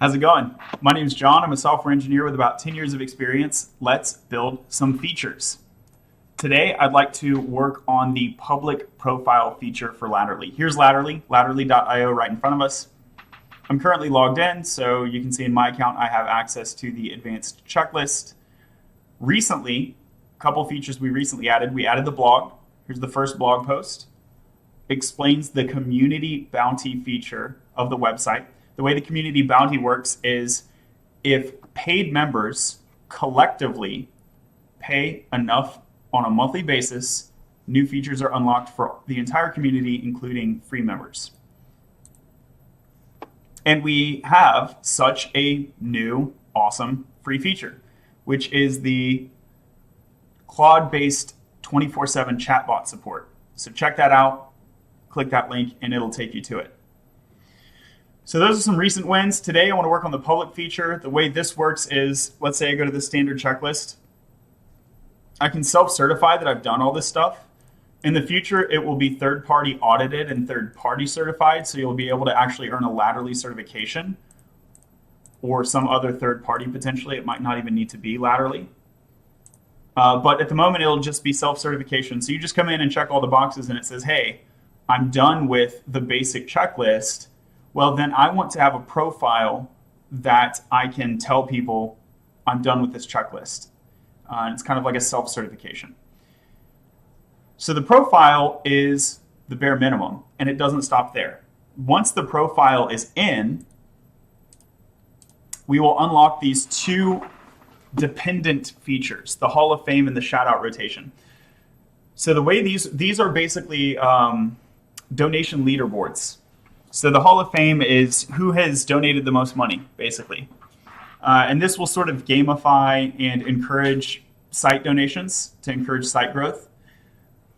How's it going? My name is John. I'm a software engineer with about 10 years of experience. Let's build some features. Today, I'd like to work on the public profile feature for Latterly. Here's Latterly, latterly.io right in front of us. I'm currently logged in, so you can see in my account I have access to the advanced checklist. Recently, a couple features we recently added. We added the blog. Here's the first blog post. Explains the community bounty feature of the website. The way the community bounty works is if paid members collectively pay enough on a monthly basis, new features are unlocked for the entire community, including free members. And we have such a new, awesome free feature, which is the Claude-based 24/7 chatbot support. So check that out, click that link, and it'll take you to it. So those are some recent wins. Today I want to work on the public feature. The way this works is, let's say I go to the standard checklist. I can self-certify that I've done all this stuff. In the future, it will be third-party audited and third-party certified, so you'll be able to actually earn a Latterly certification or some other third party potentially. It might not even need to be Latterly. But at the moment, it'll just be self-certification. So you just come in and check all the boxes and it says, hey, I'm done with the basic checklist. Well, then I want to have a profile that I can tell people I'm done with this checklist. It's kind of like a self-certification. So the profile is the bare minimum, and it doesn't stop there. Once the profile is in, we will unlock these two dependent features, the Hall of Fame and the shout-out rotation. So the way these are basically donation leaderboards. So the Hall of Fame is who has donated the most money, basically. And this will sort of gamify and encourage site donations to encourage site growth.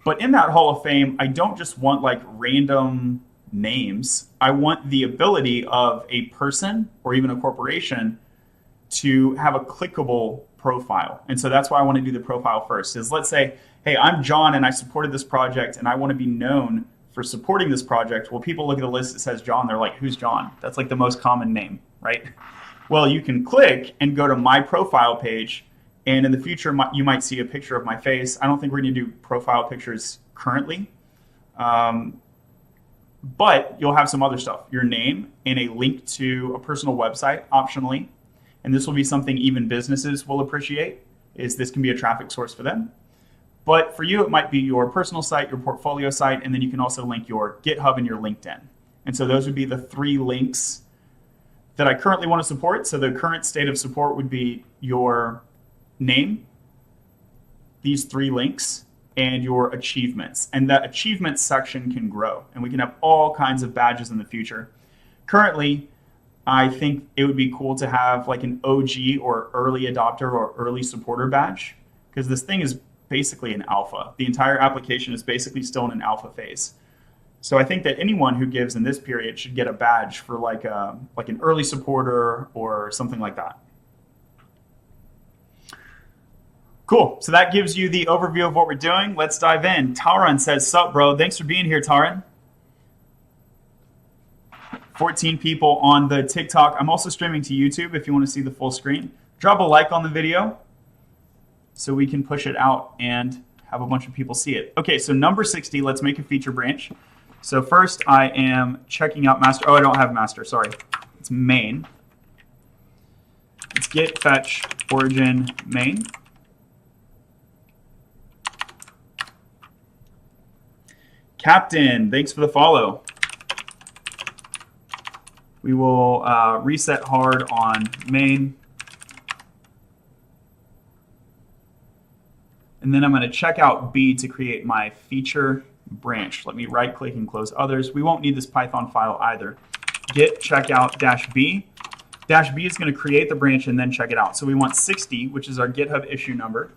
But in that Hall of Fame, I don't just want like random names. I want the ability of a person or even a corporation to have a clickable profile. And so that's why I want to do the profile first. Is let's say, hey, I'm John and I supported this project and I want to be known for supporting this project. Well, people look at the list that says John, they're like, who's John? That's like the most common name, right? Well, you can click and go to my profile page, and in the future, you might see a picture of my face. I don't think we're going to do profile pictures currently, but you'll have some other stuff, your name and a link to a personal website optionally. And this will be something even businesses will appreciate, is this can be a traffic source for them. But for you, it might be your personal site, your portfolio site, and then you can also link your GitHub and your LinkedIn. And so those would be the three links that I currently want to support. So the current state of support would be your name, these three links, and your achievements. And that achievements section can grow, and we can have all kinds of badges in the future. Currently, I think it would be cool to have like an OG or early adopter or early supporter badge, because this thing is basically an alpha. The entire application is basically still in an alpha phase. So I think that anyone who gives in this period should get a badge for like an early supporter or something like that. Cool. So that gives you the overview of what we're doing. Let's dive in. Taran says, sup, bro? Thanks for being here, Taran. 14 people on the TikTok. I'm also streaming to YouTube if you want to see the full screen. Drop a like on the video so we can push it out and have a bunch of people see it. Okay, so number 60, let's make a feature branch. So first I am checking out master. Oh, I don't have master, sorry. It's main. It's git fetch origin main. Captain, thanks for the follow. We will reset hard on main. And then I'm going to check out B to create my feature branch. Let me right click and close others. We won't need this Python file either. Git checkout -B. -B is going to create the branch and then check it out. So we want 60, which is our GitHub issue number,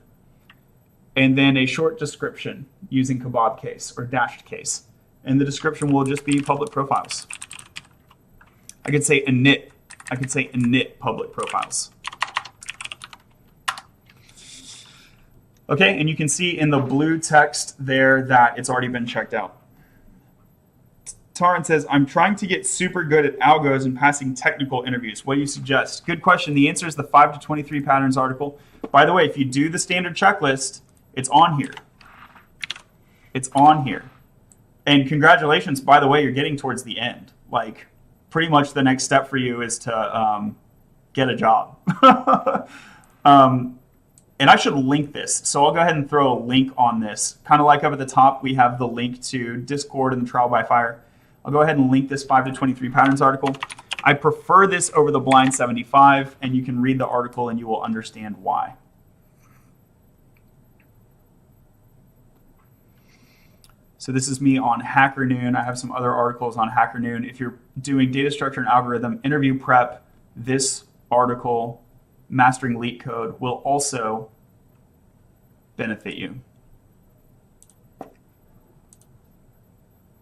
and then a short description using kebab case or dashed case. And the description will just be public profiles. I could say init. I could say init public profiles. Okay, and you can see in the blue text there that it's already been checked out. Taran says, I'm trying to get super good at algos and passing technical interviews. What do you suggest? Good question. The answer is the 5 to 23 patterns article. By the way, if you do the standard checklist, it's on here. It's on here. And congratulations, by the way, you're getting towards the end. Like, pretty much the next step for you is to get a job. And I should link this. So I'll go ahead and throw a link on this. Kind of like up at the top, we have the link to Discord and the Trial by Fire. I'll go ahead and link this 5 to 23 patterns article. I prefer this over the Blind 75, and you can read the article and you will understand why. So this is me on HackerNoon. I have some other articles on HackerNoon. If you're doing data structure and algorithm interview prep, this article, Mastering LeetCode, will also benefit you.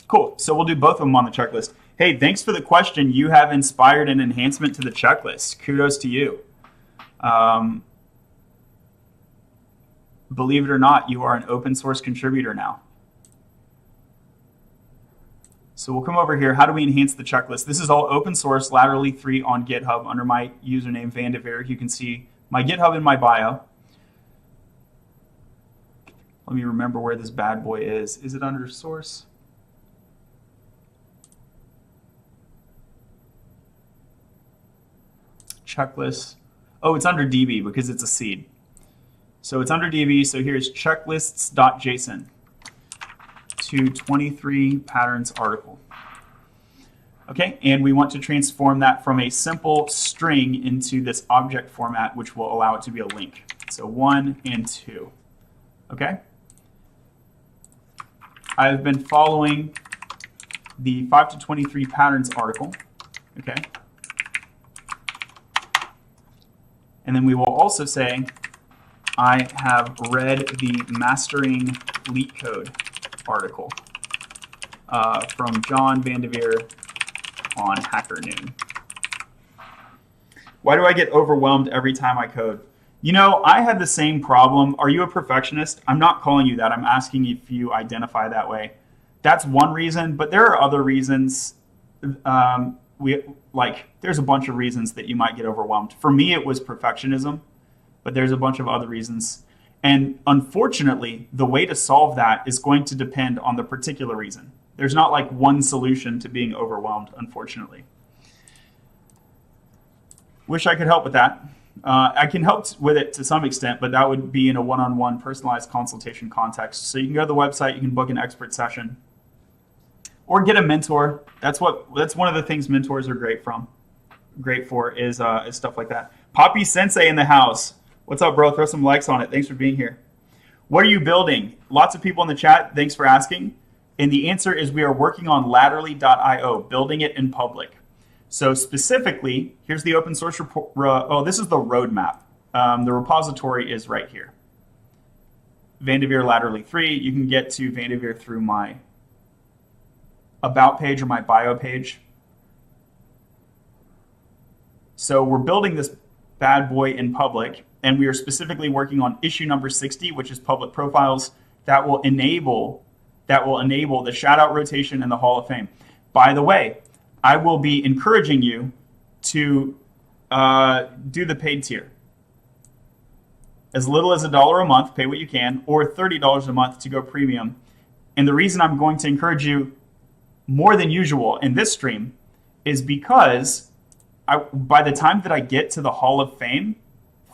Cool. So we'll do both of them on the checklist. Hey, thanks for the question. You have inspired an enhancement to the checklist. Kudos to you. Believe it or not, you are an open source contributor now. So we'll come over here. How do we enhance the checklist? This is all open source, Laterally 3 on GitHub under my username, Vandeveer. You can see my GitHub in my bio. Let me remember where this bad boy is. Is it under source? Checklist. Oh, it's under DB because it's a seed. So it's under DB. So here's checklists.json to 23 patterns article. Okay, and we want to transform that from a simple string into this object format, which will allow it to be a link. So 1 and 2. Okay. I've been following the 5 to 23 patterns article. Okay. And then we will also say, I have read the Mastering LeetCode article from John Vandeveer on HackerNoon. Why do I get overwhelmed every time I code? You know, I had the same problem. Are you a perfectionist? I'm not calling you that. I'm asking if you identify that way. That's one reason, but there are other reasons. There's a bunch of reasons that you might get overwhelmed. For me, it was perfectionism, but there's a bunch of other reasons. And unfortunately, the way to solve that is going to depend on the particular reason. There's not like one solution to being overwhelmed, unfortunately. Wish I could help with that. I can help with it to some extent, but that would be in a one-on-one personalized consultation context. So you can go to the website, you can book an expert session, or get a mentor. That's one of the things mentors are great for is stuff like that. Poppy Sensei in the house. What's up, bro? Throw some likes on it. Thanks for being here. What are you building? Lots of people in the chat. Thanks for asking. And the answer is we are working on Laterally.io, building it in public. So specifically, here's the open source report. This is the roadmap. The repository is right here. Vandeveer Laterally 3. You can get to Vandeveer through my about page or my bio page. So we're building this bad boy in public, and we are specifically working on issue number 60, which is public profiles that will enable the shout-out rotation and the Hall of Fame. By the way, I will be encouraging you to do the paid tier. As little as $1 a month, pay what you can, or $30 a month to go premium. And the reason I'm going to encourage you more than usual in this stream is because by the time that I get to the Hall of Fame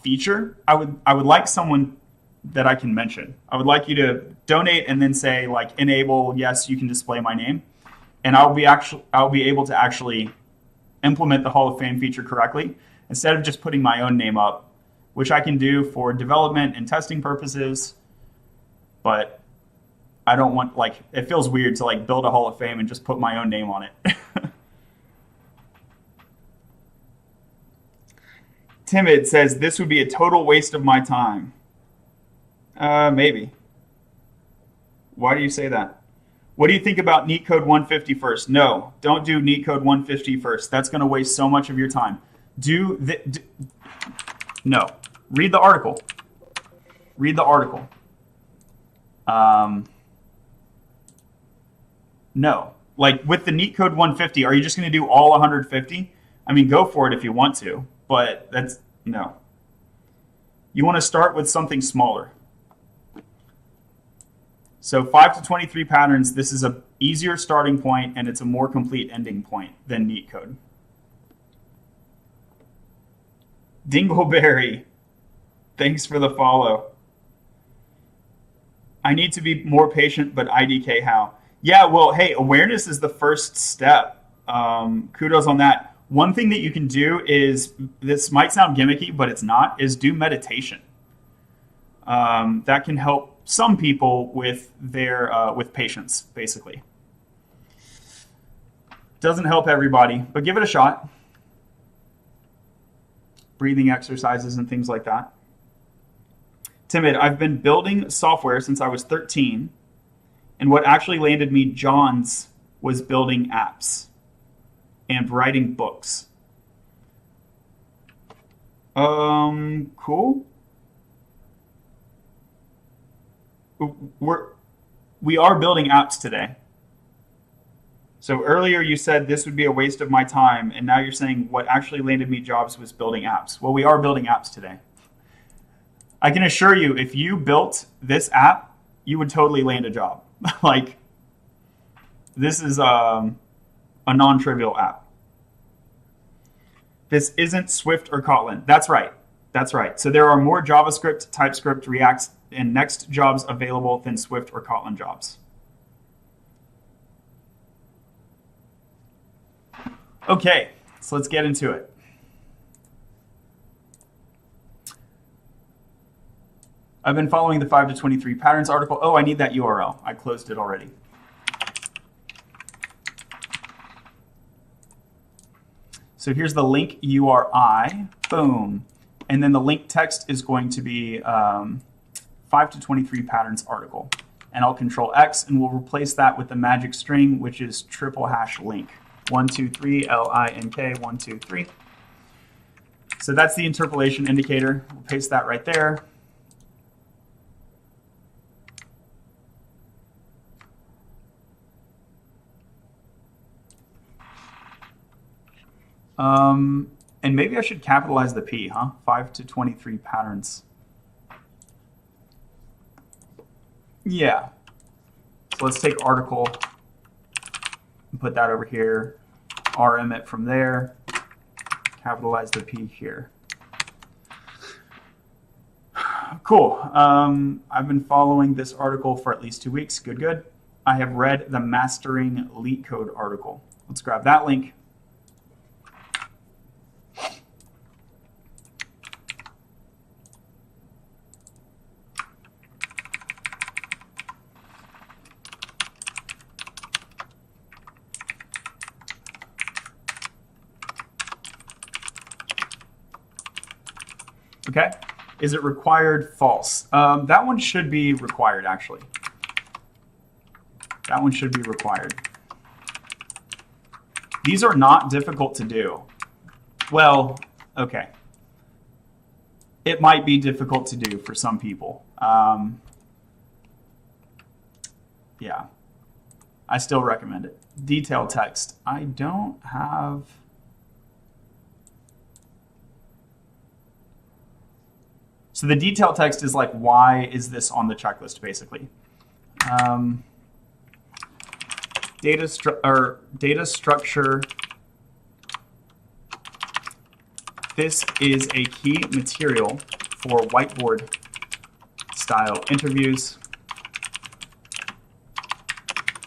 feature, I would like someone that I can mention. I would like you to donate and then say like enable, yes, you can display my name. And I'll be able to actually implement the Hall of Fame feature correctly instead of just putting my own name up, which I can do for development and testing purposes. But I don't want, it feels weird to build a Hall of Fame and just put my own name on it. Timid says, this would be a total waste of my time. Maybe. Why do you say that? What do you think about NeetCode 150 first? No, don't do NeetCode 150 first. That's going to waste so much of your time. No. Read the article. Read the article. No. Like with the NEET code 150, are you just going to do all 150? I mean, go for it if you want to, but that's no. You want to start with something smaller. So 5 to 23 patterns, this is a easier starting point and it's a more complete ending point than NEET code. Dingleberry, thanks for the follow. I need to be more patient, but IDK how? Yeah, well, hey, awareness is the first step. Kudos on that. One thing that you can do is, this might sound gimmicky, but it's not, is do meditation. That can help some people with their with patience, basically. Doesn't help everybody, but give it a shot. Breathing exercises and things like that. Timid, I've been building software since I was 13, and what actually landed me Johns was building apps and writing books. Cool. We are building apps today. So earlier you said this would be a waste of my time, and now you're saying what actually landed me jobs was building apps. Well, we are building apps today. I can assure you, if you built this app, you would totally land a job. Like, this is a non-trivial app. This isn't Swift or Kotlin. That's right. That's right. So there are more JavaScript, TypeScript, React, and Next jobs available than Swift or Kotlin jobs. Okay, so let's get into it. I've been following the 5 to 23 patterns article. Oh, I need that URL. I closed it already. So here's the link URI. Boom. And then the link text is going to be 5 to 23 patterns article. And I'll control X and we'll replace that with the magic string, which is triple hash link. 123 LINK 123. So that's the interpolation indicator. We'll paste that right there. And maybe I should capitalize the P, huh? 5 to 23 patterns. Yeah. So let's take article and put that over here. RM it from there. Capitalize the P here. Cool. I've been following this article for at least 2 weeks. Good, good. I have read the Mastering LeetCode article. Let's grab that link. Okay. Is it required? False. That one should be required, actually. That one should be required. These are not difficult to do. Well, okay. It might be difficult to do for some people. Yeah. I still recommend it. Detail text. I don't have... So the detail text is like, why is this on the checklist, basically? Data structure. This is a key material for whiteboard style interviews.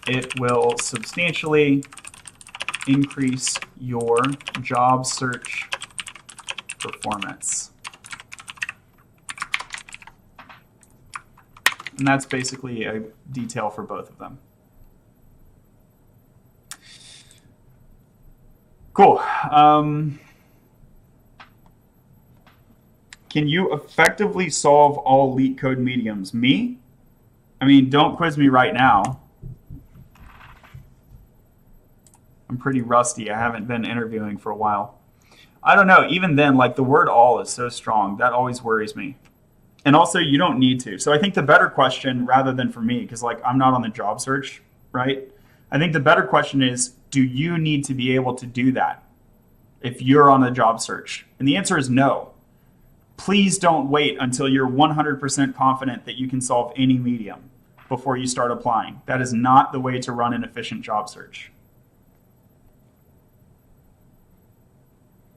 It will substantially increase your job search performance. And that's basically a detail for both of them. Cool. Can you effectively solve all LeetCode mediums? Me? I mean, don't quiz me right now. I'm pretty rusty. I haven't been interviewing for a while. I don't know. Even then, like, the word all is so strong. That always worries me. And also, you don't need to. So I think the better question, rather than for me, because like I'm not on the job search, right? I think the better question is, do you need to be able to do that if you're on a job search? And the answer is no. Please don't wait until you're 100% confident that you can solve any medium before you start applying. That is not the way to run an efficient job search.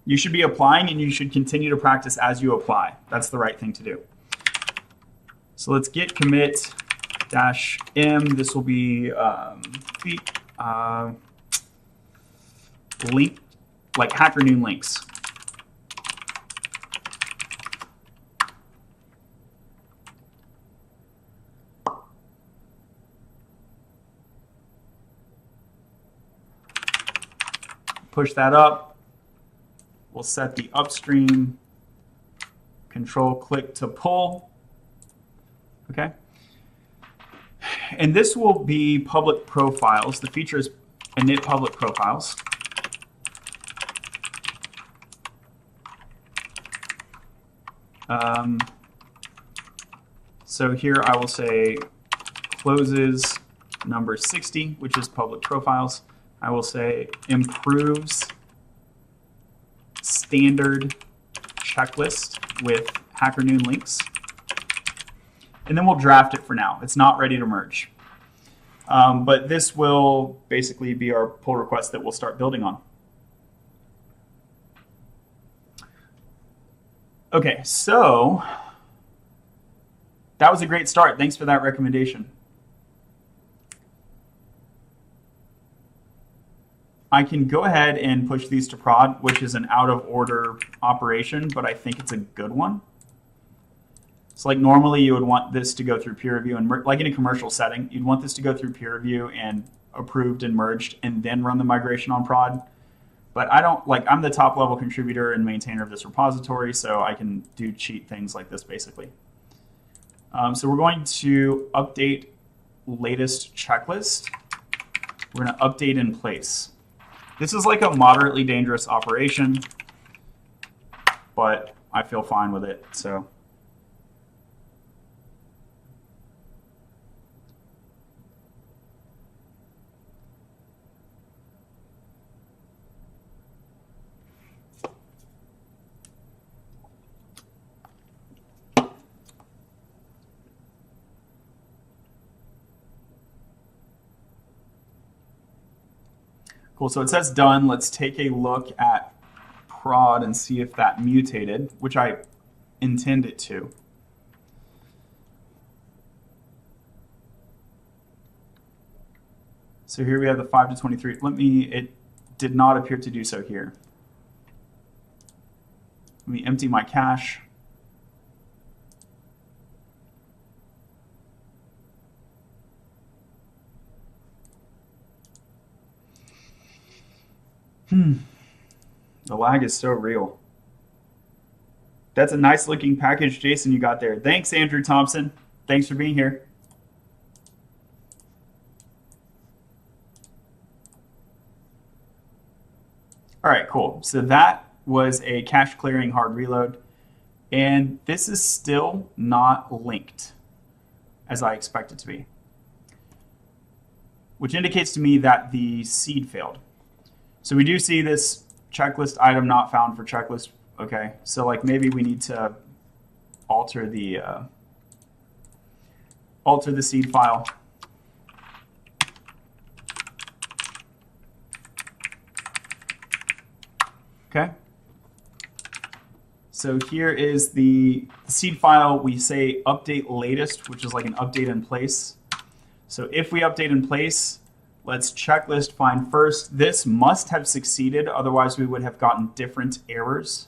You should be applying and you should continue to practice as you apply. That's the right thing to do. So let's git commit -m. This will be link, like HackerNoon links. Push that up. We'll set the upstream control click to pull. Okay. And this will be public profiles. The feature is init public profiles. So here I will say closes number 60, which is public profiles. I will say improves standard checklist with HackerNoon links. And then we'll draft it for now. It's not ready to merge. But this will basically be our pull request that we'll start building on. Okay, so that was a great start. Thanks for that recommendation. I can go ahead and push these to prod, which is an out of order operation, but I think it's a good one. So like normally you would want this to go through peer review, and like in a commercial setting, you'd want this to go through peer review and approved and merged and then run the migration on prod. But I don't, like, I'm the top level contributor and maintainer of this repository, so I can do cheat things like this basically. So we're going to update latest checklist. We're going to update in place. This is like a moderately dangerous operation, but I feel fine with it. So cool, so it says done. Let's take a look at prod and see if that mutated, which I intend it to. So here we have the 5 to 23. It did not appear to do so here. Let me empty my cache. The lag is so real. That's a nice looking package, Jason, you got there. Thanks, Andrew Thompson. Thanks for being here. All right, cool. So that was a cache clearing hard reload. And this is still not linked as I expect it to be, which indicates to me that the seed failed. So we do see this checklist item not found for checklist. Okay, so like maybe we need to alter the seed file. Okay. So here is the seed file. We say update latest, which is like an update in place. So if we update in place, let's checklist find first. This must have succeeded, otherwise we would have gotten different errors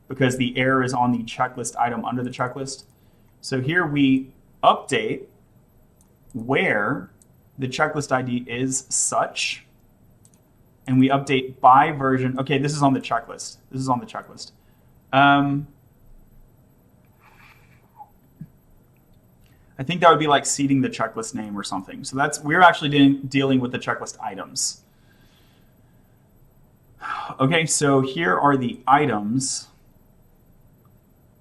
because the error is on the checklist item under the checklist. So here we update where the checklist ID is such, and we update by version. Okay, this is on the checklist. This is on the checklist. I think that would be like seeding the checklist name or something. So we're actually dealing with the checklist items. Okay, so here are the items.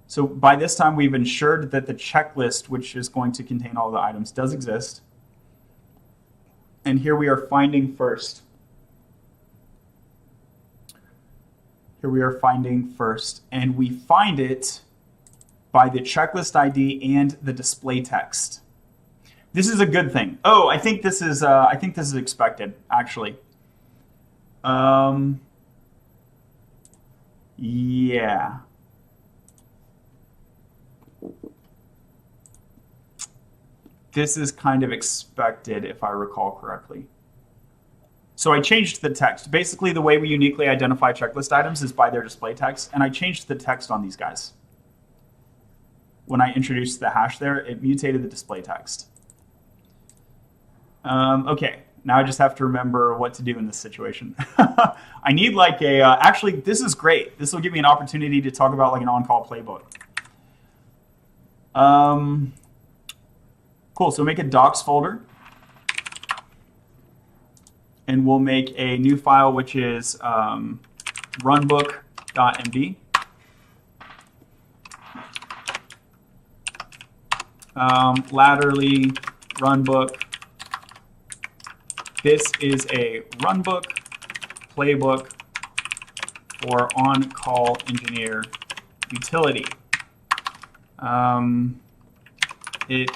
So by this time, we've ensured that the checklist, which is going to contain all the items, does exist. and here we are finding first. Here we are finding first, and we find it by the checklist ID and the display text. This is a good thing. Oh, I think this is expected, actually. Yeah. This is kind of expected, if I recall correctly. So I changed the text. Basically, the way we uniquely identify checklist items is by their display text, and I changed the text on these guys. When I introduced the hash there, it mutated the display text. Okay, now I just have to remember what to do in this situation. I need like a, actually, this is great. This will give me an opportunity to talk about like an on-call playbook. Cool, so make a docs folder. And we'll make a new file, which is runbook.md. Latterly runbook. This is a runbook playbook for on-call engineer utility. It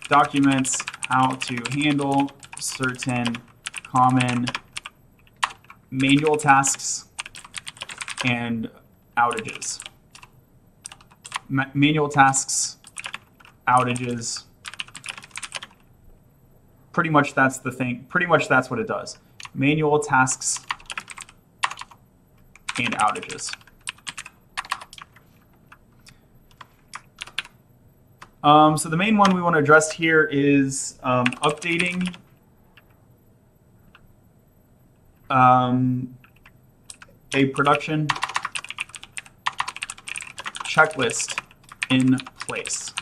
documents how to handle certain common manual tasks and outages. Manual tasks, outages. Pretty much that's the thing. Pretty much that's what it does. Manual tasks and outages. So the main one we want to address here is updating a production checklist in place.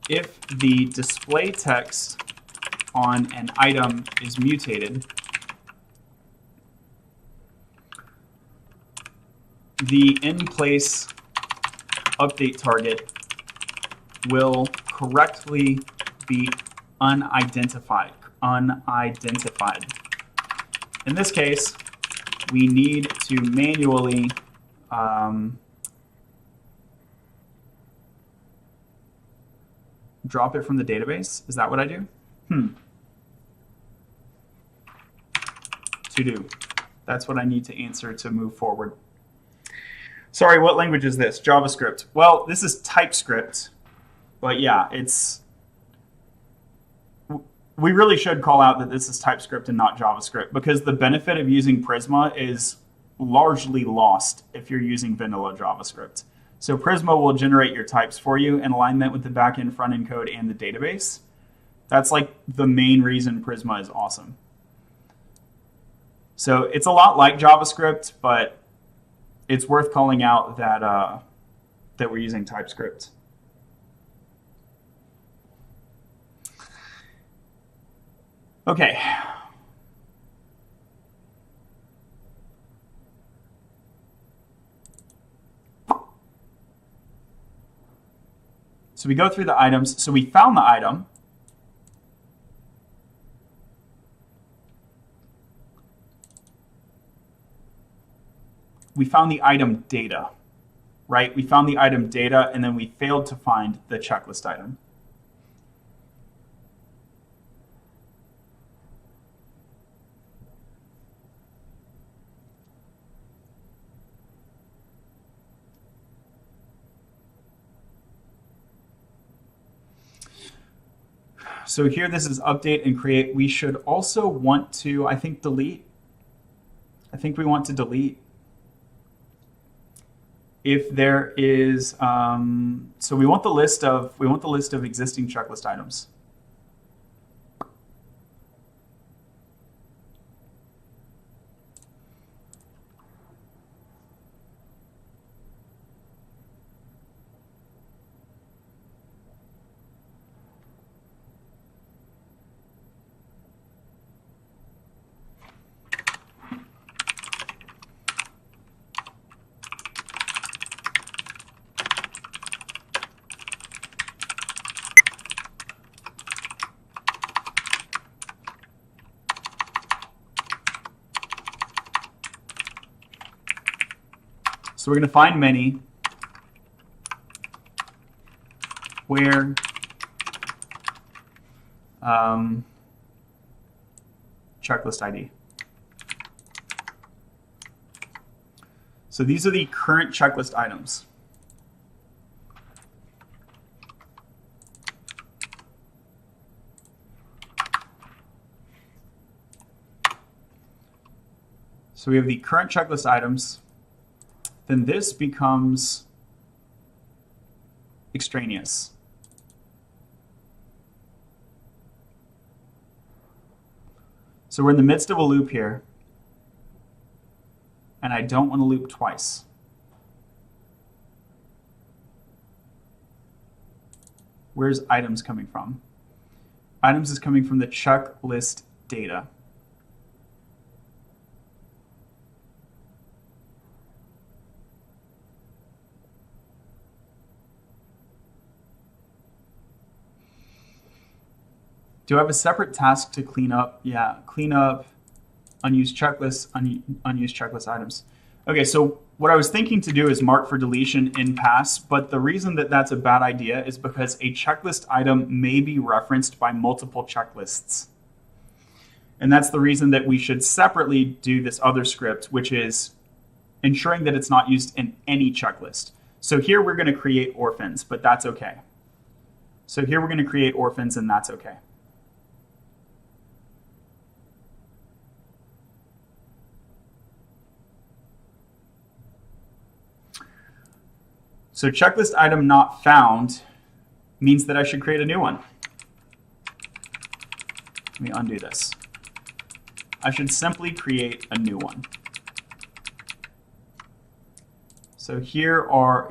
If the display text on an item is mutated, the in-place update target will correctly be unidentified. In this case, we need to manually drop it from the database. Is that what I do? To do. That's what I need to answer to move forward. Sorry, what language is this? JavaScript. Well, this is TypeScript, but yeah, we really should call out that this is TypeScript and not JavaScript, because the benefit of using Prisma is largely lost if you're using vanilla JavaScript. So Prisma will generate your types for you in alignment with the backend, front-end code, and the database. That's like the main reason Prisma is awesome. So it's a lot like JavaScript, but it's worth calling out that that we're using TypeScript. Okay. So we go through the items. So we found the item. We found the item data, right? We found the item data, and then we failed to find the checklist item. So here, this is update and create. We should also want to, I think, delete. I think we want to delete. If there is, so we want the list of existing checklist items. So we're going to find many where checklist ID. So these are the current checklist items. So we have the current checklist items. Then this becomes extraneous. So we're in the midst of a loop here, and I don't want to loop twice. Where's items coming from? Items is coming from the checklist data. Do I have a separate task to clean up? Yeah, clean up unused checklists, unused checklist items. Okay, so what I was thinking to do is mark for deletion in pass, but the reason that that's a bad idea is because a checklist item may be referenced by multiple checklists. And that's the reason that we should separately do this other script, which is ensuring that it's not used in any checklist. So here we're going to create orphans, but that's okay. So here we're going to create orphans, and that's okay. So checklist item not found means that I should create a new one. Let me undo this. I should simply create a new one. So here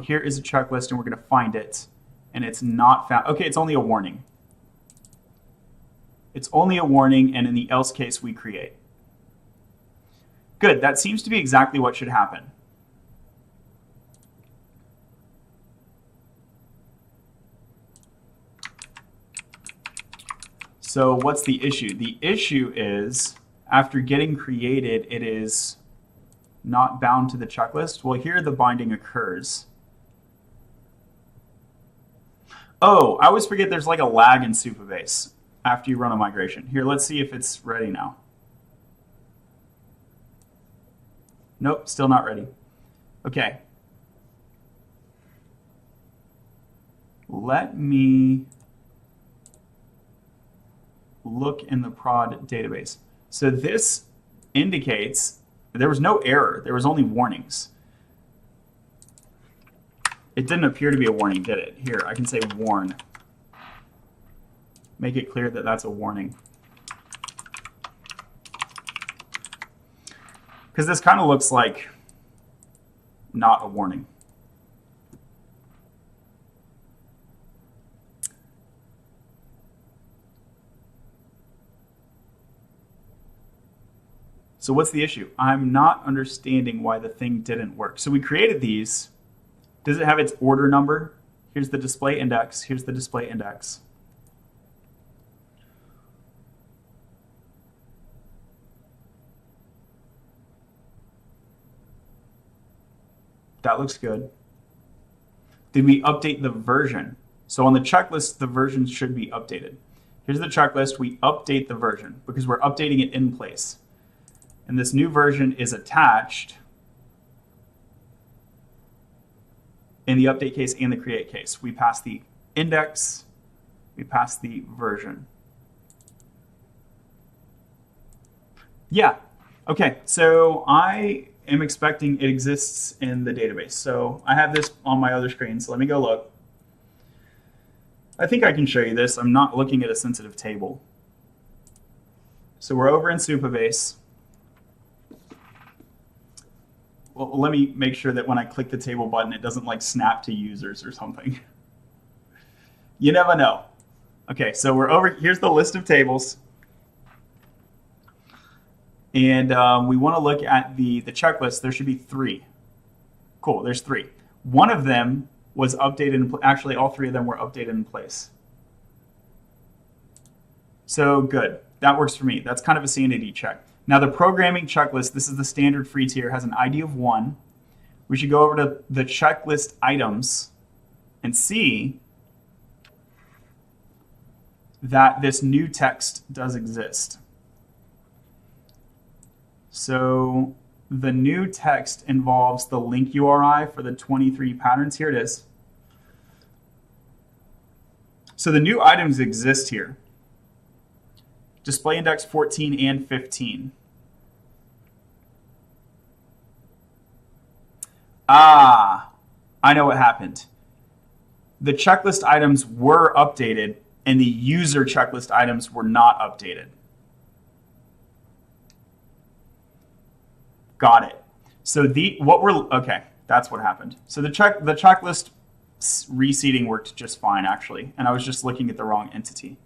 is a checklist, and we're going to find it, and it's not found. Okay, it's only a warning. It's only a warning, and in the else case, we create. Good, that seems to be exactly what should happen. So what's the issue? The issue is after getting created, it is not bound to the checklist. Well, here the binding occurs. Oh, I always forget there's like a lag in Supabase after you run a migration. Here, let's see if it's ready now. Nope, still not ready. Okay. Let me look in the prod database. So this indicates there was no error. There was only warnings. It didn't appear to be a warning, did it? Here, I can say warn. Make it clear that that's a warning. Because this kind of looks like not a warning. So what's the issue? I'm not understanding why the thing didn't work. So we created these. Does it have its order number? Here's the display index. Here's the display index. That looks good. Did we update the version? So on the checklist, the version should be updated. Here's the checklist. We update the version because we're updating it in place. And this new version is attached in the update case and the create case. We pass the index, we pass the version. Yeah, okay, so I am expecting it exists in the database. So I have this on my other screen, so let me go look. I think I can show you this. I'm not looking at a sensitive table. So we're over in Supabase. Well, let me make sure that when I click the table button, it doesn't like snap to users or something. You never know. Okay, so we're over, here's the list of tables. And we want to look at the checklist. There should be 3. Cool, there's 3. One of them was updated, actually all 3 of them were updated in place. So good, that works for me. That's kind of a sanity check. Now the programming checklist, this is the standard free tier, has an ID of 1. we should go over to the checklist items and see that this new text does exist. So the new text involves the link URI for the 23 patterns. Here it is. So the new items exist here. Display index 14 and 15. Ah, I know what happened. The checklist items were updated and the user checklist items were not updated. Got it. So okay, that's what happened. So the checklist reseeding worked just fine actually, and I was just looking at the wrong entity.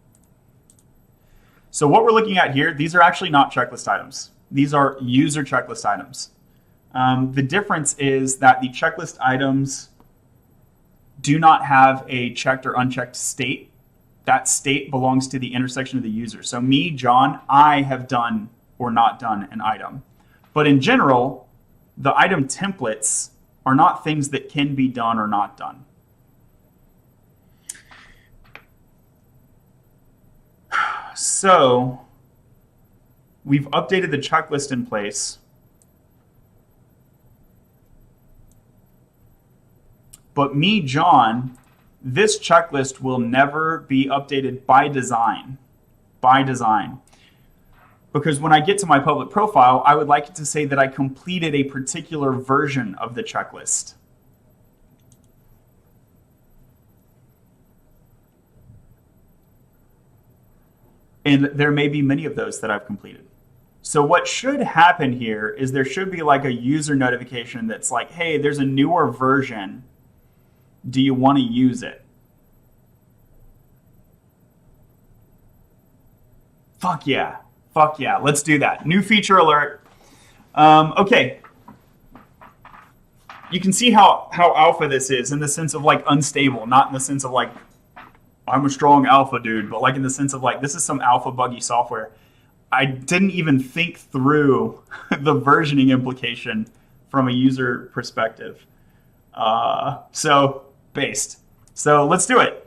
So what we're looking at here, these are actually not checklist items. These are user checklist items. The difference is that the checklist items do not have a checked or unchecked state. That state belongs to the intersection of the user. So me, John, I have done or not done an item. But in general, the item templates are not things that can be done or not done. So we've updated the checklist in place. But me, John, this checklist will never be updated by design. By design. Because when I get to my public profile, I would like it to say that I completed a particular version of the checklist. And there may be many of those that I've completed. So what should happen here is there should be like a user notification that's like, hey, there's a newer version. Do you want to use it? Fuck yeah. Fuck yeah. Let's do that. New feature alert. Okay. You can see how alpha this is in the sense of like unstable, not in the sense of like, I'm a strong alpha dude, but like in the sense of like, this is some alpha buggy software. I didn't even think through the versioning implication from a user perspective. So based. So let's do it.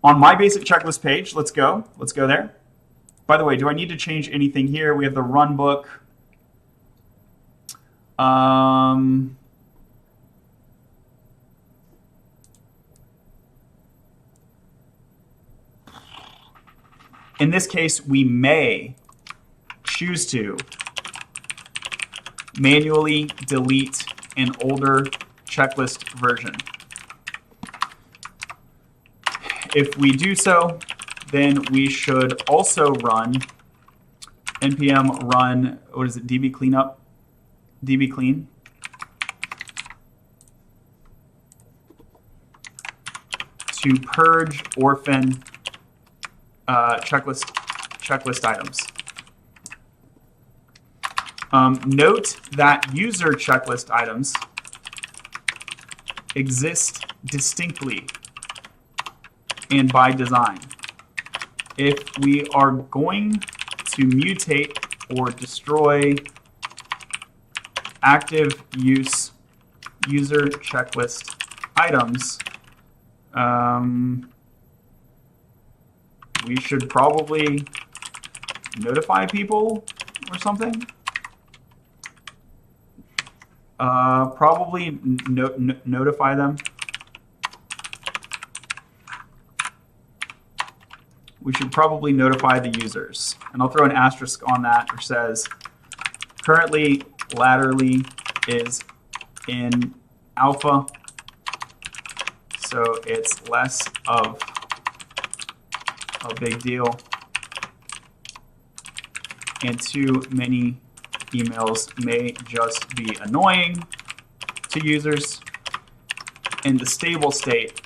On my basic checklist page, let's go there. By the way, do I need to change anything here? We have the run book. In this case, we may choose to manually delete an older checklist version. If we do so, then we should also run npm run, what is it, db cleanup, db clean. To purge orphan checklist items. Note that user checklist items exist distinctly and by design. If we are going to mutate or destroy active use user checklist items, we should probably notify people or something. Probably notify them. We should probably notify the users. And I'll throw an asterisk on that which says, currently Latterly is in alpha, so it's less of a big deal. And too many emails may just be annoying to users. In the stable state,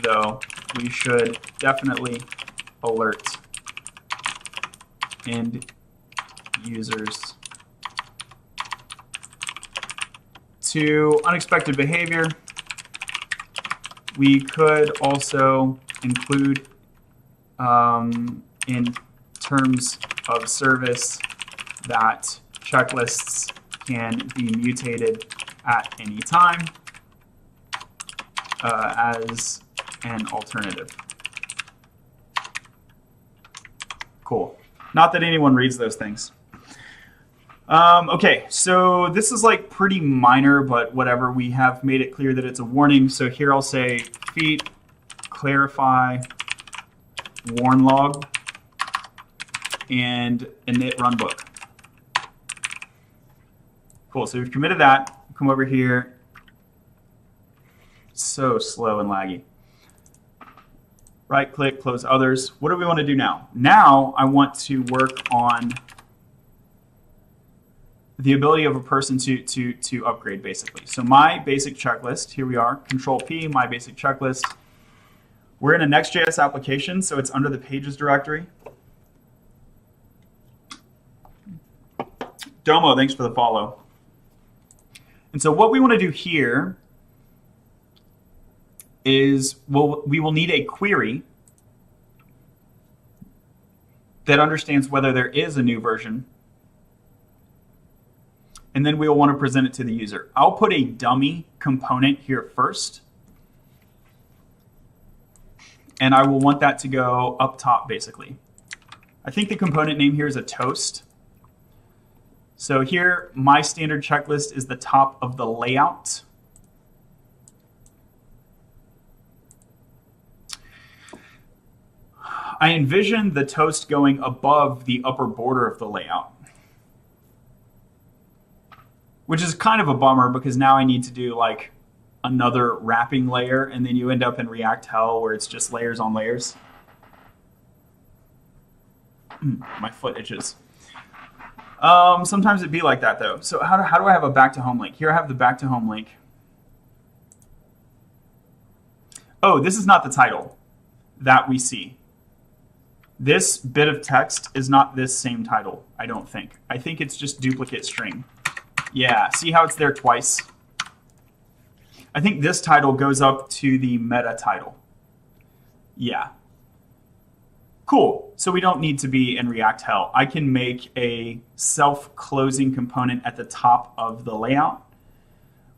though, we should definitely alert end users to unexpected behavior. We could also include in terms of service that checklists can be mutated at any time as an alternative. Cool. Not that anyone reads those things. Okay, so this is like pretty minor, but whatever. We have made it clear that it's a warning. So here I'll say feat clarify warn log and init runbook. Cool, so we've committed that. Come over here. So slow and laggy. Right click, close others. What do we want to do now? Now I want to work on the ability of a person to upgrade, basically. So my basic checklist, here we are, Control P, my basic checklist. We're in a Next.js application, so it's under the pages directory. Domo, thanks for the follow. And so what we want to do here is we will need a query that understands whether there is a new version, and then we will want to present it to the user. I'll put a dummy component here first, and I will want that to go up top, basically. I think the component name here is a toast. So here, my standard checklist is the top of the layout. I envision the toast going above the upper border of the layout, which is kind of a bummer because now I need to do like another wrapping layer, and then you end up in React hell where it's just layers on layers. My foot itches. Sometimes it'd be like that though. So how do I have a back to home link? Here I have the back to home link. Oh, this is not the title that we see. This bit of text is not this same title, I don't think. I think it's just duplicate string. Yeah, see how it's there twice? I think this title goes up to the meta title. Yeah. Cool. So we don't need to be in React hell. I can make a self-closing component at the top of the layout.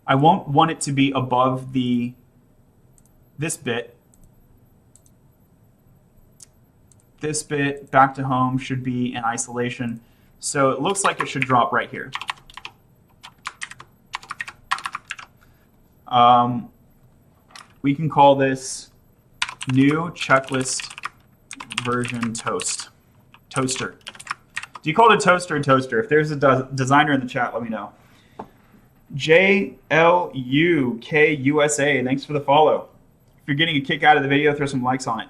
I won't want it to be above this bit. This bit, back to home, should be in isolation. So it looks like it should drop right here. We can call this new checklist version toaster. Do you call it a toaster or toaster? If there's a designer in the chat, let me know. JLUKUSA, thanks for the follow. If you're getting a kick out of the video, throw some likes on it.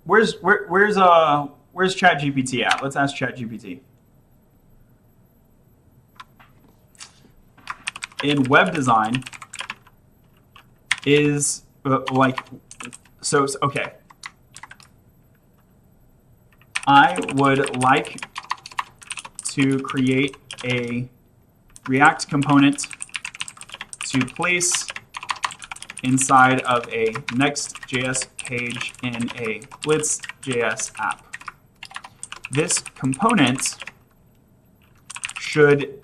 Where's ChatGPT at? Let's ask ChatGPT. In web design, is okay. I would like to create a React component to place inside of a Next.js page in a Blitz.js app. This component should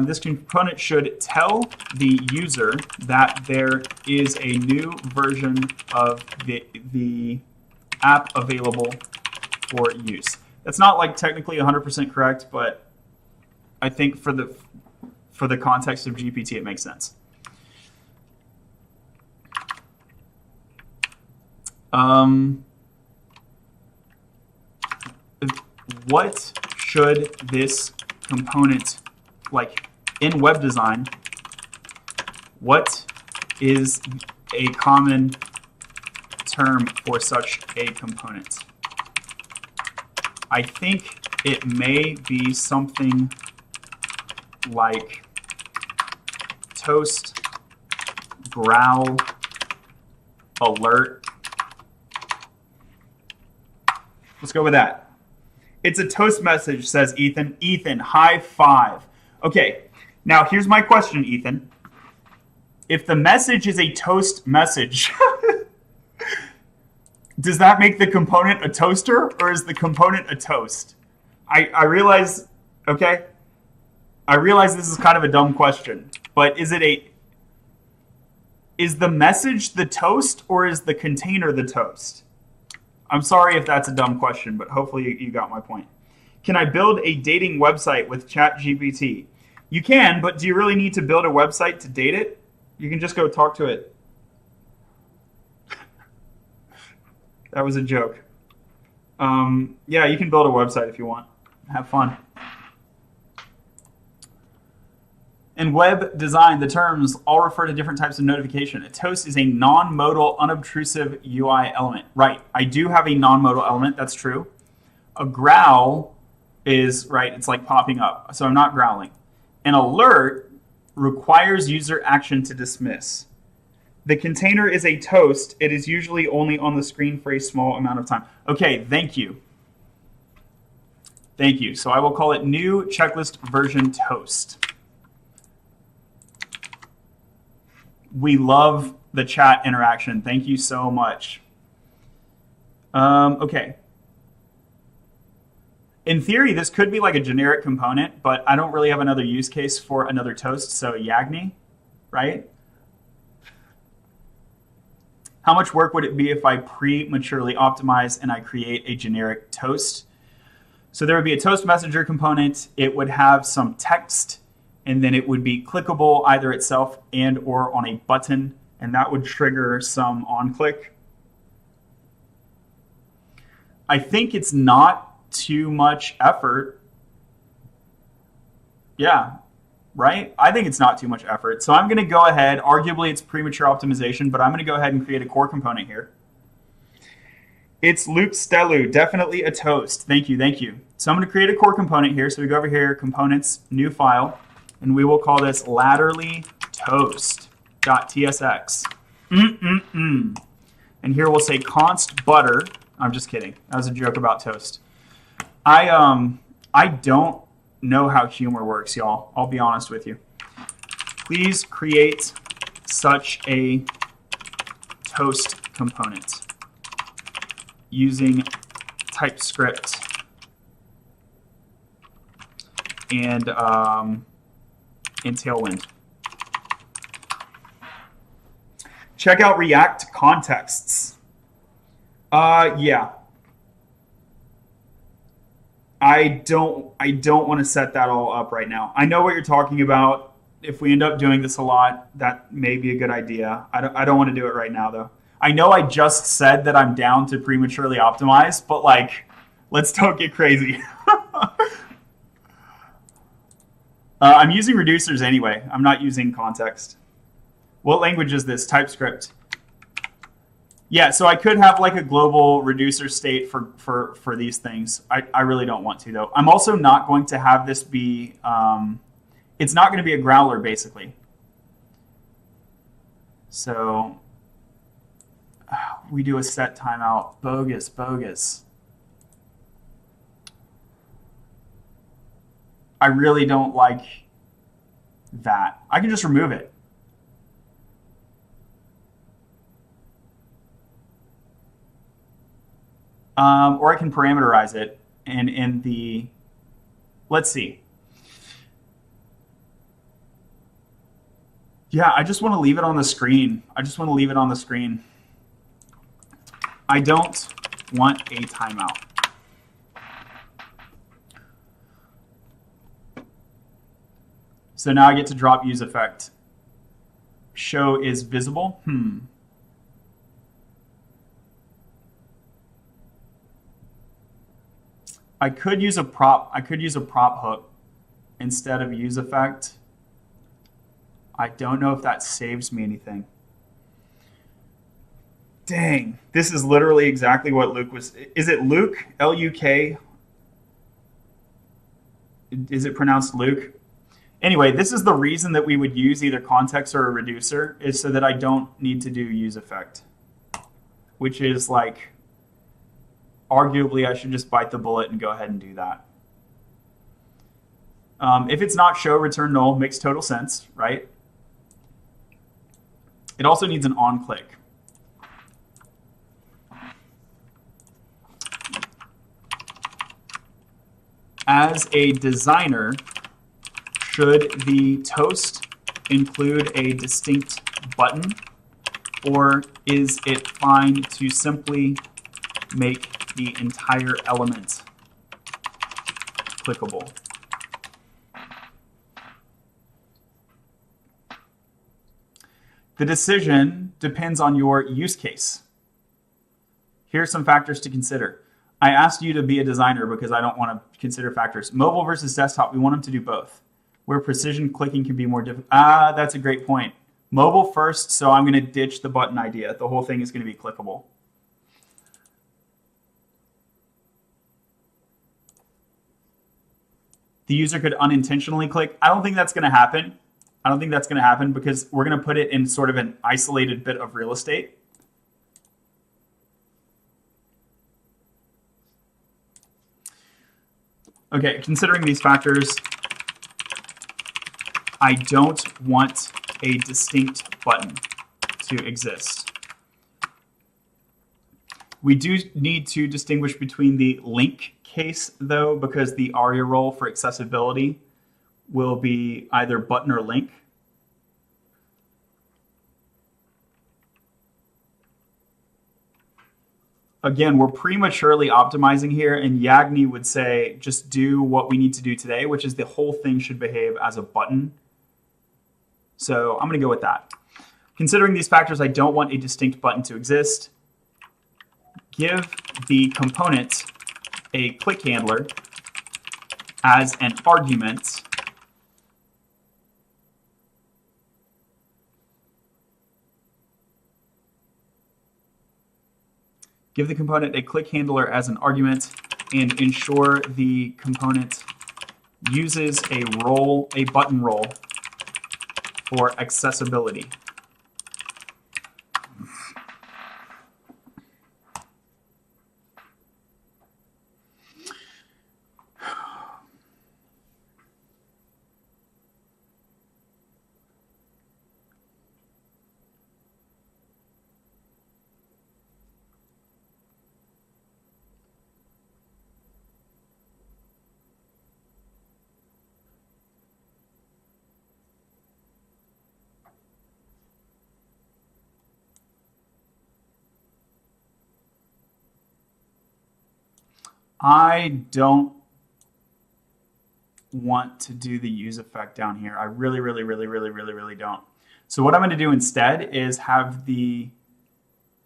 this component should tell the user that there is a new version of the app available for use. That's not like technically 100% correct, but I think for the context of GPT, it makes sense. What should this component, like in web design, what is a common term for such a component? I think it may be something like toast, growl, alert. Let's go with that. It's a toast message, says Ethan. Ethan, high five. Okay, now here's my question, Ethan. If the message is a toast message, Does that make the component a toaster, or is the component a toast? I realize, okay, I realize this is kind of a dumb question, but is the message the toast, or is the container the toast? I'm sorry if that's a dumb question, but hopefully you got my point. Can I build a dating website with ChatGPT? You can, but do you really need to build a website to date it? You can just go talk to it. That was a joke. Yeah, you can build a website if you want. Have fun. In web design, the terms all refer to different types of notification. A toast is a non-modal, unobtrusive UI element. Right, I do have a non-modal element, that's true. A growl is, right, it's like popping up, so I'm not growling. An alert requires user action to dismiss. The container is a toast. It is usually only on the screen for a small amount of time. Okay, thank you. Thank you. So I will call it new checklist version toast. We love the chat interaction. Thank you so much. Okay. In theory, this could be like a generic component, but I don't really have another use case for another toast, so Yagni, right? How much work would it be if I prematurely optimize and I create a generic toast? So there would be a toast messenger component. It would have some text, and then it would be clickable either itself and or on a button, and that would trigger some on-click. I think it's not too much effort. Yeah, right? I think it's not too much effort. So I'm going to go ahead, arguably it's premature optimization, but I'm going to go ahead and create a core component here. It's Luke Stelu, definitely a toast. Thank you, thank you. So I'm going to create a core component here. So we go over here, components, new file, and we will call this latterly toast.tsx. And here we'll say const butter. I'm just kidding. That was a joke about toast. I don't know how humor works, y'all. I'll be honest with you. Please create such a toast component using TypeScript and Tailwind. Check out React contexts. Yeah. I don't want to set that all up right now. I know what you're talking about. If we end up doing this a lot, that may be a good idea. I don't want to do it right now, though. I know I just said that I'm down to prematurely optimize, but like, let's don't get crazy. I'm using reducers anyway. I'm not using context. What language is this? TypeScript. Yeah, so I could have like a global reducer state for these things. I really don't want to, though. I'm also not going to have this be, it's not going to be a growler, basically. So we do a set timeout. Bogus, bogus. I really don't like that. I can just remove it. Or I can parameterize it, and in the, let's see. Yeah, I just want to leave it on the screen. I just want to leave it on the screen. I don't want a timeout. So now I get to drop use effect. Show is visible. I could use a prop hook instead of use effect. I don't know if that saves me anything. Dang, this is literally exactly what Luke was. Is it Luke? L-U-K? Is it pronounced Luke? Anyway, this is the reason that we would use either context or a reducer, is so that I don't need to do use effect, which is like, arguably, I should just bite the bullet and go ahead and do that. If it's not show, return null, makes total sense, right? It also needs an on-click. As a designer, should the toast include a distinct button, or is it fine to simply make the entire element clickable? The decision depends on your use case. Here are some factors to consider. I asked you to be a designer because I don't want to consider factors. Mobile versus desktop, we want them to do both. Where precision clicking can be more difficult. That's a great point. Mobile first, so I'm going to ditch the button idea. The whole thing is going to be clickable. The user could unintentionally click. I don't think that's going to happen. I don't think that's going to happen because we're going to put it in sort of an isolated bit of real estate. Okay, considering these factors, I don't want a distinct button to exist. We do need to distinguish between the link case, though, because the ARIA role for accessibility will be either button or link. Again, we're prematurely optimizing here, and Yagni would say just do what we need to do today, which is the whole thing should behave as a button. So I'm going to go with that. Considering these factors, I don't want a distinct button to exist. Give the component a click handler as an argument. Give the component a click handler as an argument and ensure the component uses a button role for accessibility. I don't want to do the use effect down here. I really don't. So what I'm going to do instead is have the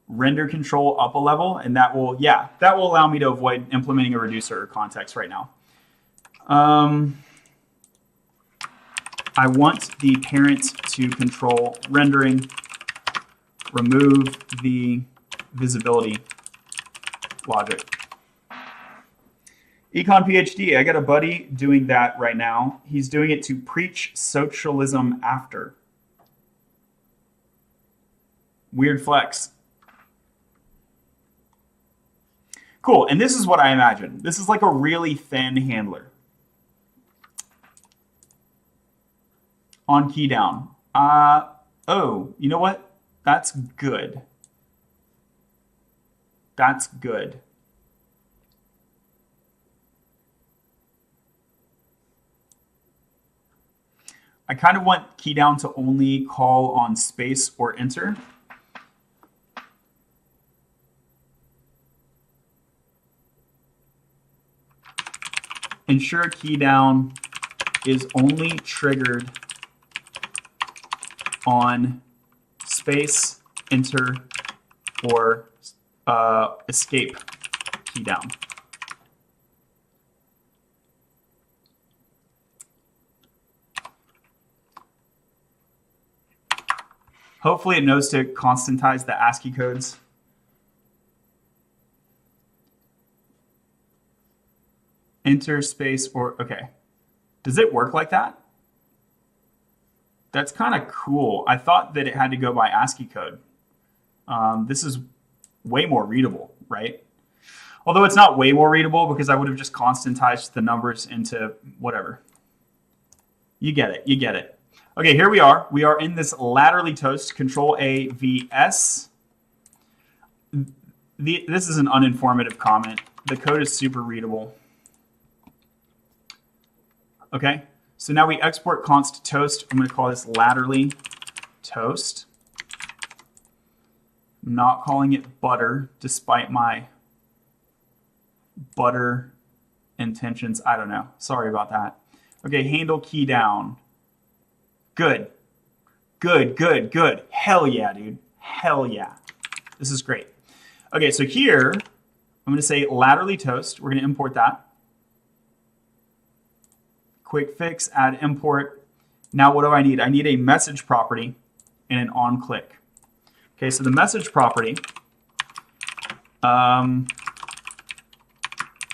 render control up a level, and that will allow me to avoid implementing a reducer or context right now. I want the parent to control rendering, remove the visibility logic. Econ PhD, I got a buddy doing that right now. He's doing it to preach socialism after. Weird flex. Cool, and this is what I imagine. This is like a really thin handler. On key down. Oh, you know what? That's good. That's good. I kind of want key down to only call on space or enter. Ensure key down is only triggered on space, enter, or escape key down. Hopefully it knows to constantize the ASCII codes. Enter, space, or, okay. Does it work like that? That's kind of cool. I thought that it had to go by ASCII code. This is way more readable, right? Although it's not way more readable because I would have just constantized the numbers into whatever. You get it, you get it. Okay, here we are. We are in this laterally toast, Control A, V, S. This is an uninformative comment. The code is super readable. Okay, so now we export const toast. I'm going to call this laterally toast. I'm not calling it butter, despite my butter intentions. I don't know. Sorry about that. Okay, handle key down. Good. Good, good, good. Hell yeah, dude. Hell yeah. This is great. Okay, so here, I'm going to say laterally toast. We're going to import that. Quick fix, add import. Now what do I need? I need a message property and an on click. Okay, so the message property, and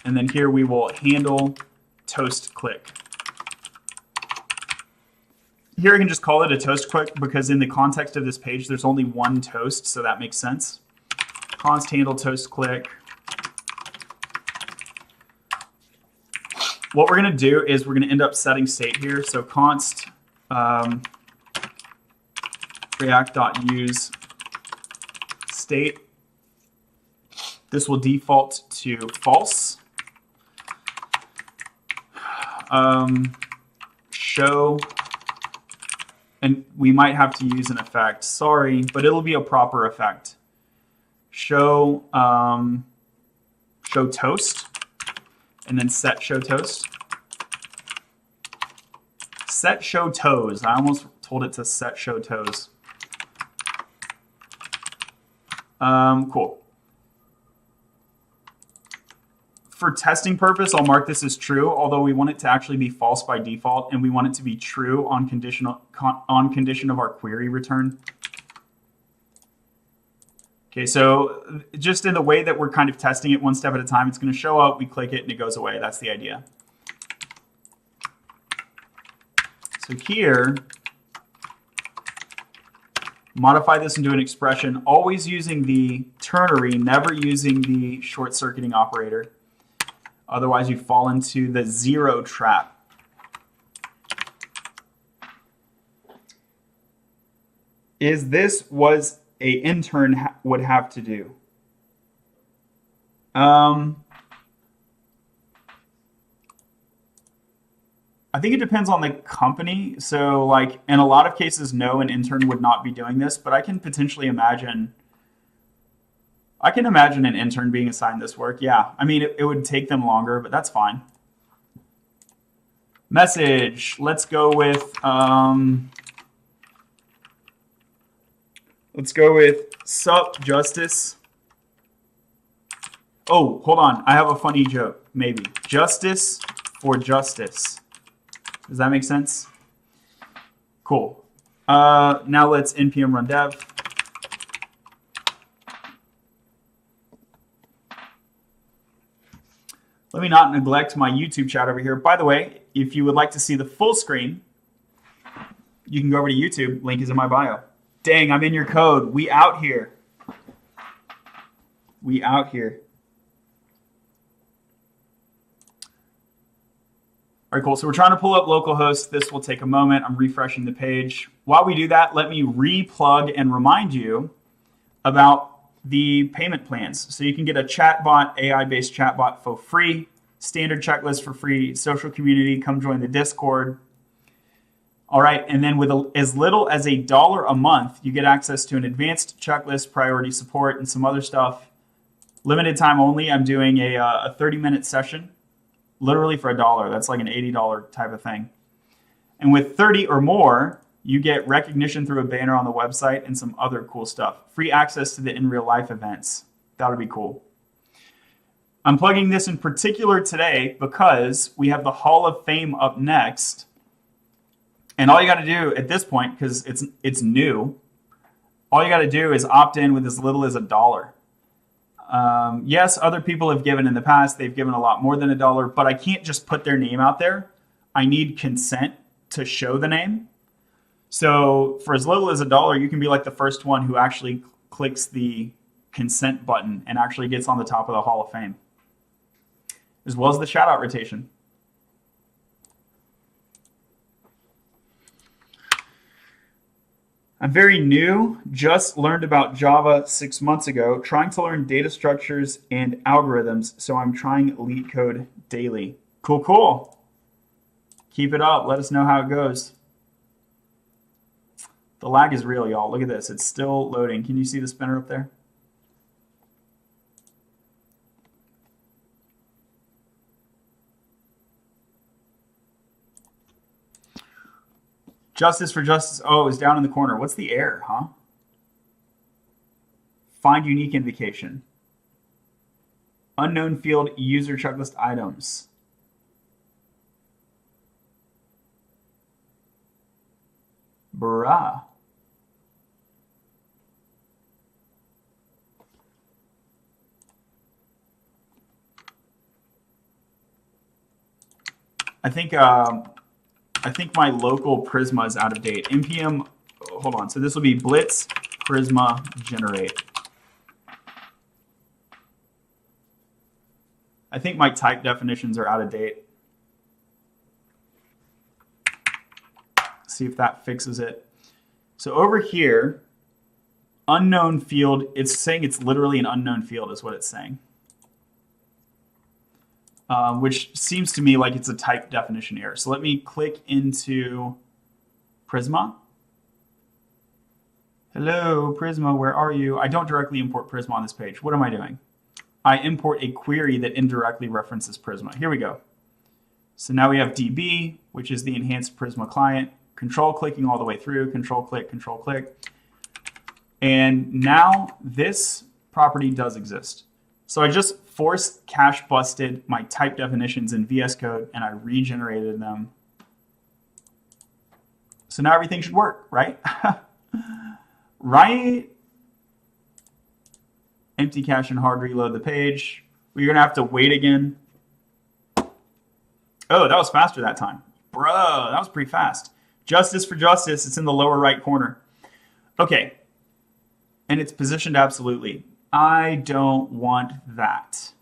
then here we will handle toast click. Here I can just call it a toast click because in the context of this page, there's only one toast, so that makes sense. Const handle toast click. What we're going to do is we're going to end up setting state here. So const react.use state. This will default to false. Show, and we might have to use an effect. Sorry, but it'll be a proper effect. Show show toast, and then set show toast. Set show toes. I almost told it to set show toes. Cool. For testing purpose, I'll mark this as true, although we want it to actually be false by default, and we want it to be true on condition of our query return. Okay, so just in the way that we're kind of testing it one step at a time, it's going to show up, we click it, and it goes away. That's the idea. So here, modify this into an expression, always using the ternary, never using the short-circuiting operator. Otherwise, you fall into the zero trap. Is this was a intern would have to do? I think it depends on the company. So like in a lot of cases, no, an intern would not be doing this, but I can potentially imagine an intern being assigned this work. Yeah, I mean, it would take them longer, but that's fine. Message, let's go with sup justice. Oh, hold on, I have a funny joke, maybe. Justice for justice. Does that make sense? Cool. Now let's npm run dev. Let me not neglect my YouTube chat over here. By the way, if you would like to see the full screen, you can go over to YouTube. Link is in my bio. Dang, I'm in your code. We out here. We out here. All right, cool. So we're trying to pull up localhost. This will take a moment. I'm refreshing the page. While we do that, let me replug and remind you about the payment plans. So you can get a chatbot, AI-based chatbot for free, standard checklist for free, social community, come join the Discord. All right, and then with as little as $1 a month, you get access to an advanced checklist, priority support, and some other stuff. Limited time only. I'm doing a 30-minute session, literally for $1. That's like an $80 type of thing. And with 30 or more, you get recognition through a banner on the website and some other cool stuff. Free access to the in real life events. That would be cool. I'm plugging this in particular today because we have the Hall of Fame up next. And all you got to do at this point, because it's new, all you got to do is opt in with as little as $1. Yes, other people have given in the past. They've given a lot more than $1, but I can't just put their name out there. I need consent to show the name. So for as little as $1, you can be like the first one who actually clicks the consent button and actually gets on the top of the Hall of Fame, as well as the shout out rotation. I'm very new, just learned about Java 6 months ago, trying to learn data structures and algorithms, so I'm trying LeetCode daily. Cool, cool. Keep it up. Let us know how it goes. The lag is real, y'all. Look at this. It's still loading. Can you see the spinner up there? Justice for justice. Oh, it's down in the corner. What's the error, huh? Find unique invocation. Unknown field user checklist items. Bruh. I think my local Prisma is out of date. npm, hold on. So this will be blitz Prisma generate. I think my type definitions are out of date. See if that fixes it. So over here, unknown field, it's saying it's literally an unknown field is what it's saying. Which seems to me like it's a type definition error. So let me click into Prisma. Hello, Prisma, where are you? I don't directly import Prisma on this page. What am I doing? I import a query that indirectly references Prisma. Here we go. So now we have DB, which is the enhanced Prisma client, control clicking all the way through, control click, control click. And now this property does exist. So I just force cache busted my type definitions in VS Code and I regenerated them. So now everything should work, right? Right? Empty cache and hard reload the page. We're gonna have to wait again. Oh, that was faster that time. Bro, that was pretty fast. Justice for justice, it's in the lower right corner. Okay, and it's positioned absolutely. I don't want that.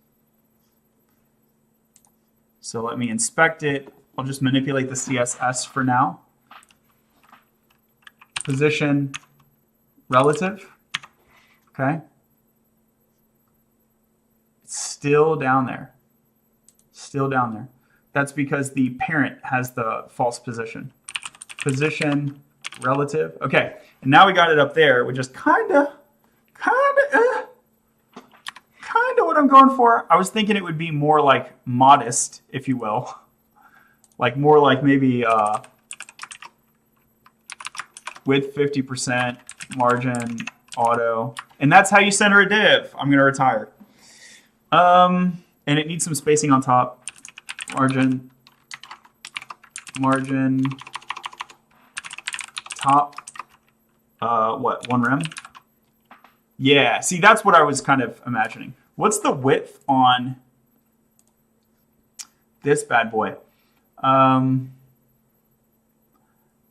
So let me inspect it. I'll just manipulate the CSS for now. Position relative, okay? It's still down there, still down there. That's because the parent has the false position. Position relative, okay. And now we got it up there, which is kind of what I'm going for. I was thinking it would be more like modest, if you will. Like more like maybe width 50%, margin, auto. And that's how you center a div. I'm gonna retire. And it needs some spacing on top. Margin, top, what, 1 rem? Yeah, see, that's what I was kind of imagining. What's the width on this bad boy?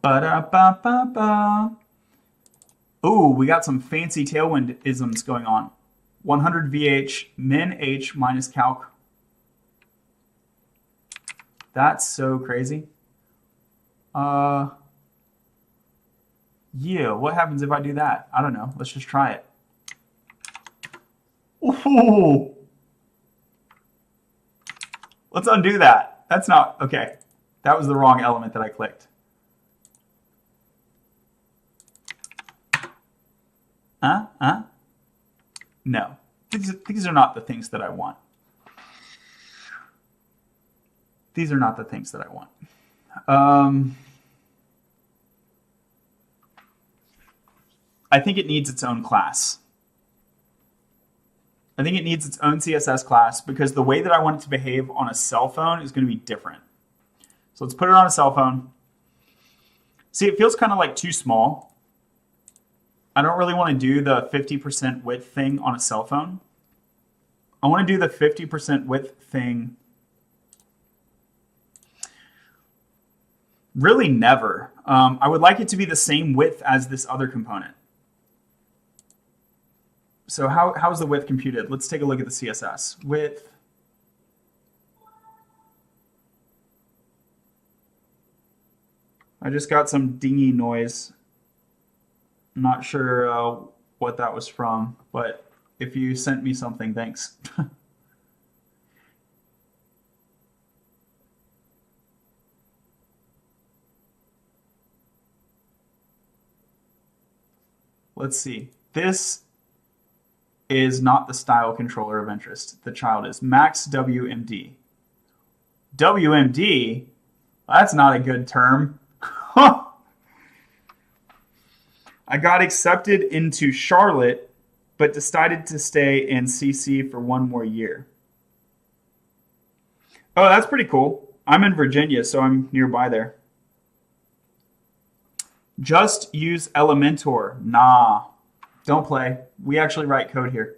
Ba-da-ba-ba-ba. Ooh, we got some fancy Tailwind isms going on. 100 VH, min H minus calc. That's so crazy. Yeah, what happens if I do that? I don't know. Let's just try it. Ooh. Let's undo that. That's not, okay. That was the wrong element that I clicked. No. These are not the things that I want. These are not the things that I want. I think it needs its own class. I think it needs its own CSS class because the way that I want it to behave on a cell phone is going to be different. So let's put it on a cell phone. See, it feels kind of like too small. I don't really want to do the 50% width thing on a cell phone. I want to do the 50% width thing really never. I would like it to be the same width as this other component. So how is the width computed? Let's take a look at the CSS. Width. I just got some dingy noise. I'm not sure what that was from, but if you sent me something, thanks. let's see. This is not the style controller of interest. The child is Max WMD. WMD? That's not a good term. I got accepted into Charlotte, but decided to stay in CC for 1 more year. Oh, that's pretty cool. I'm in Virginia, so I'm nearby there. Just use Elementor. Nah, don't play. We actually write code here.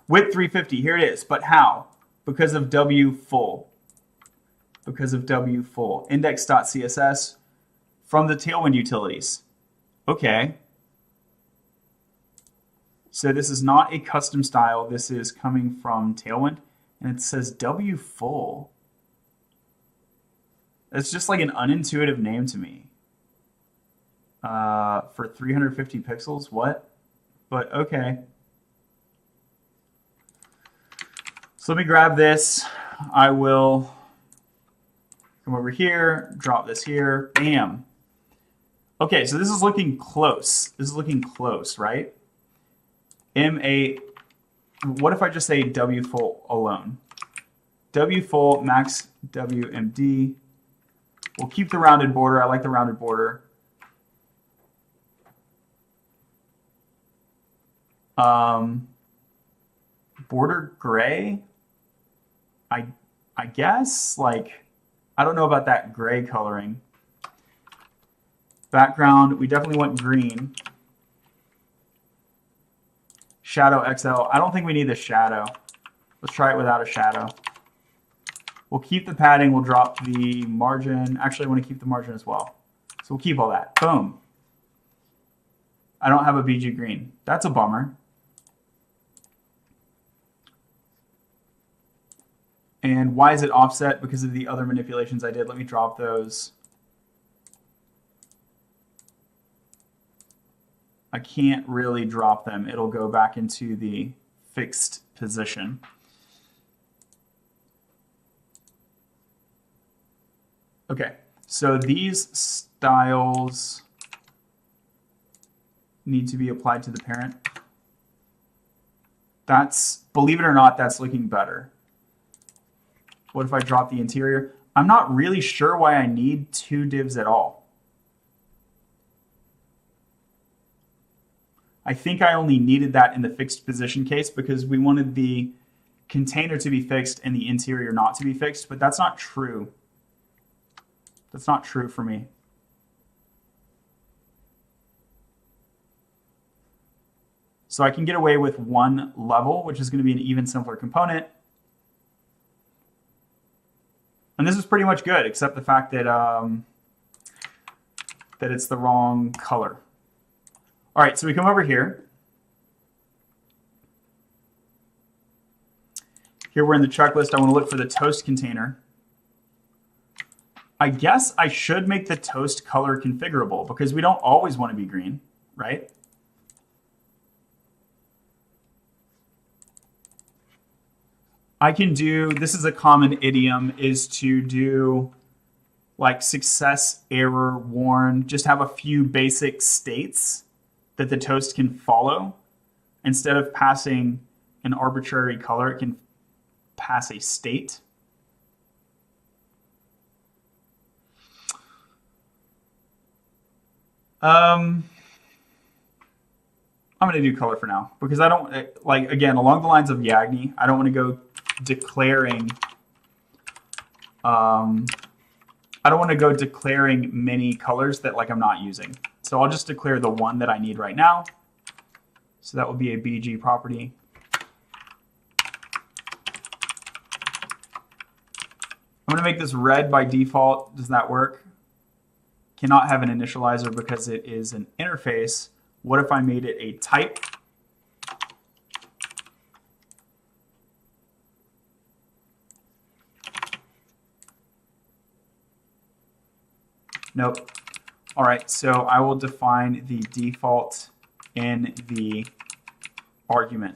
Width 350, here it is. But how? Because of W full. Because of W full. Index.css from the Tailwind utilities. Okay. So this is not a custom style. This is coming from Tailwind. And it says W full. It's just like an unintuitive name to me. For 350 pixels, what? But okay. So let me grab this. I will come over here, drop this here, bam. Okay, so this is looking close. This is looking close, right? What if I just say W full alone? W full max WMD. We'll keep the rounded border. I like the rounded border. Border gray. I guess, like, I don't know about that gray coloring. Background, we definitely want green. Shadow XL. I don't think we need the shadow. Let's try it without a shadow. We'll keep the padding. We'll drop the margin. Actually, I want to keep the margin as well. So we'll keep all that. Boom. I don't have a BG green. That's a bummer. And why is it offset? Because of the other manipulations I did. Let me drop those. I can't really drop them. It'll go back into the fixed position. Okay, so these styles need to be applied to the parent. That's, believe it or not, that's looking better. What if I drop the interior? I'm not really sure why I need 2 divs at all. I think I only needed that in the fixed position case because we wanted the container to be fixed and the interior not to be fixed, but that's not true. That's not true for me. So I can get away with 1 level, which is going to be an even simpler component. And this is pretty much good, except the fact that that it's the wrong color. All right, so we come over here. Here we're in the checklist. I want to look for the toast container. I guess I should make the toast color configurable because we don't always want to be green, right? I can do, this is a common idiom, is to do like success, error, warn, just have a few basic states that the toast can follow. Instead of passing an arbitrary color, it can pass a state. I'm going to do color for now because I don't, like, again, along the lines of Yagni, I don't want to go declaring many colors that like I'm not using. So I'll just declare the one that I need right now. So that will be a BG property. I'm going to make this red by default. Does that work? Cannot have an initializer because it is an interface. What if I made it a type? Nope. All right, so I will define the default in the argument.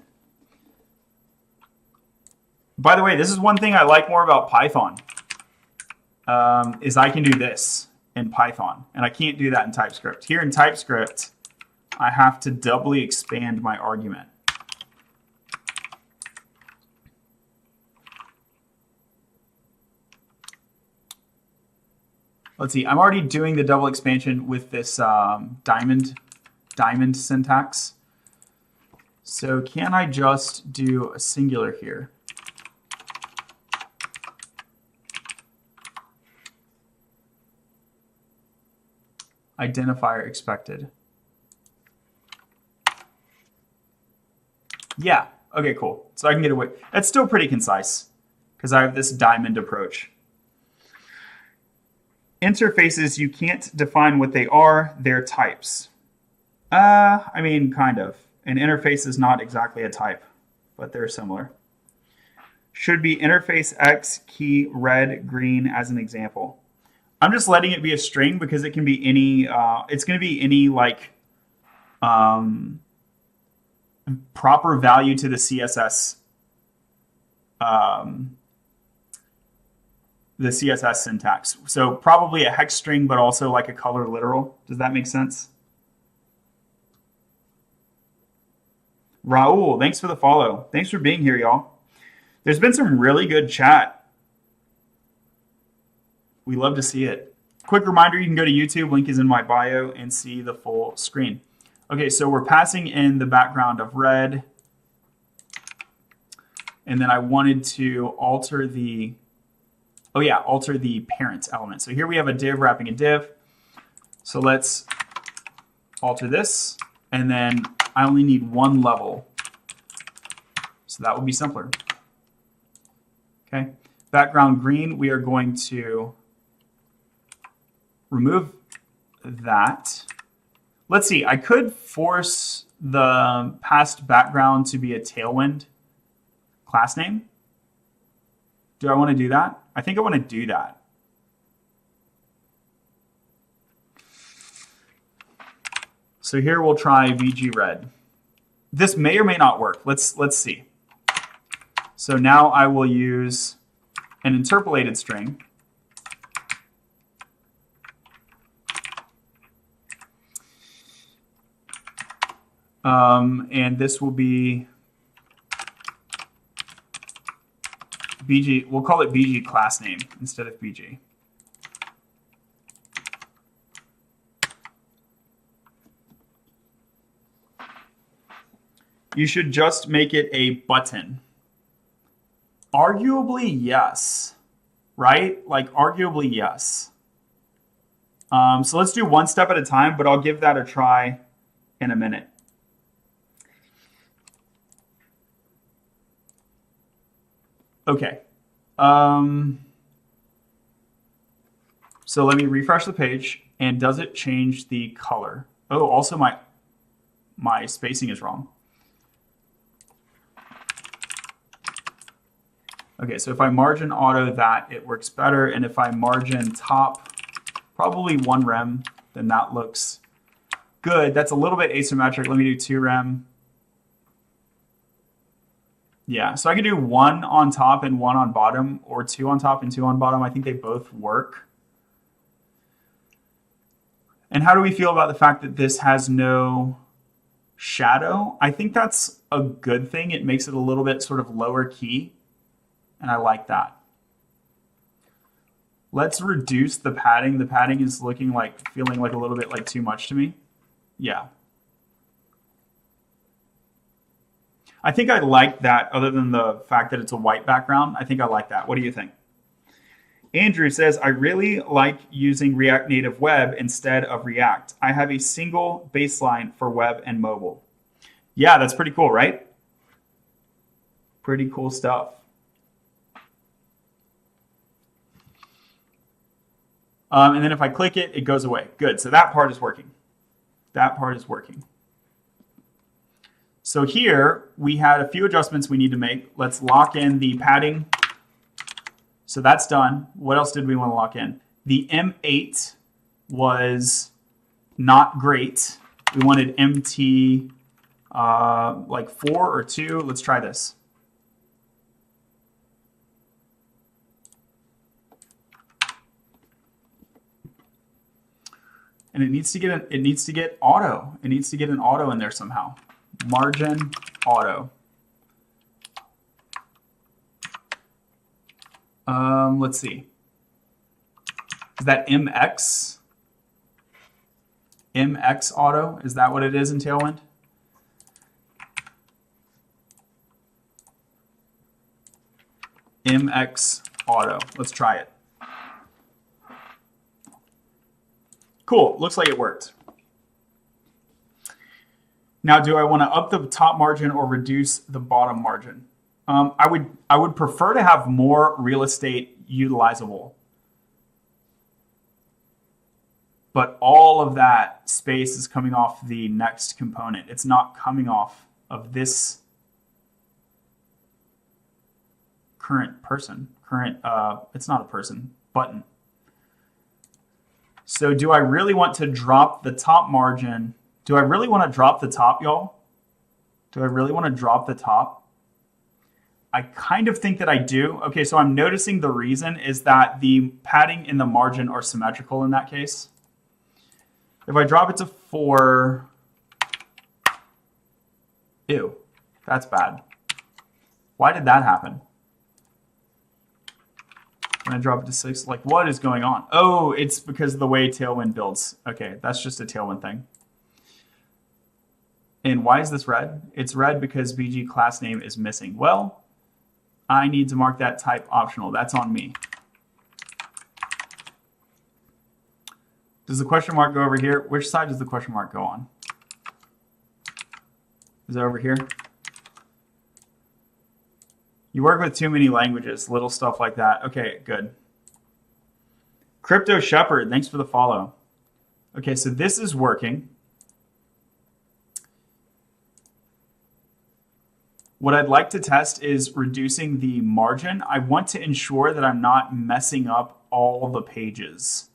By the way, this is one thing I like more about Python, is I can do this in Python, and I can't do that in TypeScript. Here in TypeScript, I have to doubly expand my argument. Let's see, I'm already doing the double expansion with this diamond syntax. So can I just do a singular here? Identifier expected. Yeah, okay, cool. So I can get away. That's still pretty concise because I have this diamond approach. Interfaces, you can't define what they are, they're types. I mean, kind of. An interface is not exactly a type, but they're similar. Should be interface X key red, green as an example. I'm just letting it be a string because it can be any, it's going to be any like proper value to the CSS syntax. So probably a hex string, but also like a color literal. Does that make sense? Raul, thanks for the follow. Thanks for being here, y'all. There's been some really good chat. We love to see it. Quick reminder, you can go to YouTube, link is in my bio, and see the full screen. Okay, so we're passing in the background of red. And then I wanted to alter the, alter the parent element. So here we have a div wrapping a div. So let's alter this. And then I only need one level. So that would be simpler. Okay, background green, we are going to remove that. Let's see, I could force the past background to be a Tailwind class name. Do I want to do that? I think I want to do that. So here we'll try VG red. This may or may not work. Let's see. So now I will use an interpolated string. And this will be BG. We'll call it BG class name instead of BG. You should just make it a button. Arguably, yes. Right? Like, arguably, yes. So let's do one step at a time, but I'll give that a try in a minute. Okay. So let me refresh the page. And does it change the color? Oh, also my spacing is wrong. Okay, so if I margin auto that, it works better. And if I margin top, probably 1 rem, then that looks good. That's a little bit asymmetric. Let me do 2 rem. Yeah, so I can do 1 on top and 1 on bottom, or 2 on top and 2 on bottom. I think they both work. And how do we feel about the fact that this has no shadow? I think that's a good thing. It makes it a little bit sort of lower key. And I like that. Let's reduce the padding. The padding is feeling like a little bit like too much to me. Yeah. I think I like that other than the fact that it's a white background. I think I like that. What do you think? Andrew says, I really like using React Native Web instead of React. I have a single baseline for web and mobile. Yeah, that's pretty cool, right? Pretty cool stuff. And then if I click it, it goes away. Good, so that part is working. That part is working. So here, we had a few adjustments we need to make. Let's lock in the padding. So that's done. What else did we want to lock in? The M8 was not great. We wanted MT like 4 or 2. Let's try this. And it needs to get auto. It needs to get an auto in there somehow. Margin auto. Let's see. Is that MX? MX auto? Is that what it is in Tailwind? MX auto. Let's try it. Cool. Looks like it worked. Now, do I want to up the top margin or reduce the bottom margin? I would prefer to have more real estate utilizable. But all of that space is coming off the next component. It's not coming off of this current person. It's not a person, button. So do I really want to drop the top margin? Do I really want to drop the top, y'all? Do I really want to drop the top? I kind of think that I do. Okay, so I'm noticing the reason is that the padding and the margin are symmetrical in that case. If I drop it to 4, ew, that's bad. Why did that happen? When I drop it to 6, like what is going on? Oh, it's because of the way Tailwind builds. Okay, that's just a Tailwind thing. And why is this red? It's red because BG class name is missing. Well, I need to mark that type optional. That's on me. Does the question mark go over here? Which side does the question mark go on? Is it over here? You work with too many languages, little stuff like that. Okay, good. Crypto Shepherd, thanks for the follow. Okay, so this is working. What I'd like to test is reducing the margin. I want to ensure that I'm not messing up all the pages.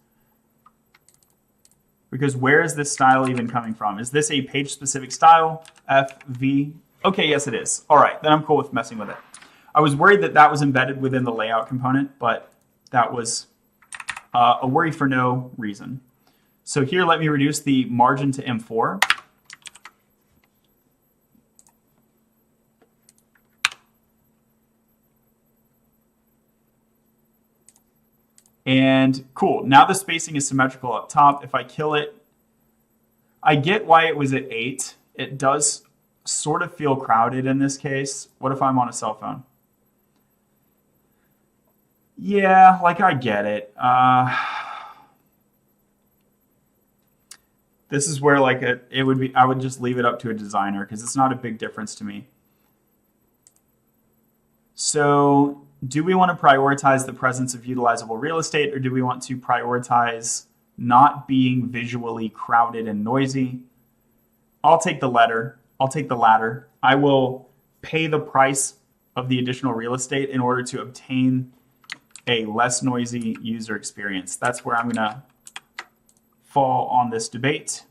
Because where is this style even coming from? Is this a page-specific style? FV? Okay, yes it is. All right, then I'm cool with messing with it. I was worried that that was embedded within the layout component, but that was a worry for no reason. So here, let me reduce the margin to M4. And cool, now the spacing is symmetrical up top. If I kill it, I get why it was at 8. It does sort of feel crowded in this case. What if I'm on a cell phone? Yeah, like I get it. This is where like it would be, I would just leave it up to a designer because it's not a big difference to me. So do we want to prioritize the presence of utilizable real estate, or do we want to prioritize not being visually crowded and noisy? I'll take the latter. I will pay the price of the additional real estate in order to obtain a less noisy user experience. That's where I'm going to fall on this debate.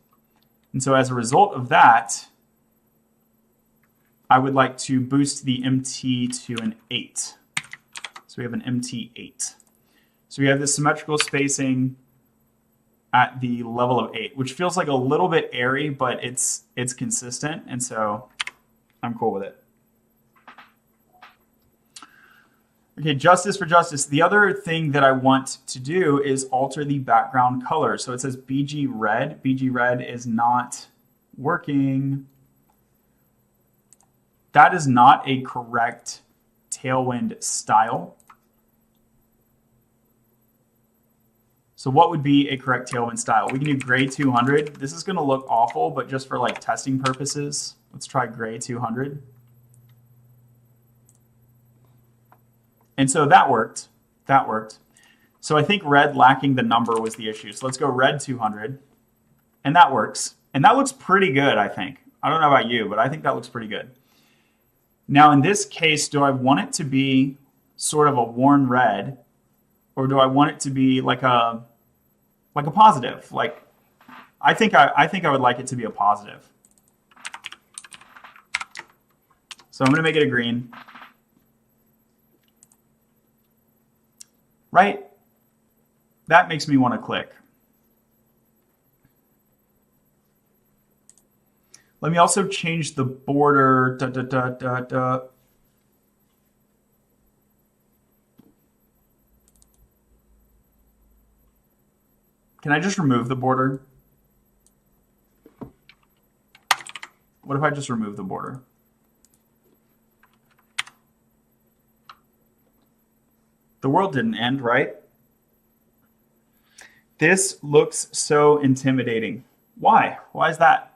And so as a result of that, I would like to boost the MT to an 8. So we have an MT8. So we have this symmetrical spacing at the level of 8, which feels like a little bit airy, but it's consistent, and so I'm cool with it. Okay, justice for justice. The other thing that I want to do is alter the background color. So it says BG red. BG red is not working. That is not a correct Tailwind style. So what would be a correct Tailwind style? We can do gray 200. This is going to look awful, but just for like testing purposes, let's try gray 200. And so that worked. That worked. So I think red lacking the number was the issue. So let's go red 200. And that works. And that looks pretty good, I think. I don't know about you, but I think that looks pretty good. Now in this case, do I want it to be sort of a worn red, or do I want it to be like a positive? Like I think I would like it to be a positive. So I'm going to make it a green. Right? That makes me want to click. Let me also change the border. Da, da, da, da, da. Can I just remove the border? What if I just remove the border? The world didn't end, right? This looks so intimidating. Why? Why is that?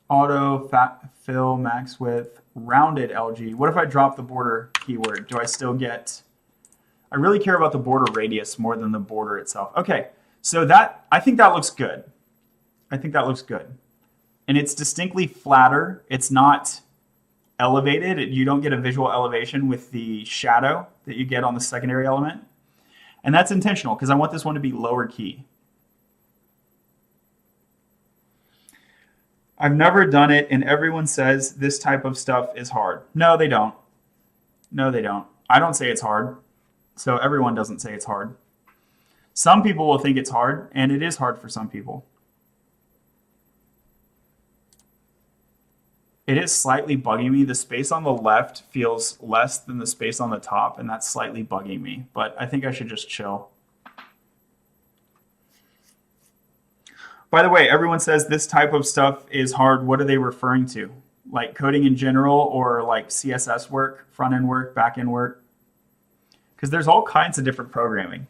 Auto, fill, max width, rounded LG. What if I drop the border keyword? Do I still get... I really care about the border radius more than the border itself. Okay, so that, I think that looks good. I think that looks good. And it's distinctly flatter. It's not elevated. You don't get a visual elevation with the shadow that you get on the secondary element. And that's intentional because I want this one to be lower key. I've never done it, and everyone says this type of stuff is hard. No, they don't. No, they don't. I don't say it's hard, so everyone doesn't say it's hard. Some people will think it's hard, and it is hard for some people. It is slightly bugging me. The space on the left feels less than the space on the top, and that's slightly bugging me, but I think I should just chill. By the way, everyone says this type of stuff is hard. What are they referring to? Like coding in general or like CSS work, front-end work, back-end work? Because there's all kinds of different programming.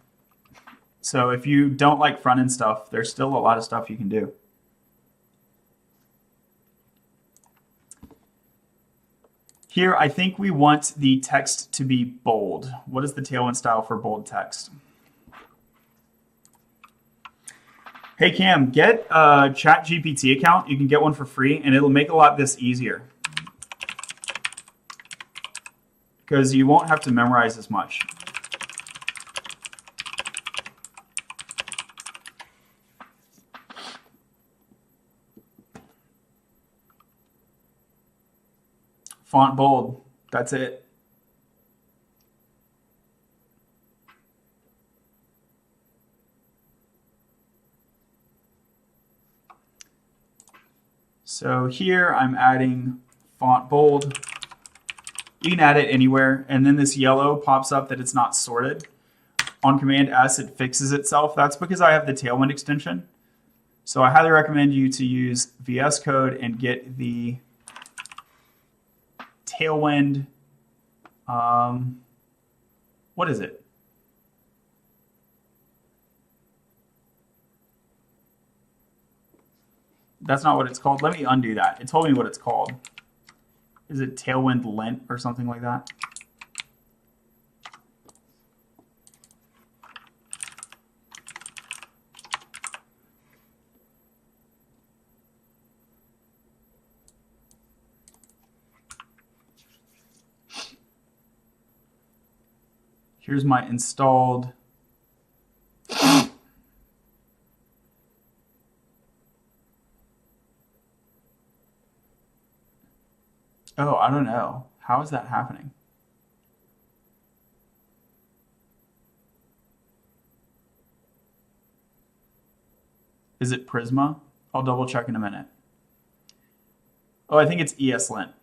So if you don't like front-end stuff, there's still a lot of stuff you can do. Here, I think we want the text to be bold. What is the Tailwind style for bold text? Hey Cam, get a ChatGPT account. You can get one for free, and it'll make a lot of this easier. Because you won't have to memorize as much. Font bold, that's it. So here I'm adding font bold. You can add it anywhere, and then this yellow pops up that it's not sorted. On Command S, it fixes itself. That's because I have the Tailwind extension. So I highly recommend you to use VS Code and get the Tailwind, what is it? That's not what it's called. Let me undo that. It told me what it's called. Is it Tailwind Lint or something like that? Here's my installed. Oh, I don't know. How is that happening? Is it Prisma? I'll double check in a minute. Oh, I think it's ESLint.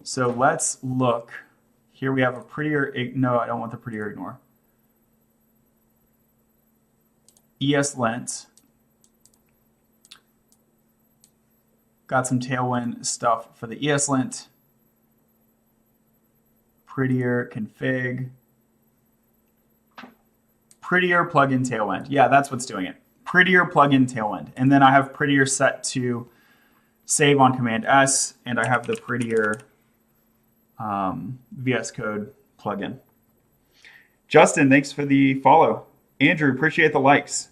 So let's look. Here we have a prettier, no, I don't want the prettier ignore. ESLint. Got some Tailwind stuff for the ESLint. Prettier config. Prettier plugin Tailwind. Yeah, that's what's doing it. Prettier plugin Tailwind. And then I have prettier set to save on Command S, and I have the prettier VS Code plugin. Justin, thanks for the follow. Andrew, appreciate the likes.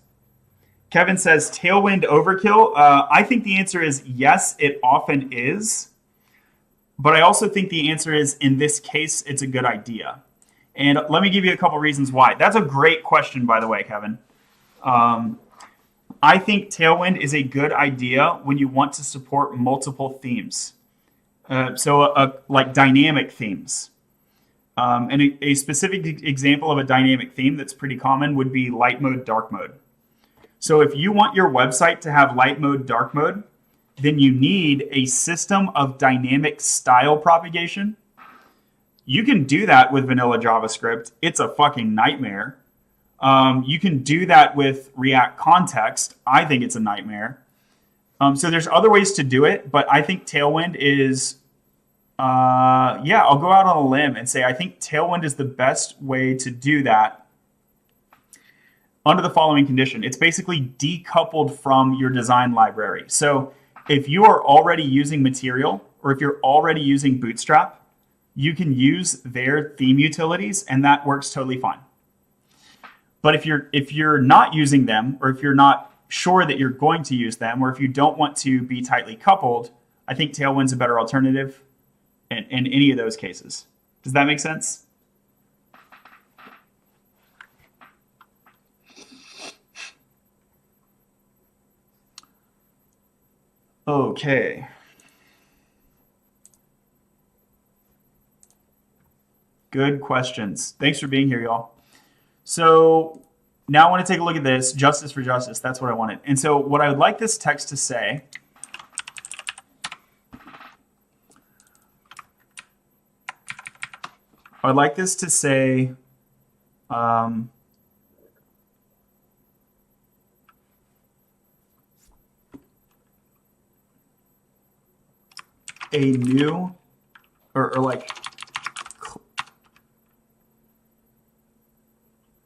Kevin says, Tailwind overkill. I think the answer is yes, it often is. But I also think the answer is, in this case, it's a good idea. And let me give you a couple reasons why. That's a great question, by the way, Kevin. I think Tailwind is a good idea when you want to support multiple themes. Like dynamic themes. And a specific example of a dynamic theme that's pretty common would be light mode, dark mode. So if you want your website to have light mode, dark mode, then you need a system of dynamic style propagation. You can do that with vanilla JavaScript. It's a fucking nightmare. You can do that with React Context. I think it's a nightmare. So there's other ways to do it, but I think Tailwind is, I'll go out on a limb and say I think Tailwind is the best way to do that under the following condition. It's basically decoupled from your design library. So if you are already using Material, or if you're already using Bootstrap, you can use their theme utilities, and that works totally fine. But if you're not using them, or if you're not sure that you're going to use them, or if you don't want to be tightly coupled, I think Tailwind's a better alternative in any of those cases. Does that make sense? Okay. Good questions. Thanks for being here, y'all. So now I want to take a look at this, justice for justice. That's what I wanted. And so what I would like this text to say, I'd like this to say, a new, or like,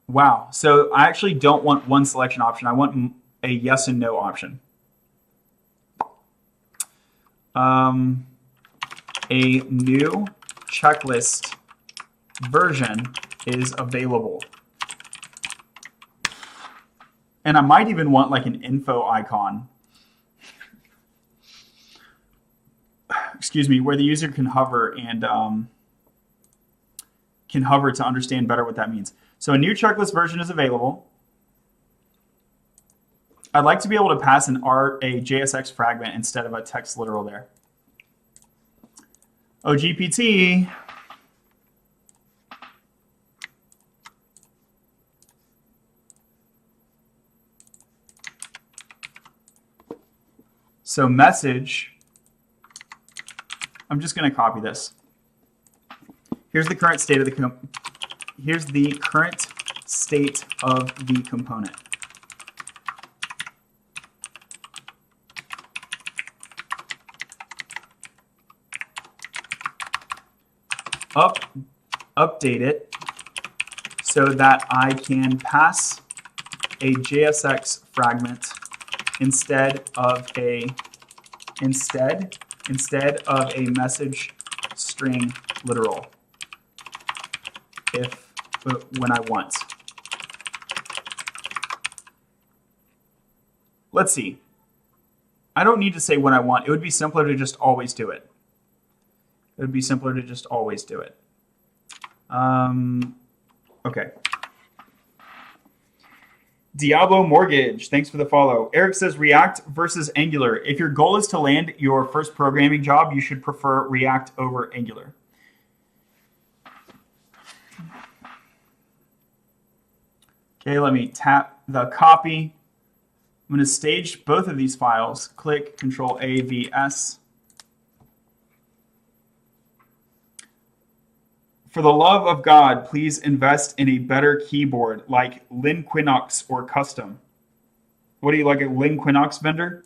wow. So I actually don't want one selection option. I want a yes and no option. A new checklist version is available. And I might even want like an info icon. Excuse me, where the user can hover and to understand better what that means. So a new checklist version is available. I'd like to be able to pass a JSX fragment instead of a text literal there. OGPT. So message, I'm just going to copy this. Here's the current state of the component. Update it so that I can pass a JSX fragment instead of a message string literal when I want. Let's see. I don't need to say when I want. It would be simpler to just always do it. Okay. Diablo Mortgage, thanks for the follow. Eric says React versus Angular. If your goal is to land your first programming job, you should prefer React over Angular. Okay, let me tap the copy. I'm going to stage both of these files. Click Control A, V, S. For the love of God, please invest in a better keyboard like Linquinox or Custom. What do you like, a Linquinox vendor?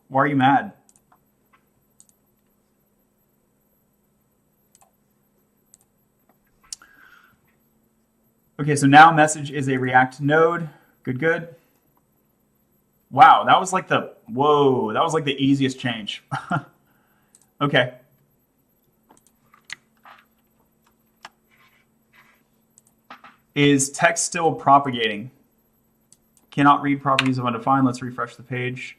Why are you mad? Okay, so now message is a React node. Good. Wow, that was like the easiest change. Okay. Is text still propagating? Cannot read properties of undefined. Let's refresh the page.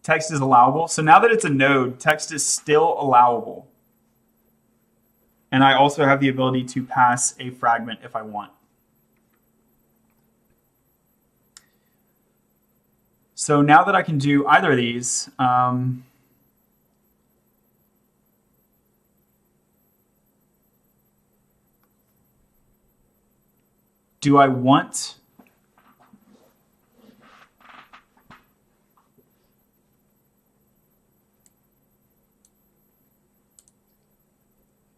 Text is allowable. So now that it's a node, text is still allowable. And I also have the ability to pass a fragment if I want. So now that I can do either of these, do I want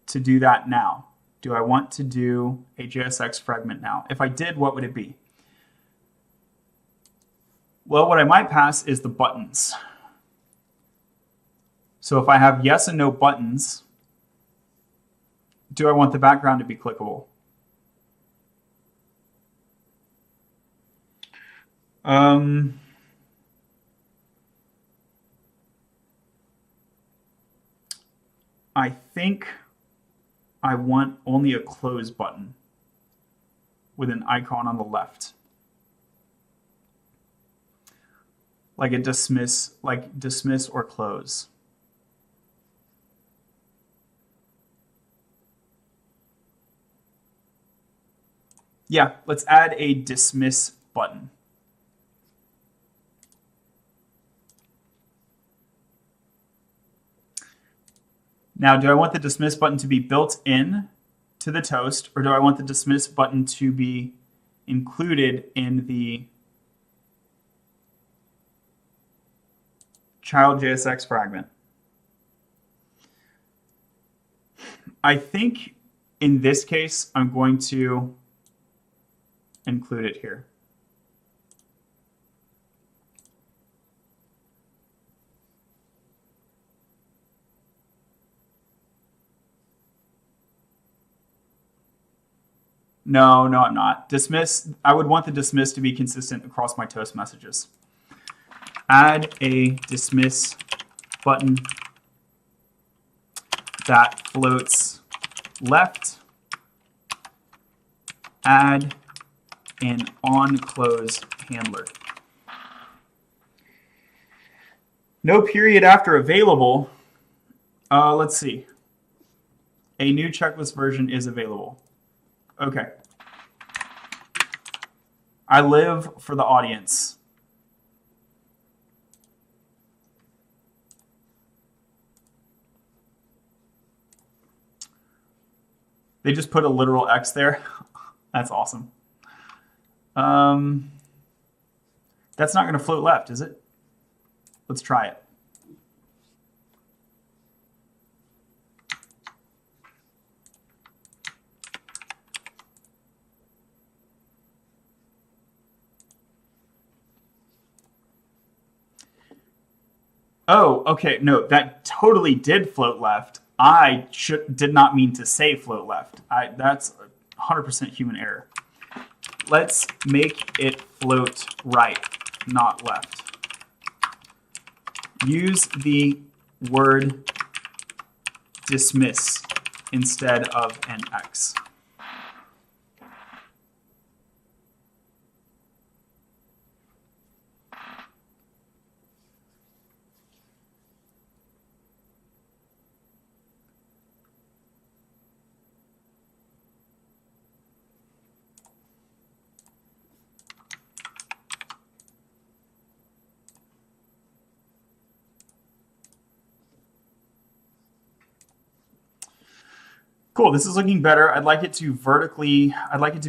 to do that now? Do I want to do a JSX fragment now? If I did, what would it be? Well, what I might pass is the buttons. So if I have yes and no buttons, do I want the background to be clickable? I think I want only a close button with an icon on the left. Like a dismiss or close. Yeah, let's add a dismiss button. Now, do I want the dismiss button to be built in to the toast, or do I want the dismiss button to be included in the child JSX fragment? I think in this case, I'm going to include it here. No, I'm not. Dismiss, I would want the dismiss to be consistent across my toast messages. Add a dismiss button that floats left. Add an on-close handler. No period after available. Let's see. A new checklist version is available. Okay. I live for the audience. They just put a literal X there. That's awesome. That's not going to float left, is it? Let's try it. Oh, okay. No, that totally did float left. I did not mean to say float left. That's 100% human error. Let's make it float right, not left. Use the word dismiss instead of an X. Cool, this is looking better. I'd like it to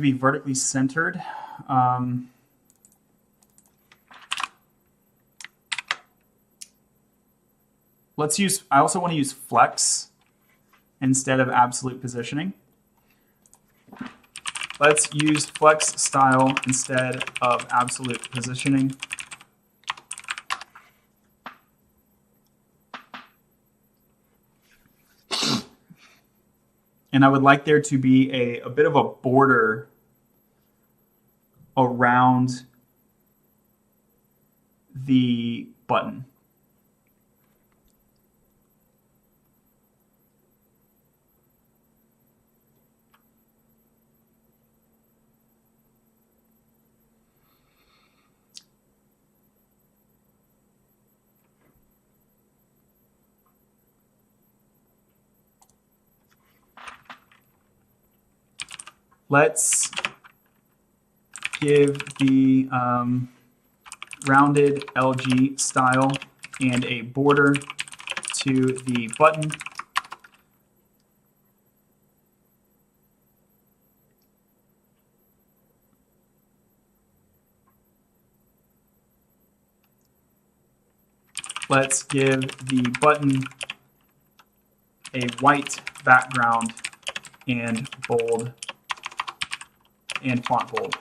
be vertically centered. I also want to use flex instead of absolute positioning. Let's use flex style instead of absolute positioning. And I would like there to be a bit of a border around the button. Let's give the rounded LG style and a border to the button. let's give the button a white background and bold and font bold.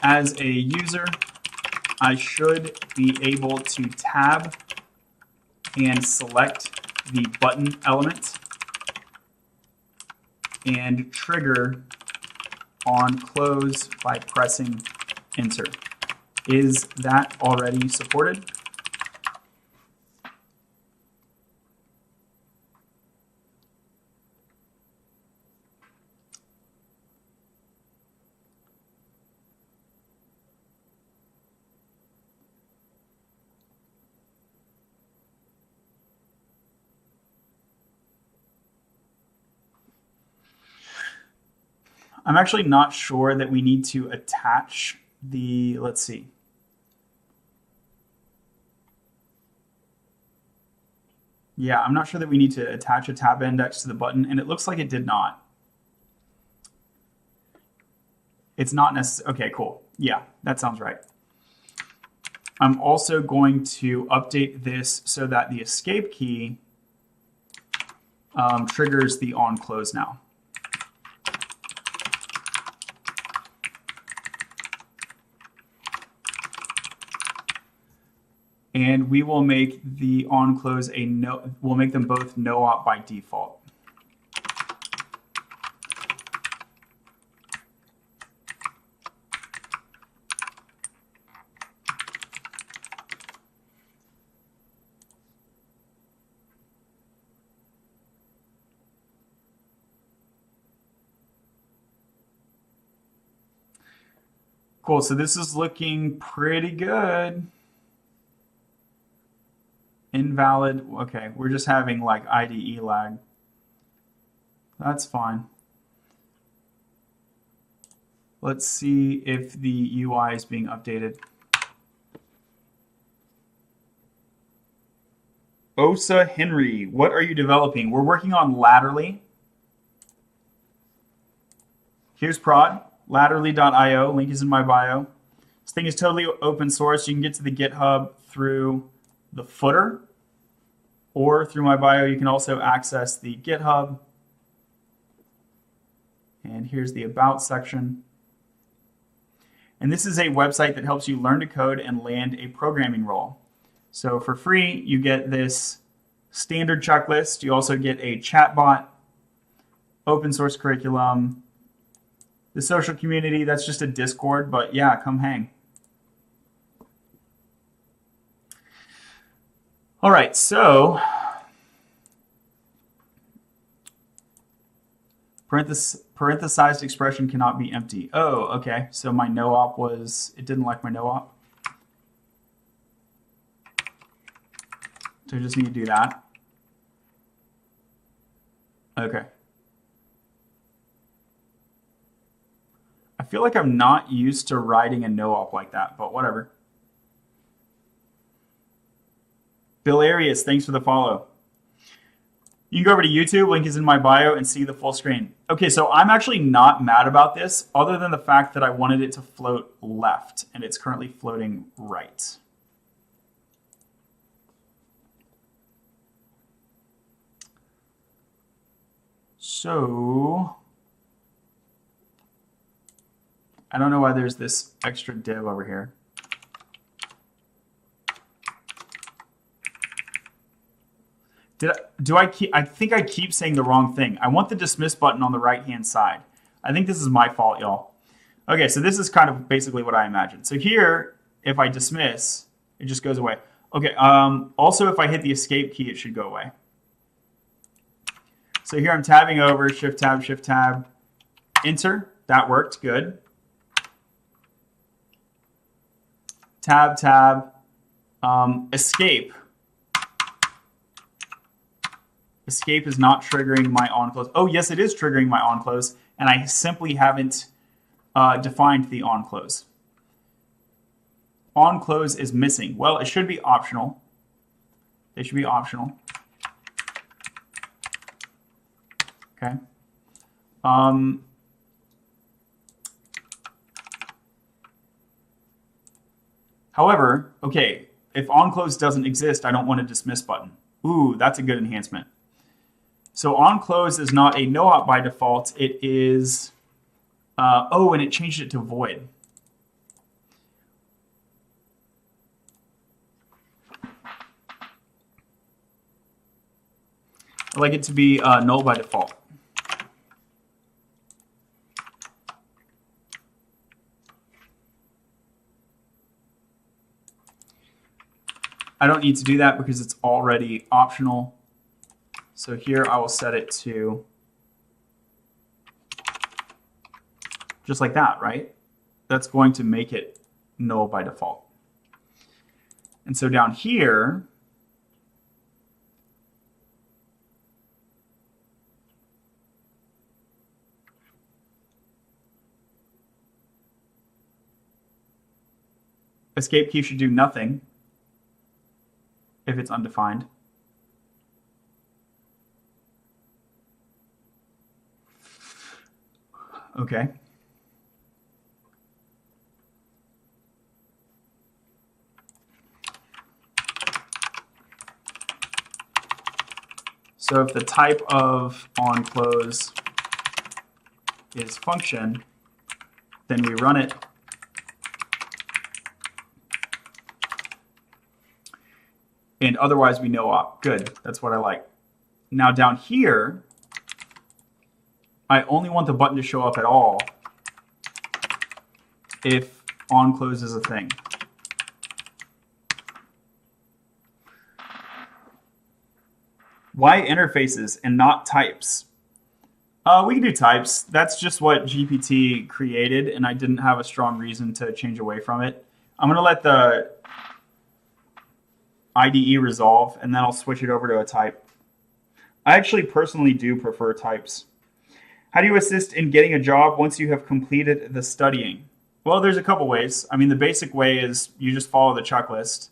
As a user, I should be able to tab and select the button element and trigger on close by pressing enter. Is that already supported? I'm actually not sure that we need to attach the, let's see. Yeah, I'm not sure that we need to attach a tab index to the button, and it looks like it did not. It's not necessary. Okay, cool. Yeah, that sounds right. I'm also going to update this so that the escape key triggers the on close now. And we will make the on close a no, we'll make them both no op by default. Cool, so this is looking pretty good. Invalid, okay, we're just having like IDE lag. That's fine. Let's see if the UI is being updated. Osa Henry, what are you developing? We're working on Latterly. Here's prod, latterly.io, link is in my bio. This thing is totally open source. You can get to the GitHub through the footer, or through my bio. You can also access the GitHub. And here's the About section. And this is a website that helps you learn to code and land a programming role. So for free, you get this standard checklist. You also get a chatbot, open source curriculum, the social community. That's just a Discord, but yeah, come hang. All right, so parenthesized expression cannot be empty. Oh, okay. So my no op was, it didn't like my no op. So I just need to do that. Okay. I feel like I'm not used to writing a no op like that, but whatever. Bill Arias, thanks for the follow. You can go over to YouTube, link is in my bio, and see the full screen. Okay, so I'm actually not mad about this, other than the fact that I wanted it to float left, and it's currently floating right. So, I don't know why there's this extra div over here. I think I keep saying the wrong thing. I want the dismiss button on the right-hand side. I think this is my fault, y'all. Okay, so this is kind of basically what I imagined. So here, if I dismiss, it just goes away. Okay, also if I hit the escape key, it should go away. So here I'm tabbing over, shift tab, enter. That worked, good. Tab, escape. Escape is not triggering my onClose. Oh, yes, it is triggering my onClose, and I simply haven't defined the onClose. OnClose is missing. Well, it should be optional. They should be optional. Okay. However, okay, if onClose doesn't exist, I don't want a dismiss button. Ooh, that's a good enhancement. So onClose is not a no-op by default. It is, oh, and it changed it to void. I like it to be null by default. I don't need to do that because it's already optional. So here I will set it to just like that, right? That's going to make it null by default. And so down here, escape key should do nothing if it's undefined. Okay. So if the type of onClose is function, then we run it. And otherwise we no-op. Good, that's what I like. Now down here, I only want the button to show up at all if onClose is a thing. Why interfaces and not types? We can do types. That's just what GPT created, and I didn't have a strong reason to change away from it. I'm going to let the IDE resolve, and then I'll switch it over to a type. I actually personally do prefer types. How do you assist in getting a job once you have completed the studying? Well, there's a couple ways. I mean, the basic way is you just follow the checklist,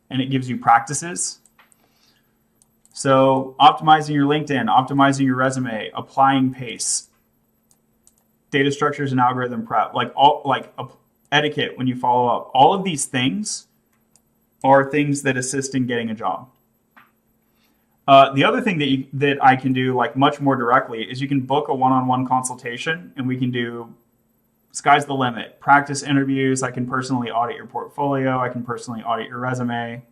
and it gives you practices. So optimizing your LinkedIn, optimizing your resume, applying PACE, data structures and algorithm prep, etiquette when you follow up. All of these things are things that assist in getting a job. The other thing that I can do like much more directly is you can book a one-on-one consultation, and we can do sky's the limit. Practice interviews. I can personally audit your portfolio. I can personally audit your resume.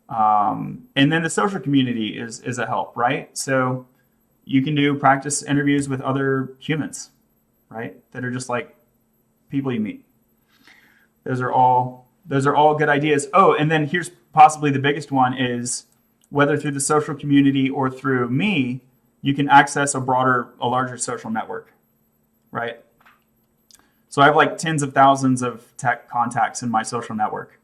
And then the social community is a help, right? So you can do practice interviews with other humans, right? That are just like people you meet. Those are all good ideas. Oh, and then here's possibly the biggest one is whether through the social community or through me, you can access a larger social network, right? So I have like tens of thousands of tech contacts in my social network.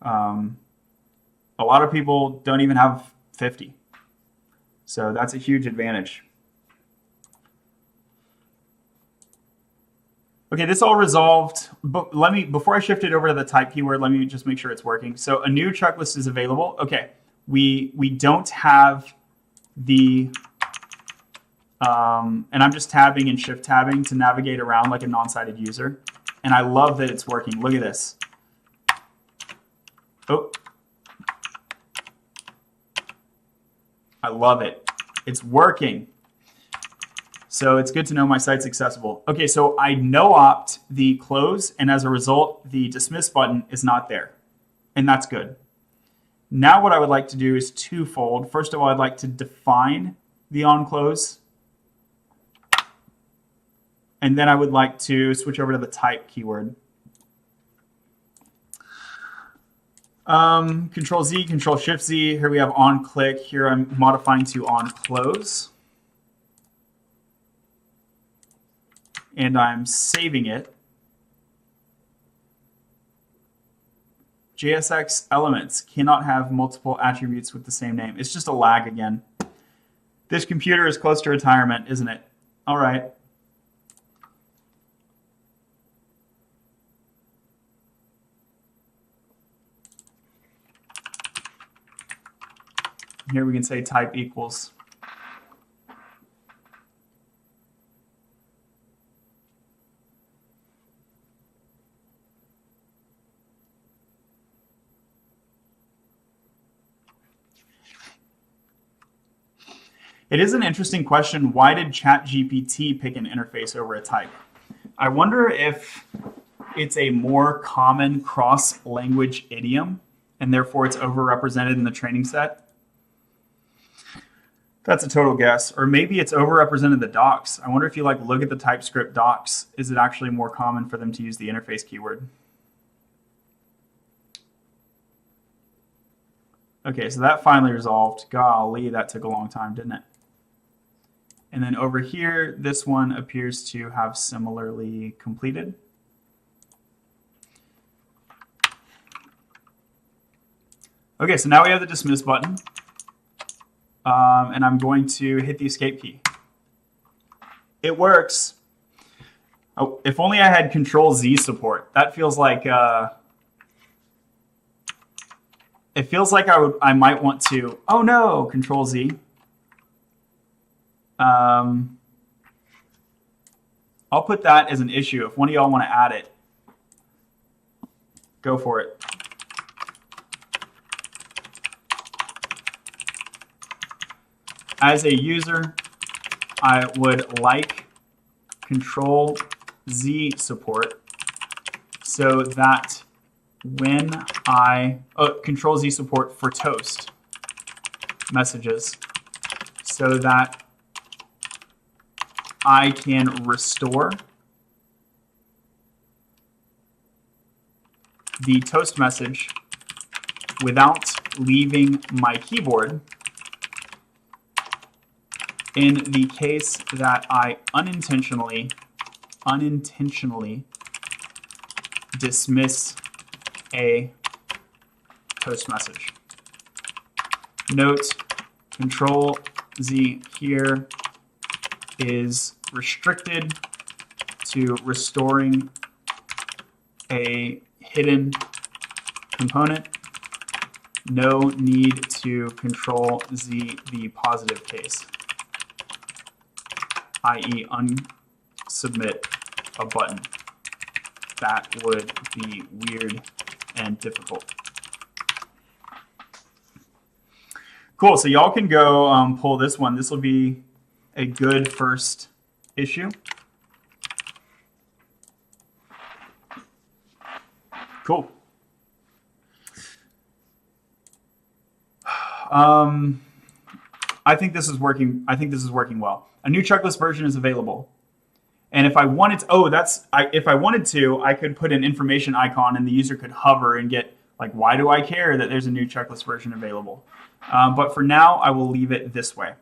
A lot of people don't even have 50. So that's a huge advantage. Okay, this all resolved. But before I shift it over to the type keyword, let me just make sure it's working. So a new checklist is available. Okay, we don't have the, and I'm just tabbing and shift tabbing to navigate around like a non-sighted user. And I love that it's working. Look at this. Oh. I love it. It's working. So it's good to know my site's accessible. Okay, so I no-opt the close, and as a result, the dismiss button is not there. And that's good. Now what I would like to do is twofold. First of all, I'd like to define the onClose. And then I would like to switch over to the type keyword. Control Z, Control Shift Z. Here we have on click. Here I'm modifying to on close. And I'm saving it. JSX elements cannot have multiple attributes with the same name. It's just a lag again. This computer is close to retirement, isn't it? All right. Here we can say type equals. It is an interesting question. Why did ChatGPT pick an interface over a type? I wonder if it's a more common cross-language idiom, and therefore it's overrepresented in the training set. That's a total guess. Or maybe it's overrepresented in the docs. I wonder if you look at the TypeScript docs, is it actually more common for them to use the interface keyword? Okay, so that finally resolved. Golly, that took a long time, didn't it? And then over here, this one appears to have similarly completed. Okay, so now we have the dismiss button. And I'm going to hit the escape key. It works. Oh, if only I had Control-Z support. That feels like it feels like I might want to. Oh no, Control-Z. I'll put that as an issue. If one of y'all want to add it, go for it. As a user, I would like Control-Z support so that when Control-Z support for toast messages so that I can restore the toast message without leaving my keyboard in the case that I unintentionally dismiss a toast message. Note, Control-Z here is restricted to restoring a hidden component. No need to Control-Z the positive case, i.e. unsubmit a button. That would be weird and difficult. Cool, so y'all can go pull this one. This will be a good first issue. Cool. I think this is working. I think this is working well. A new checklist version is available. And if I wanted to, if I wanted to, I could put an information icon and the user could hover and get like, why do I care that there's a new checklist version available? But for now, I will leave it this way.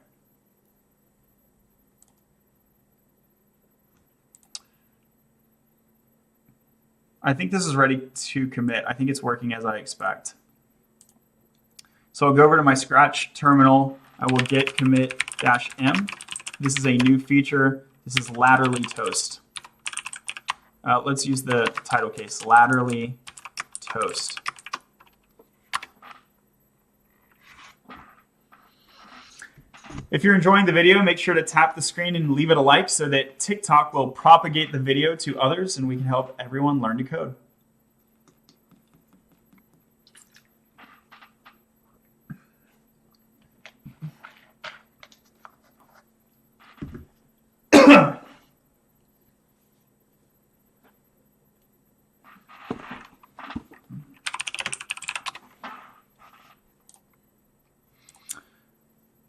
I think this is ready to commit. I think it's working as I expect. So I'll go over to my Scratch terminal. I will git commit-m. This is a new feature. This is laterally toast. Let's use the title case, laterally toast. If you're enjoying the video, make sure to tap the screen and leave it a like so that TikTok will propagate the video to others and we can help everyone learn to code.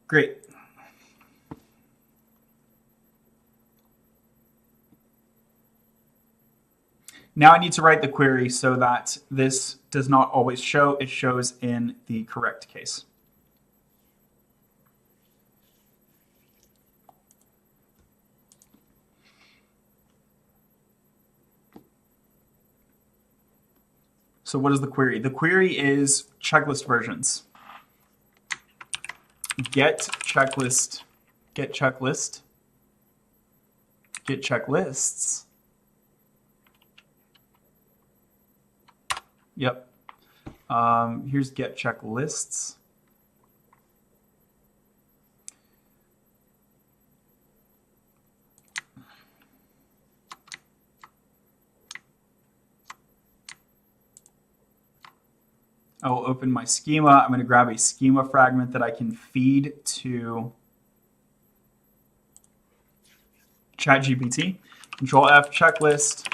Great. Now I need to write the query so that this does not always show, it shows in the correct case. So what is the query? The query is checklist versions. Get checklist get checklist, get checklists. Yep. Here's get checklists. I will open my schema. I'm going to grab a schema fragment that I can feed to ChatGPT. Control F, checklist.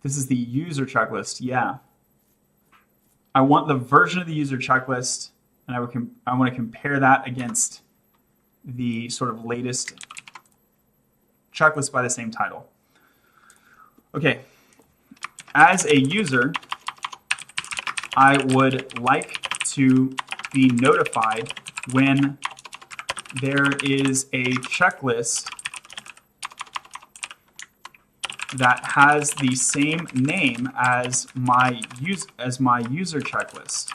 This is the user checklist. Yeah. I want the version of the user checklist, and I want to compare that against the sort of latest checklist by the same title. Okay. As a user, I would like to be notified when there is a checklist that has the same name as my user checklist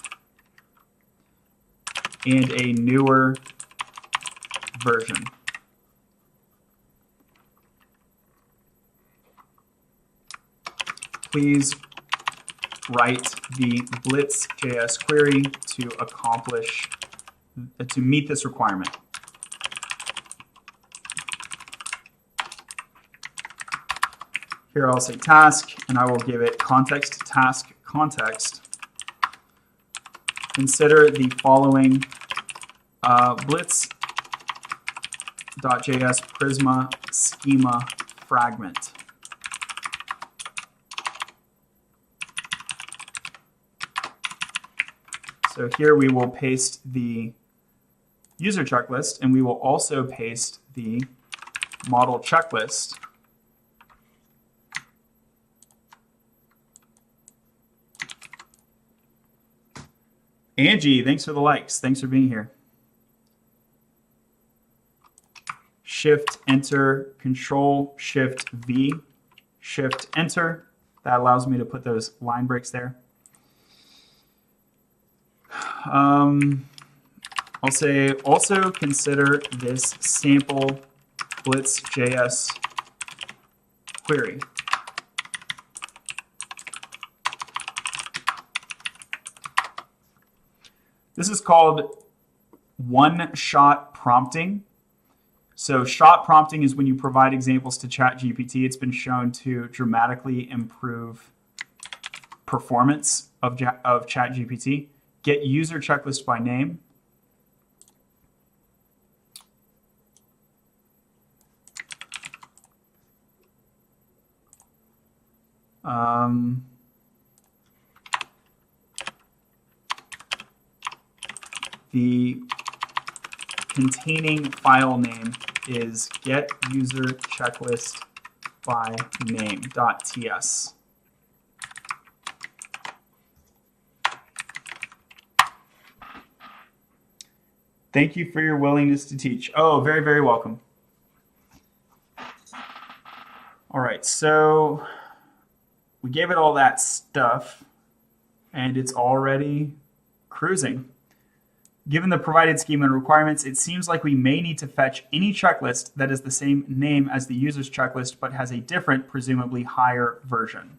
and a newer version. Please write the Blitz.js query to meet this requirement. Here I'll say task, and I will give it context, task, context. Consider the following Blitz.js Prisma schema fragment. So here we will paste the user checklist, and we will also paste the model checklist. Angie, thanks for the likes. Thanks for being here. Shift, enter, Control, Shift, V, Shift, enter. That allows me to put those line breaks there. I'll say also consider this sample Blitz.js query. This is called one-shot prompting. So shot prompting is when you provide examples to ChatGPT. It's been shown to dramatically improve performance of ChatGPT. Get user checklist by name. The containing file name is get user checklist by name.ts. Thank you for your willingness to teach. Oh, very, very welcome. All right, so we gave it all that stuff, and it's already cruising. Given the provided schema and requirements, it seems like we may need to fetch any checklist that is the same name as the user's checklist, but has a different, presumably higher version.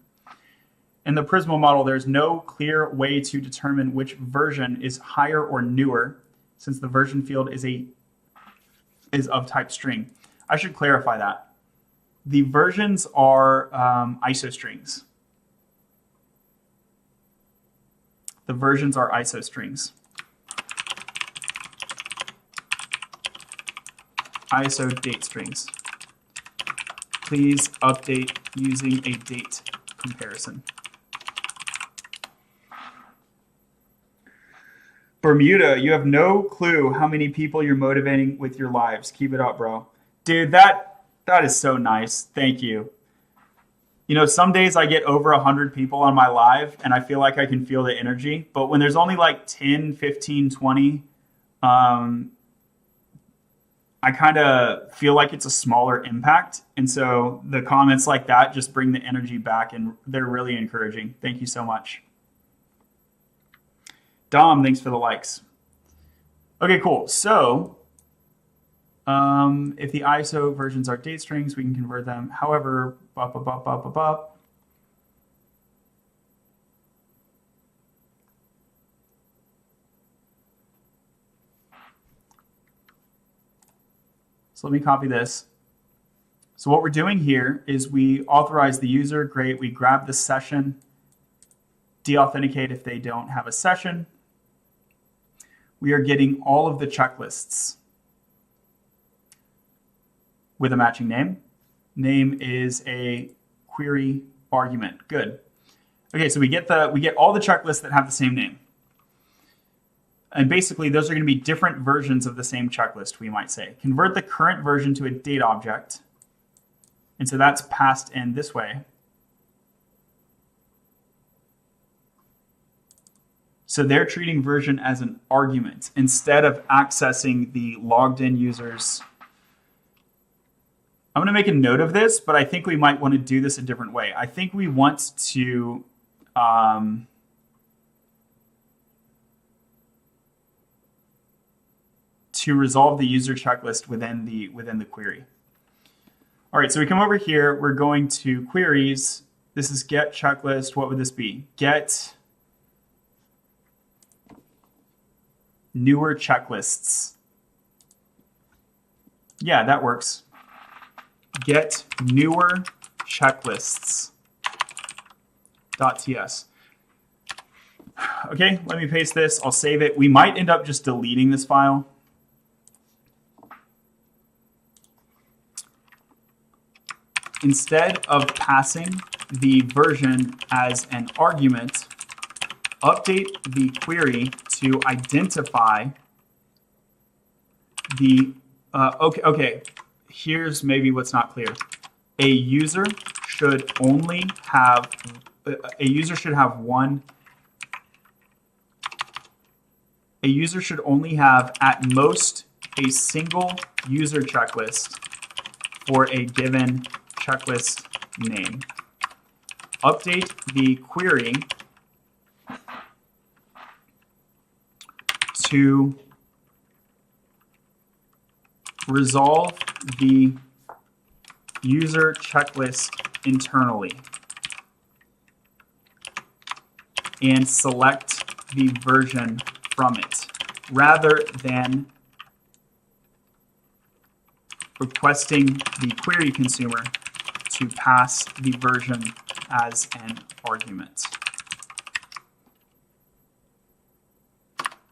In the Prisma model, there's no clear way to determine which version is higher or newer, since the version field is of type string. I should clarify that. The versions are ISO strings. The versions are ISO strings. ISO date strings. Please update using a date comparison. Bermuda, you have no clue how many people you're motivating with your lives. Keep it up, bro. Dude, that is so nice. Thank you. You know, some days I get over 100 people on my live and I feel like I can feel the energy. But when there's only like 10, 15, 20, I kind of feel like it's a smaller impact. And so the comments like that just bring the energy back, and they're really encouraging. Thank you so much. Dom, thanks for the likes. Okay, cool. So if the ISO versions are date strings, we can convert them. However, bop, bop, bop, bop, bop, bop. So let me copy this. So what we're doing here is we authorize the user. Great. We grab the session, deauthenticate if they don't have a session. We are getting all of the checklists with a matching name. Name is a query argument. Good. Okay, so we get all the checklists that have the same name. And basically, those are going to be different versions of the same checklist, we might say. Convert the current version to a date object. And so that's passed in this way. So they're treating version as an argument instead of accessing the logged in users. I'm going to make a note of this, but I think we might want to do this a different way. I think we want to resolve the user checklist within the query. All right, so we come over here. We're going to queries. This is get checklist. What would this be? Get newer checklists. Yeah, that works. Get newer checklists. .ts. Okay, let me paste this. I'll save it. We might end up just deleting this file. Instead of passing the version as an argument, update the query to identify the, okay, here's maybe what's not clear. A user should only have, a user should only have at most a single user checklist for a given checklist name. Update the query to resolve the user checklist internally and select the version from it, rather than requesting the query consumer to pass the version as an argument.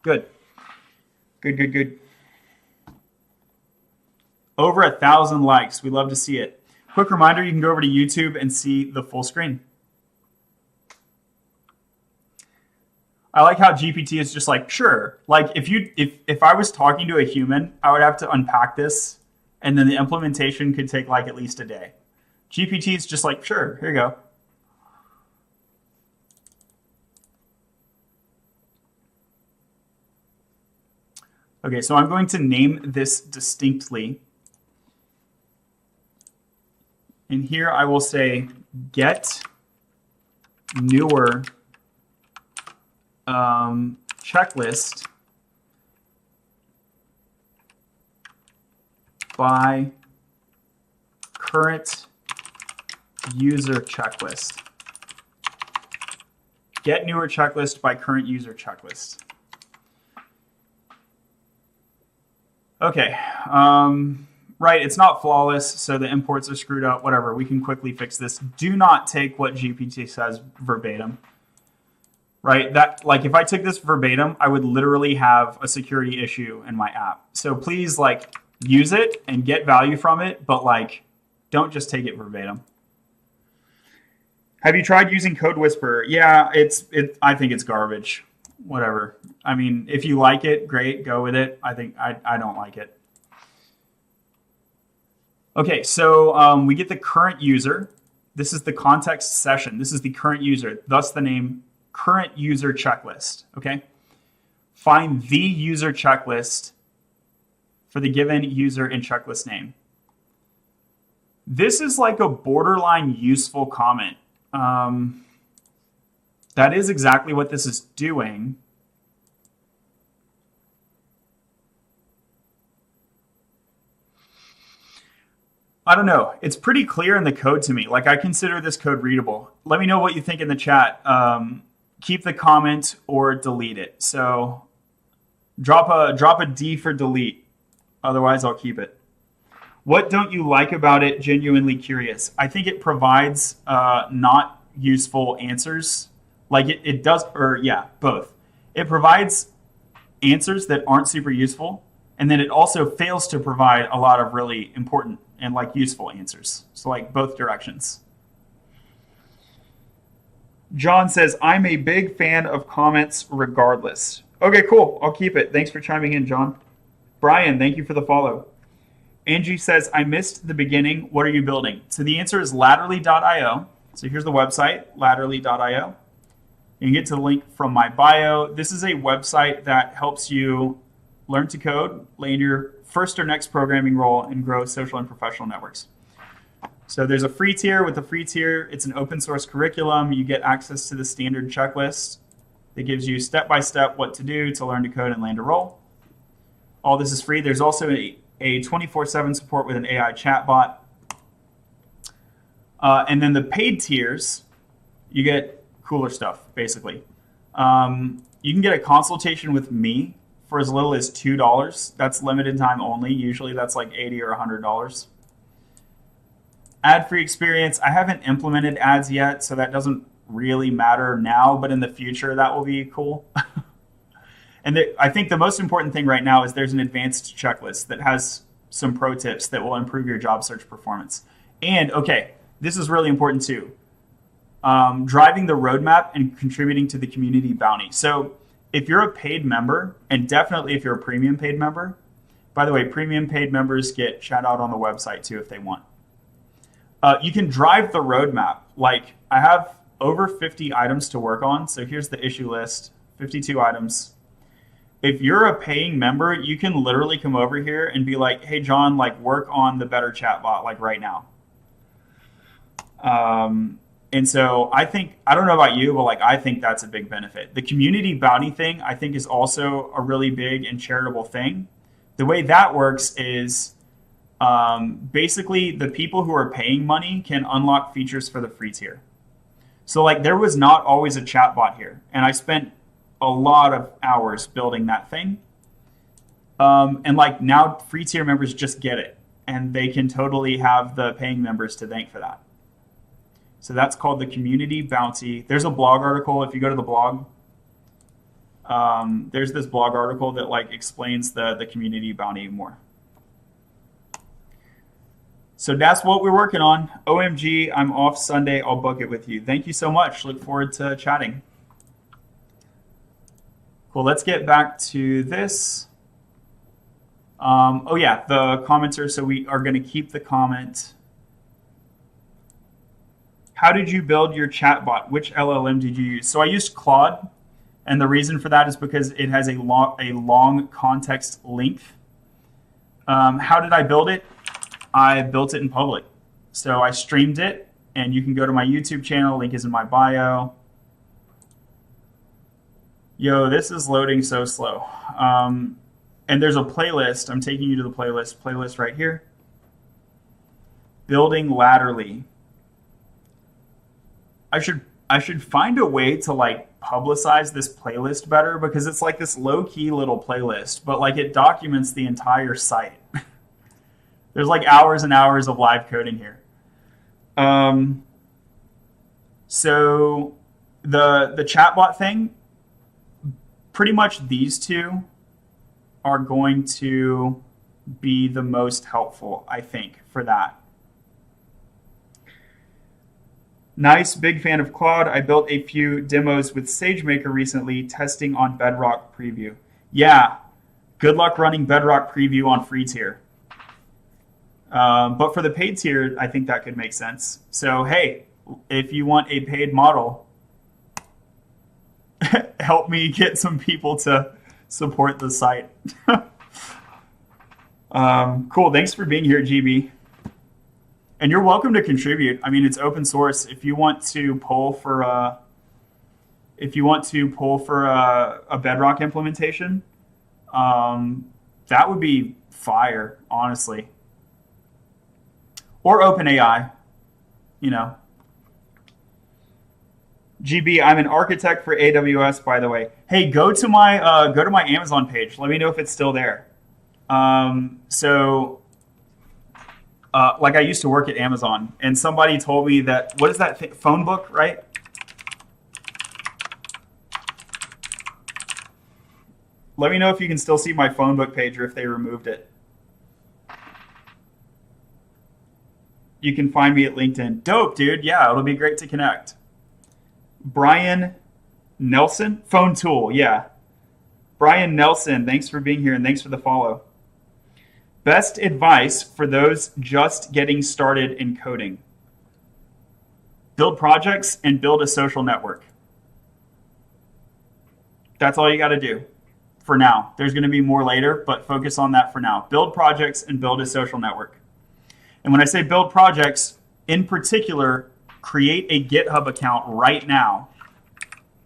Good. Good, good, good. Over 1,000 likes. We love to see it. Quick reminder, you can go over to YouTube and see the full screen. I like how GPT is just like, sure. Like if I was talking to a human, I would have to unpack this, and then the implementation could take like at least a day. GPT is just like, sure, here you go. Okay, so I'm going to name this distinctly. And here I will say get newer checklist by current user checklist. Get newer checklist by current user checklist. Okay, right, it's not flawless, so the imports are screwed up, whatever. We can quickly fix this. Do not take what GPT says verbatim. Right, that like if I took this verbatim, I would literally have a security issue in my app. So please like use it and get value from it, but like don't just take it verbatim. Have you tried using Code Whisperer? Yeah, I think it's garbage. Whatever. I mean, if you like it, great, go with it. I think I don't like it. Okay, so we get the current user. This is the context session. This is the current user, thus the name current user checklist, okay? Find the user checklist for the given user and checklist name. This is like a borderline useful comment. That is exactly what this is doing. I don't know. It's pretty clear in the code to me. Like I consider this code readable. Let me know what you think in the chat. Keep the comment or delete it. So drop a D for delete. Otherwise, I'll keep it. What don't you like about it? Genuinely curious. I think it provides not useful answers. Like it does, or yeah, both. It provides answers that aren't super useful, and then it also fails to provide a lot of really important and like useful answers. So like both directions. John says, I'm a big fan of comments regardless. Okay, cool. I'll keep it. Thanks for chiming in, John. Brian, thank you for the follow. Angie says, I missed the beginning. What are you building? So the answer is latterly.io. So here's the website, latterly.io. You can get to the link from my bio. This is a website that helps you learn to code, land your first or next programming role, and grow social and professional networks. So there's a free tier. With the free tier, it's an open source curriculum. You get access to the standard checklist that gives you step-by-step what to do to learn to code and land a role. All this is free. There's also a 24/7 support with an AI chatbot. And then the paid tiers, you get cooler stuff, basically. You can get a consultation with me for as little as $2. That's limited time only. Usually that's like $80 or $100. Ad-free experience. I haven't implemented ads yet, so that doesn't really matter now, but in the future that will be cool. And I think the most important thing right now is there's an advanced checklist that has some pro tips that will improve your job search performance. And okay, this is really important too. Driving the roadmap and contributing to the community bounty. So if you're a paid member, and definitely if you're a premium paid member, by the way, premium paid members get shout out on the website too if they want. You can drive the roadmap. Like I have over 50 items to work on. So here's the issue list, 52 items. If you're a paying member, you can literally come over here and be like, hey, John, like work on the better chatbot like right now. And so I don't know about you, but like I think that's a big benefit. The community bounty thing I think is also a really big and charitable thing. The way that works is basically the people who are paying money can unlock features for the free tier. So like there was not always a chatbot here, and I spent a lot of hours building that thing. And like now free tier members just get it, and they can totally have the paying members to thank for that. So that's called the community bounty. There's a blog article. If you go to the blog, there's this blog article that like explains the community bounty more. So that's what we're working on. OMG, I'm off Sunday. I'll book it with you. Thank you so much. Look forward to chatting. Cool, let's get back to this. Oh yeah, the commenter, so we are gonna keep the comment. How did you build your chatbot? Which LLM did you use? So I used Claude, and the reason for that is because it has a long context length. How did I build it? I built it in public. So I streamed it, and you can go to my YouTube channel, link is in my bio. Yo, this is loading so slow. And there's a playlist. I'm taking you to the playlist right here. Building Latterly. I should find a way to like publicize this playlist better, because it's like this low-key little playlist, but like it documents the entire site. There's like hours and hours of live coding here. So the chatbot thing, pretty much these two are going to be the most helpful, I think, for that. Nice, big fan of Claude. I built a few demos with SageMaker recently, testing on Bedrock Preview. Yeah, good luck running Bedrock Preview on free tier. But for the paid tier, I think that could make sense. So, hey, if you want a paid model, help me get some people to support the site. Cool. Thanks for being here, GB. And you're welcome to contribute. I mean, it's open source. If you want to pull for a Bedrock implementation, that would be fire, honestly. or OpenAI, you know. GB, I'm an architect for AWS, by the way. Hey, go to my Amazon page. Let me know if it's still there. Like I used to work at Amazon, and somebody told me that, what is that thing? Phone book, right? Let me know if you can still see my phone book page or if they removed it. You can find me at LinkedIn. Dope, dude. Yeah, it'll be great to connect. Brian Nelson, Phone Tool. Yeah. Brian Nelson, thanks for being here and thanks for the follow. Best advice for those just getting started in coding. Build projects and build a social network. That's all you got to do for now. There's going to be more later, but focus on that for now. Build projects and build a social network. And when I say build projects, in particular, create a GitHub account right now,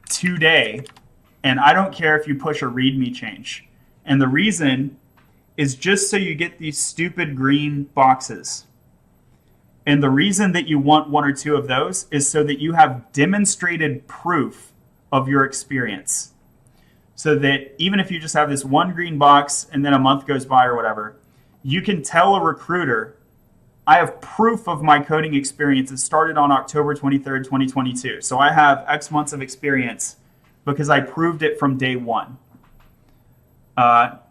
today, and I don't care if you push a README change. And the reason is just so you get these stupid green boxes. And the reason that you want one or two of those is so that you have demonstrated proof of your experience. So that even if you just have this one green box and then a month goes by or whatever, you can tell a recruiter, I have proof of my coding experience. It started on October 23rd, 2022. So I have X months of experience because I proved it from day one.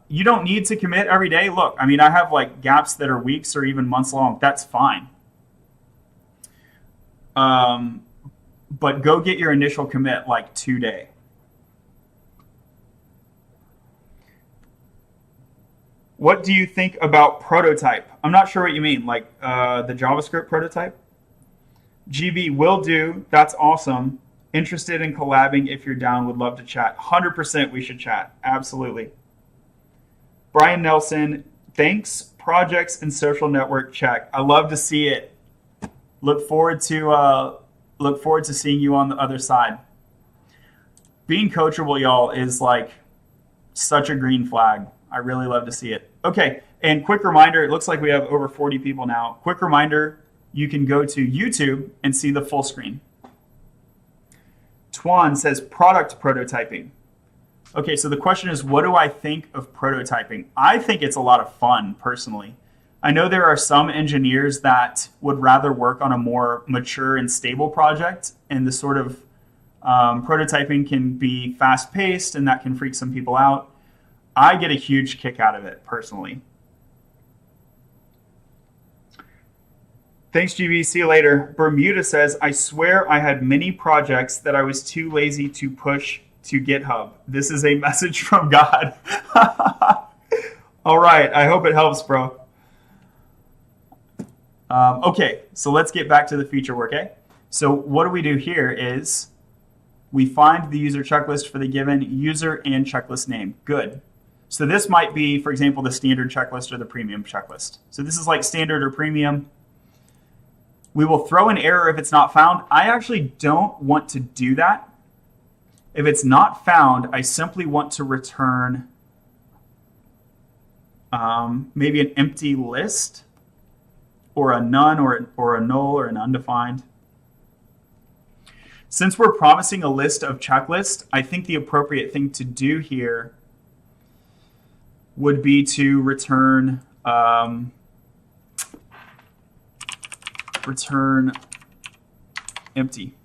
You don't need to commit every day. Look, I mean, I have like gaps that are weeks or even months long. That's fine. But go get your initial commit like today. What do you think about prototype? I'm not sure what you mean, like the JavaScript prototype? GB, will do. That's awesome. Interested in collabing if you're down, would love to chat. 100% we should chat. Absolutely. Brian Nelson, thanks. Projects and social network check. I love to see it. Look forward to seeing you on the other side. Being coachable, y'all, is like such a green flag. I really love to see it. Okay, and quick reminder, it looks like we have over 40 people now. Quick reminder, you can go to YouTube and see the full screen. Tuan says product prototyping. Okay, so the question is, what do I think of prototyping? I think it's a lot of fun, personally. I know there are some engineers that would rather work on a more mature and stable project, and the sort of prototyping can be fast-paced, and that can freak some people out. I get a huge kick out of it, personally. Thanks, GB. See you later. Bermuda says, I swear I had many projects that I was too lazy to push to GitHub. This is a message from God. All right. I hope it helps, bro. Okay, so let's get back to the feature work, okay? So what do we do here is we find the user checklist for the given user and checklist name. Good. So this might be, for example, the standard checklist or the premium checklist. So this is like standard or premium. We will throw an error if it's not found. I actually don't want to do that. If it's not found, I simply want to return maybe an empty list or a none or a null or an undefined. Since we're promising a list of checklists, I think the appropriate thing to do here would be to return return empty.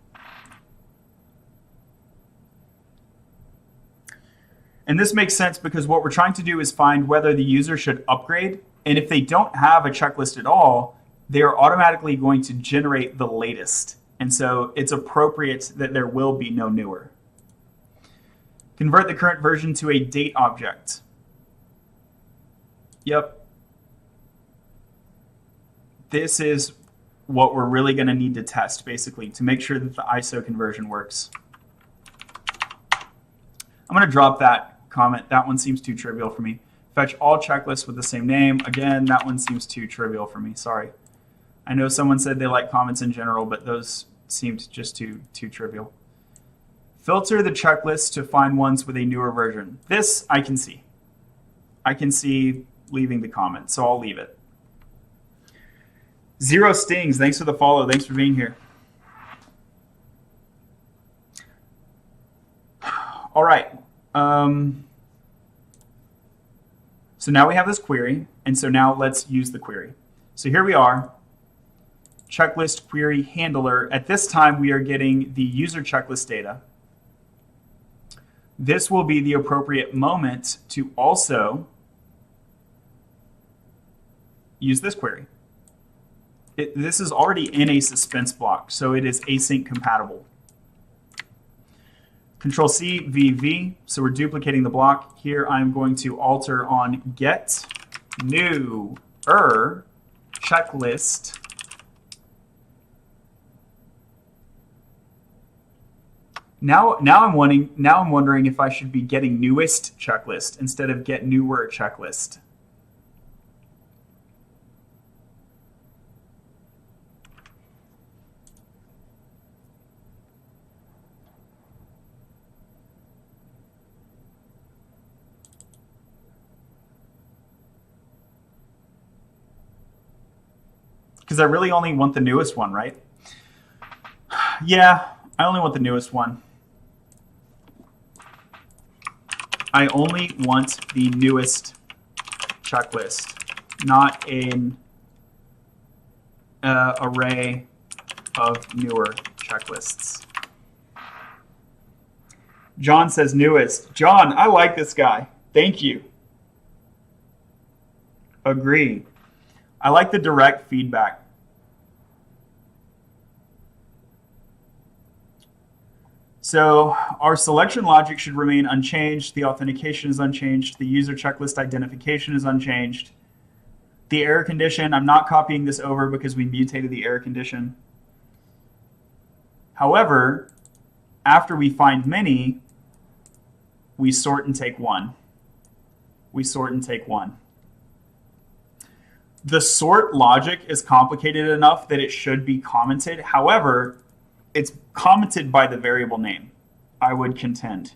And this makes sense because what we're trying to do is find whether the user should upgrade. And if they don't have a checklist at all, they are automatically going to generate the latest. And so it's appropriate that there will be no newer. Convert the current version to a date object. Yep. This is what we're really going to need to test, basically, to make sure that the ISO conversion works. I'm going to drop that comment. That one seems too trivial for me. Fetch all checklists with the same name. Again, that one seems too trivial for me. Sorry. I know someone said they like comments in general, but those seemed just too trivial. Filter the checklist to find ones with a newer version. This I can see. I can see leaving the comment, so I'll leave it. Zero Stings, thanks for the follow. Thanks for being here. All right. So now we have this query, and so now let's use the query. So here we are, checklist query handler. At this time, we are getting the user checklist data. This will be the appropriate moment to also use this query. This is already in a suspense block, so it is async compatible. Control C, VV, so we're duplicating the block. Here I'm going to alter on get new checklist. Now I'm wondering if I should be getting newest checklist instead of get newer checklist. Because I really only want the newest one, right? Yeah, I only want the newest one. I only want the newest checklist, not an array of newer checklists. John says newest. John, I like this guy. Thank you. Agree. I like the direct feedback. So our selection logic should remain unchanged. The authentication is unchanged. The user checklist identification is unchanged. The error condition, I'm not copying this over because we mutated the error condition. However, after we find many, we sort and take one. We sort and take one. The sort logic is complicated enough that it should be commented. However, it's commented by the variable name, I would contend.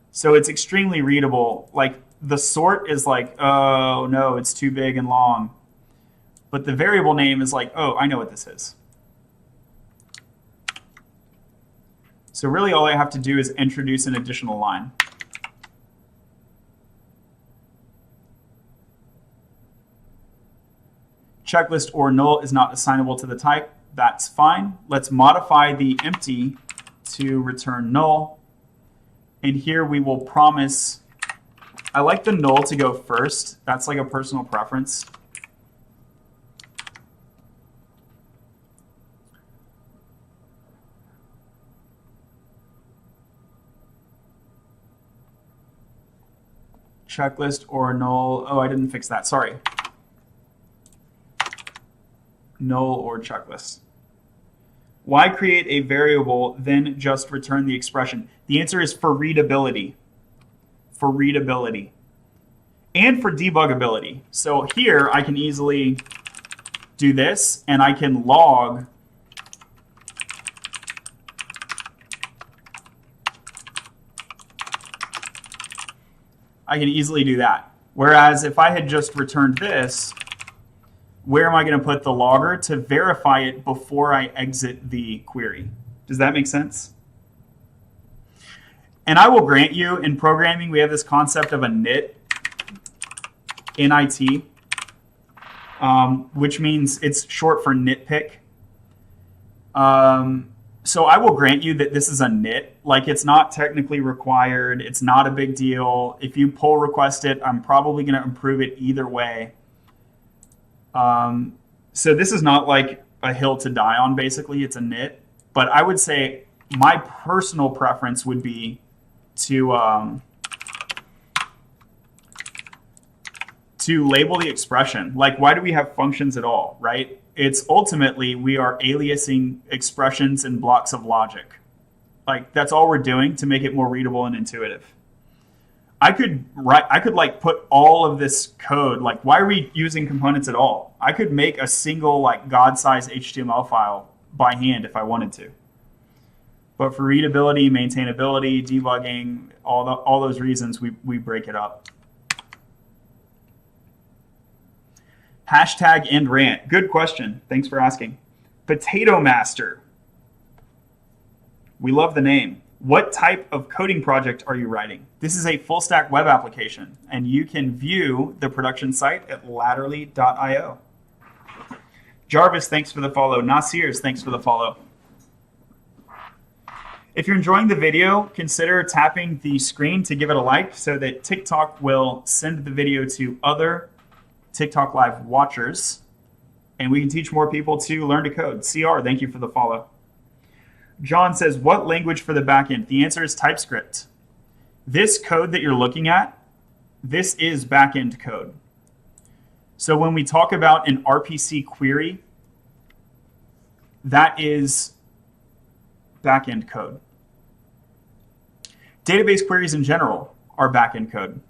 So it's extremely readable. Like the sort is like, oh no, it's too big and long. But the variable name is like, oh, I know what this is. So really all I have to do is introduce an additional line. Checklist or null is not assignable to the type. That's fine. Let's modify the empty to return null. And here we will promise, I like the null to go first. That's like a personal preference. Checklist or null. Oh, I didn't fix that. Sorry. Null or checklist. Why create a variable, then just return the expression? The answer is for readability. For readability. And for debuggability. So here I can easily do this, and I can log I can easily do that. Whereas if I had just returned this, where am I going to put the logger to verify it before I exit the query? Does that make sense? And I will grant you, in programming, we have this concept of a nit, N-I-T, which means it's short for nitpick. So I will grant you that this is a nit. Like, it's not technically required. It's not a big deal. If you pull request it, I'm probably going to improve it either way. So this is not like a hill to die on, basically. It's a nit. But I would say my personal preference would be to label the expression. Like, why do we have functions at all, right? It's ultimately we are aliasing expressions and blocks of logic. Like, that's all we're doing to make it more readable and intuitive. I could like put all of this code, like, why are we using components at all? I could make a single like God-sized HTML file by hand if I wanted to. But for readability, maintainability, debugging, all those reasons, we break it up. Hashtag end rant. Good question. Thanks for asking. Potato Master. We love the name. What type of coding project are you writing? This is a full stack web application, and you can view the production site at latterly.io. Jarvis, thanks for the follow. Nasirs, thanks for the follow. If you're enjoying the video, consider tapping the screen to give it a like so that TikTok will send the video to other TikTok Live watchers, and we can teach more people to learn to code. CR, thank you for the follow. John says, what language for the backend? The answer is TypeScript. This code that you're looking at, this is backend code. So when we talk about an RPC query, that is backend code. Database queries in general are backend code.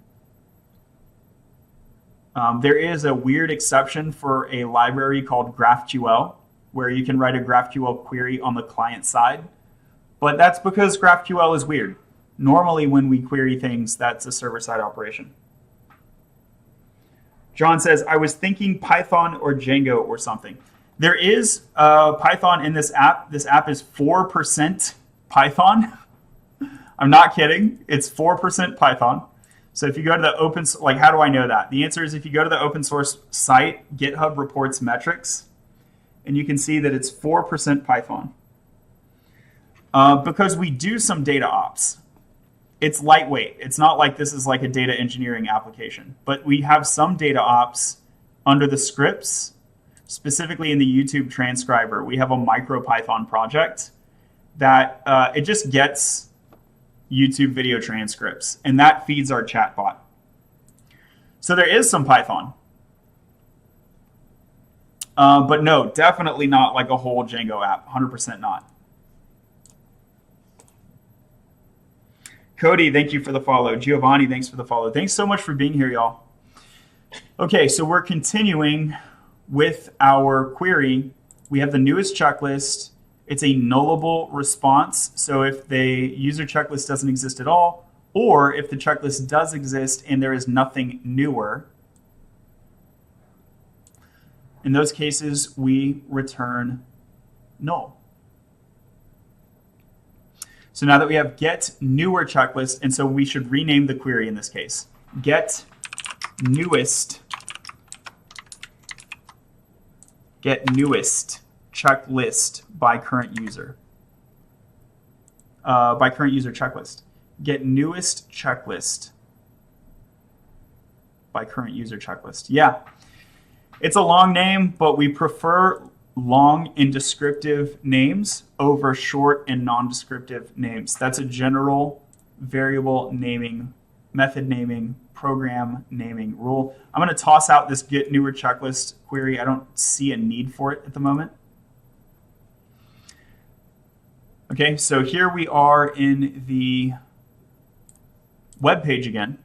There is a weird exception for a library called GraphQL, where you can write a GraphQL query on the client side. But that's because GraphQL is weird. Normally when we query things, that's a server-side operation. John says, I was thinking Python or Django or something. There is Python in this app. This app is 4% Python. I'm not kidding. It's 4% Python. So if you go to the open, like, how do I know that? The answer is if you go to the open source site, GitHub reports metrics, and you can see that it's 4% Python. Because we do some data ops. It's lightweight. It's not like this is like a data engineering application, but we have some data ops under the scripts, specifically in the YouTube transcriber. We have a MicroPython project that it just gets YouTube video transcripts, and that feeds our chatbot. So there is some Python. But no, definitely not like a whole Django app. 100% not. Cody, thank you for the follow. Giovanni, thanks for the follow. Thanks so much for being here, y'all. Okay, so we're continuing with our query. We have the newest checklist. It's a nullable response. So if the user checklist doesn't exist at all, or if the checklist does exist and there is nothing newer, in those cases, we return null. So now that we have get newer checklist, and so we should rename the query in this case. Get newest checklist by current user. By current user checklist. Get newest checklist by current user checklist. Yeah, it's a long name, but we prefer long and descriptive names over short and non-descriptive names. That's a general variable naming, method naming, program naming rule. I'm going to toss out this get newer checklist query. I don't see a need for it at the moment. Okay, so here we are in the web page again,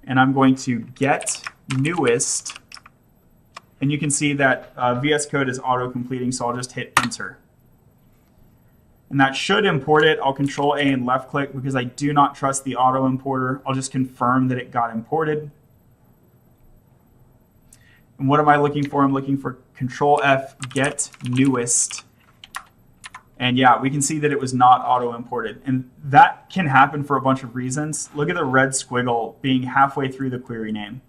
and I'm going to get newest. And you can see that VS Code is auto-completing, so I'll just hit enter. And that should import it. I'll Control A and left click because I do not trust the auto importer. I'll just confirm that it got imported. And what am I looking for? I'm looking for Control F, get newest. And yeah, we can see that it was not auto imported. And that can happen for a bunch of reasons. Look at the red squiggle being halfway through the query name.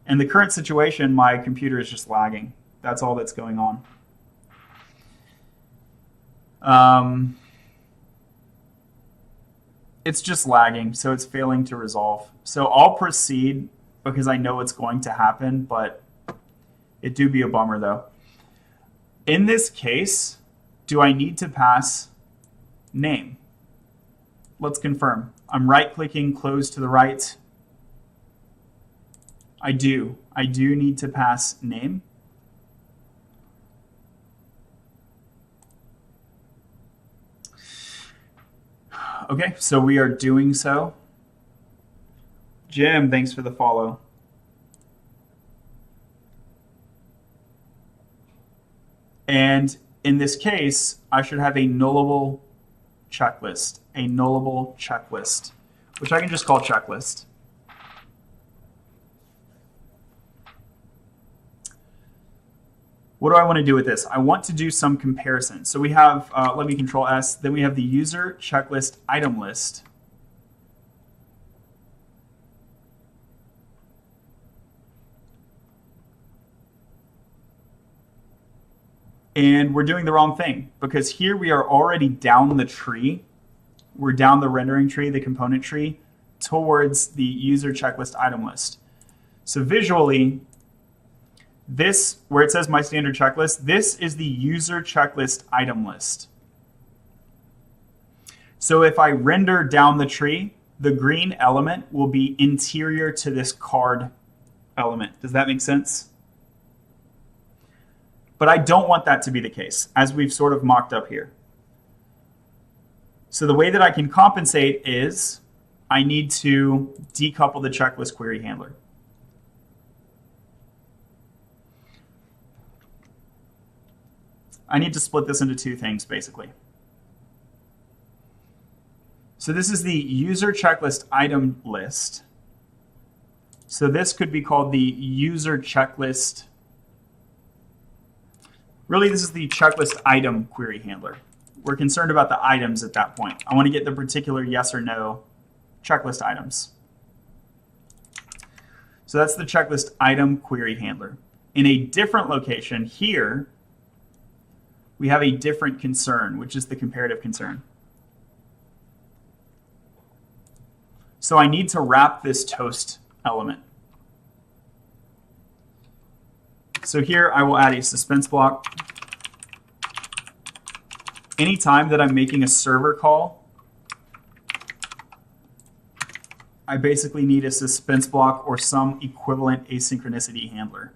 In the current situation, my computer is just lagging. That's all that's going on. It's just lagging, so it's failing to resolve. So I'll proceed because I know it's going to happen, but it do be a bummer though. In this case, do I need to pass name? Let's confirm. I'm right-clicking, close to the right. I do need to pass name. Okay, so we are doing so. Jim, thanks for the follow. And in this case, I should have a nullable checklist, which I can just call checklist. What do I want to do with this? I want to do some comparison. So we have, let me control S, then we have the user checklist item list. And we're doing the wrong thing because here we are already down the tree. We're down the rendering tree, the component tree, towards the user checklist item list. So visually, this, where it says my standard checklist, this is the user checklist item list. So if I render down the tree, the green element will be interior to this card element. Does that make sense? But I don't want that to be the case, as we've sort of mocked up here. So the way that I can compensate is I need to decouple the checklist query handler. I need to split this into two things, basically. So this is the user checklist item list. So this could be called the user checklist. Really, this is the checklist item query handler. We're concerned about the items at that point. I want to get the particular yes or no checklist items. So that's the checklist item query handler. In a different location here, we have a different concern, which is the comparative concern. So I need to wrap this toast element. So here I will add a suspense block. Anytime that I'm making a server call, I basically need a suspense block or some equivalent asynchronicity handler.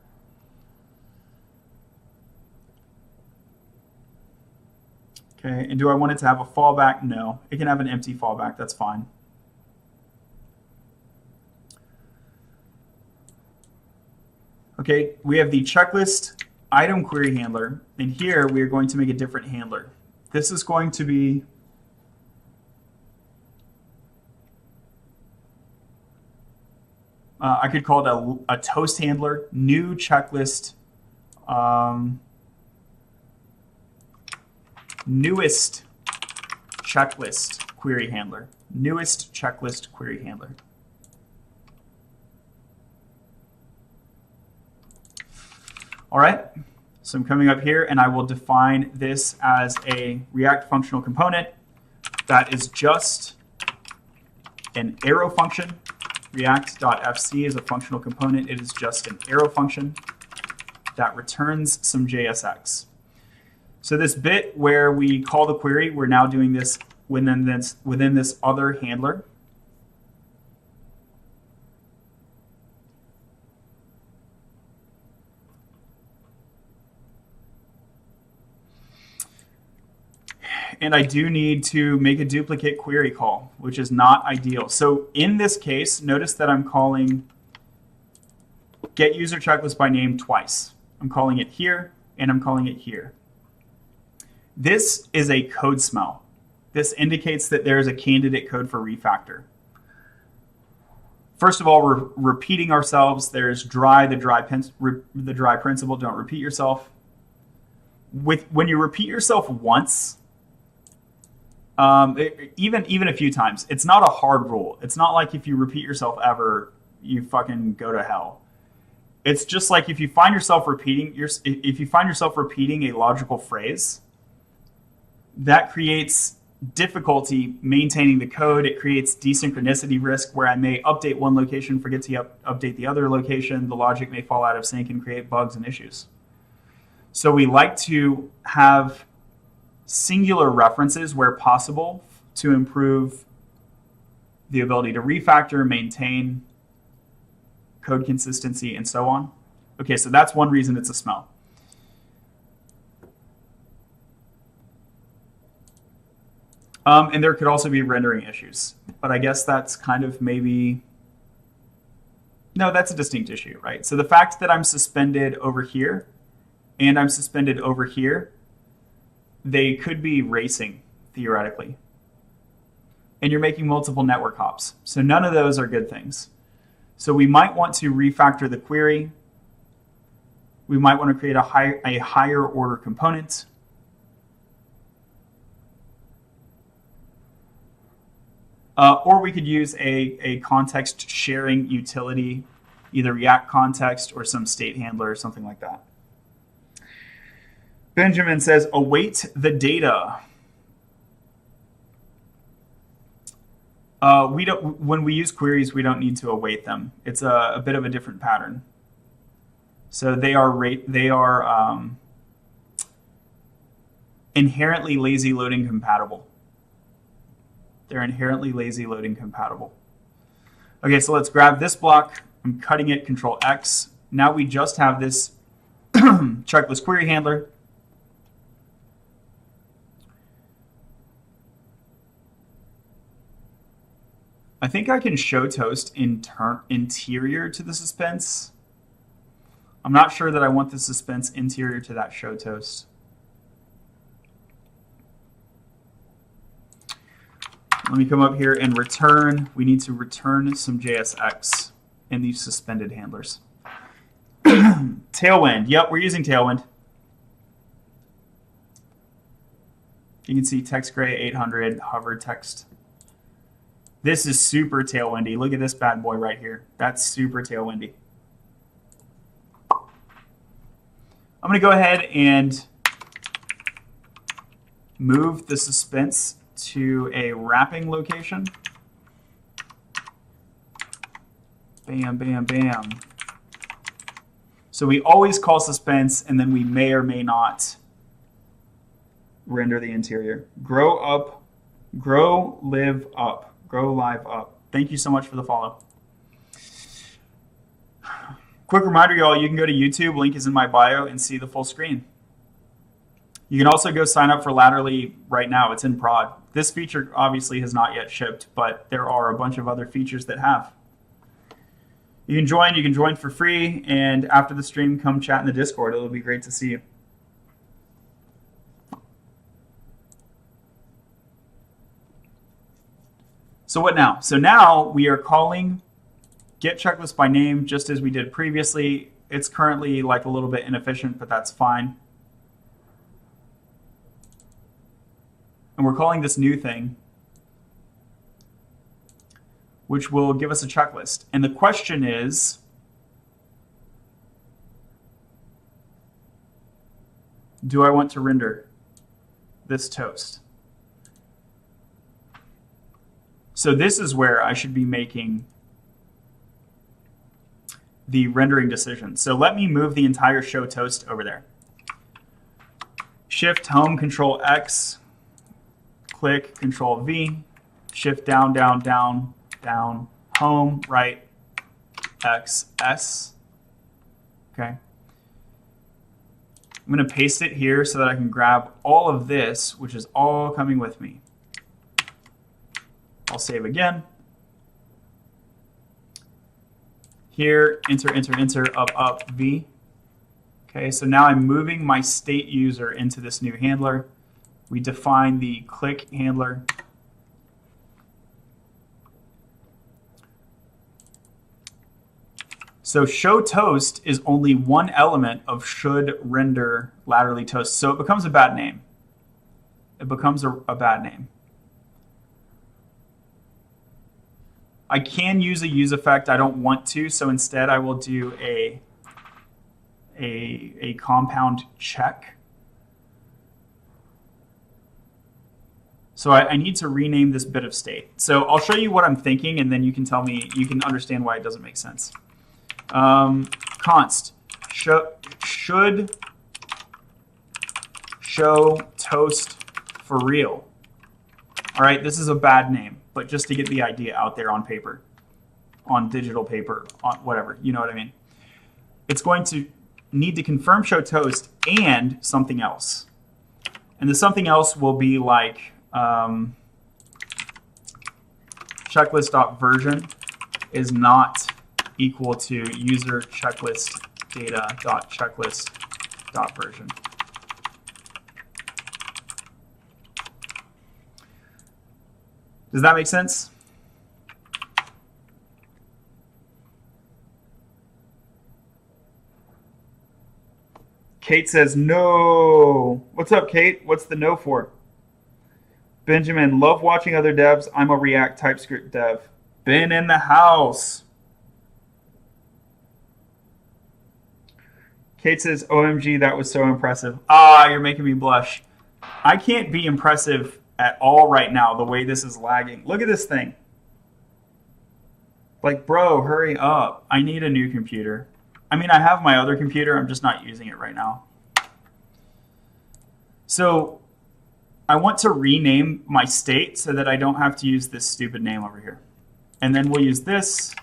Okay, and do I want it to have a fallback? No, it can have an empty fallback, that's fine. Okay, we have the checklist item query handler, and here we are going to make a different handler. This is going to be I could call it a toast handler, new checklist, newest checklist query handler, newest checklist query handler. All right, so I'm coming up here and I will define this as a React functional component that is just an arrow function. React.fc is a functional component. It is just an arrow function that returns some JSX. So this bit where we call the query, we're now doing this within this other handler. And I do need to make a duplicate query call, which is not ideal. So in this case, notice that I'm calling get user checklist by name twice. I'm calling it here and I'm calling it here. This is a code smell. This indicates that there is a candidate code for refactor. First of all, we're repeating ourselves. There's the dry principle. Don't repeat yourself. When you repeat yourself once, even a few times, it's not a hard rule. It's not like if you repeat yourself ever, you fucking go to hell. It's just like if you find yourself repeating a logical phrase, that creates difficulty maintaining the code. It creates desynchronicity risk where I may update one location, forget to update the other location. The logic may fall out of sync and create bugs and issues. So we like to have singular references where possible to improve the ability to refactor, maintain code consistency, and so on. Okay, so that's one reason it's a smell. And there could also be rendering issues, but I guess that's kind of maybe, no, that's a distinct issue, right? So the fact that I'm suspended over here and I'm suspended over here, they could be racing, theoretically. And you're making multiple network hops. So none of those are good things. So we might want to refactor the query. We might want to create a higher order component. Or we could use a context sharing utility, either React context or some state handler or something like that. Benjamin says, await the data. When we use queries, we don't need to await them. It's a bit of a different pattern. So they are inherently lazy loading compatible. They're inherently lazy loading compatible. Okay, so let's grab this block. I'm cutting it, Control X. Now we just have this checklist query handler. I think I can show toast interior to the suspense. I'm not sure that I want the suspense interior to that show toast. Let me come up here and return. We need to return some JSX in these suspended handlers. Tailwind. Yep, we're using Tailwind. You can see text gray 800 hover text. This is super tailwindy. Look at this bad boy right here. That's super tailwindy. I'm going to go ahead and move the suspense to a wrapping location. Bam, bam, bam. So we always call suspense, and then we may or may not render the interior. Grow up, grow, live up, grow live up. Thank you so much for the follow. Quick reminder, y'all, you can go to YouTube, link is in my bio, and see the full screen. You can also go sign up for Latterly right now. It's in prod. This feature obviously has not yet shipped, but there are a bunch of other features that have. You can join for free, and after the stream, come chat in the Discord. It'll be great to see you. So what now? So now we are calling get checklist by name, just as we did previously. It's currently like a little bit inefficient, but that's fine. And we're calling this new thing, which will give us a checklist. And the question is, do I want to render this toast? So this is where I should be making the rendering decision. So let me move the entire show toast over there. Shift home, Control X, click, Control V, shift down, down, down, down, home, right, X, S. Okay. I'm going to paste it here so that I can grab all of this, which is all coming with me. I'll save again. Here, enter, enter, enter, up, up, V. Okay, so now I'm moving my state user into this new handler. We define the click handler. So show toast is only one element of should render laterally toast. So it becomes a bad name. It becomes a bad name. I can use a use effect. I don't want to, so instead I will do a compound check. So I need to rename this bit of state. So I'll show you what I'm thinking, and then you can tell me, you can understand why it doesn't make sense. Const should show toast for real. All right, this is a bad name, but just to get the idea out there on paper, on digital paper, on whatever, you know what I mean. It's going to need to confirm show toast and something else. And the something else will be like checklist.version is not equal to user checklist data.checklist.version. Does that make sense? Kate says no. What's up, Kate? What's the no for? Benjamin, love watching other devs. I'm a React TypeScript dev. Been in the house. Kate says, OMG, that was so impressive. Ah, you're making me blush. I can't be impressive at all right now, the way this is lagging. Look at this thing. Like, bro, hurry up. I need a new computer. I mean, I have my other computer. I'm just not using it right now. So I want to rename my state so that I don't have to use this stupid name over here. And then we'll use this.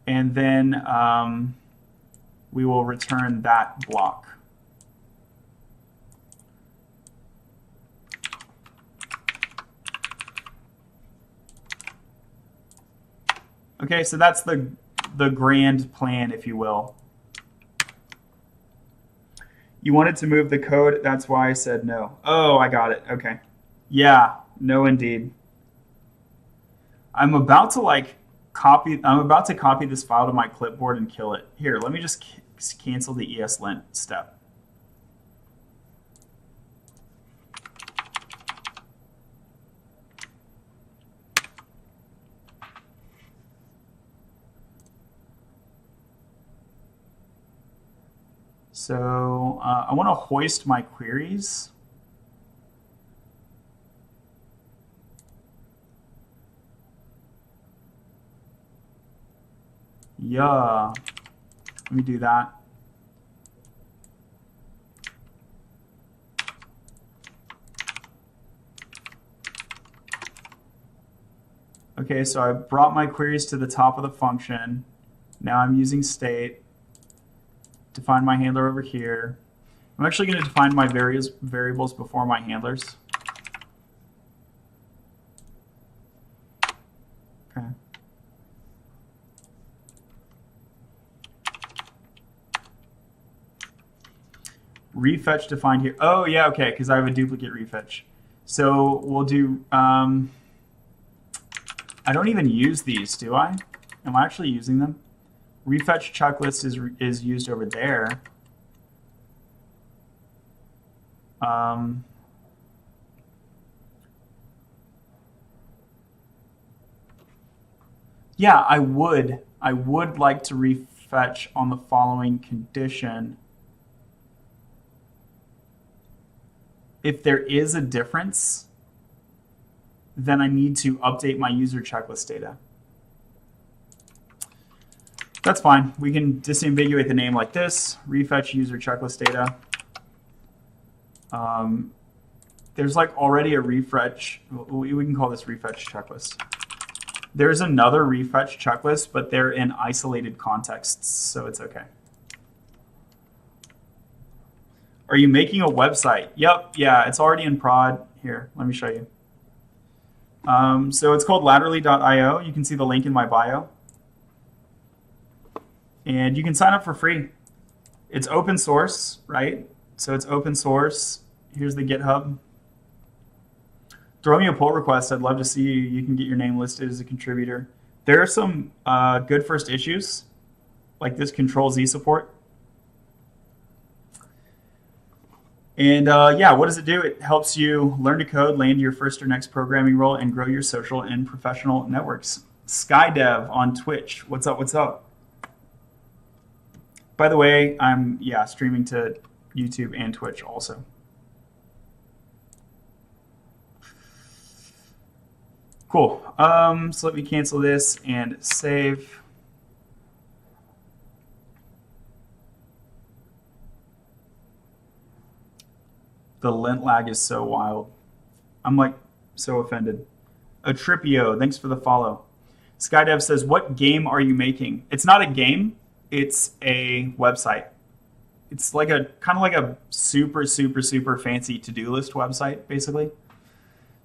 And then we will return that block. Okay, so that's the grand plan, if you will. You wanted to move the code, that's why I said no. Oh, I got it. Okay. Yeah, no indeed. I'm about to copy this file to my clipboard and kill it. Here, let me just cancel the ESLint step. So I want to hoist my queries. Yeah, let me do that. Okay, so I brought my queries to the top of the function. Now I'm using state. Define my handler over here. I'm actually going to define my variables before my handlers. Okay. Refetch defined here. Oh, yeah, okay, because I have a duplicate refetch. So we'll do, I don't even use these, do I? Am I actually using them? Refetch checklist is used over there. Yeah, I would like to refetch on the following condition. If there is a difference, then I need to update my user checklist data. That's fine. We can disambiguate the name like this, refetch user checklist data. There's like already a refetch. We can call this refetch checklist. There's another refetch checklist, but they're in isolated contexts, so it's okay. Are you making a website? Yep, yeah, it's already in prod. Here, let me show you. So it's called laterally.io. You can see the link in my bio. And you can sign up for free. It's open source, right? So it's open source. Here's the GitHub. Throw me a pull request. I'd love to see you. You can get your name listed as a contributor. There are some good first issues, like this Control-Z support. And yeah, what does it do? It helps you learn to code, land your first or next programming role, and grow your social and professional networks. Skydev on Twitch. What's up? What's up? By the way, I'm streaming to YouTube and Twitch also. Cool. So let me cancel this and save. The lint lag is so wild. I'm like so offended. Atripio, thanks for the follow. Skydev says, what game are you making? It's not a game. It's a website. It's like a kind of like a super fancy to-do list website, basically.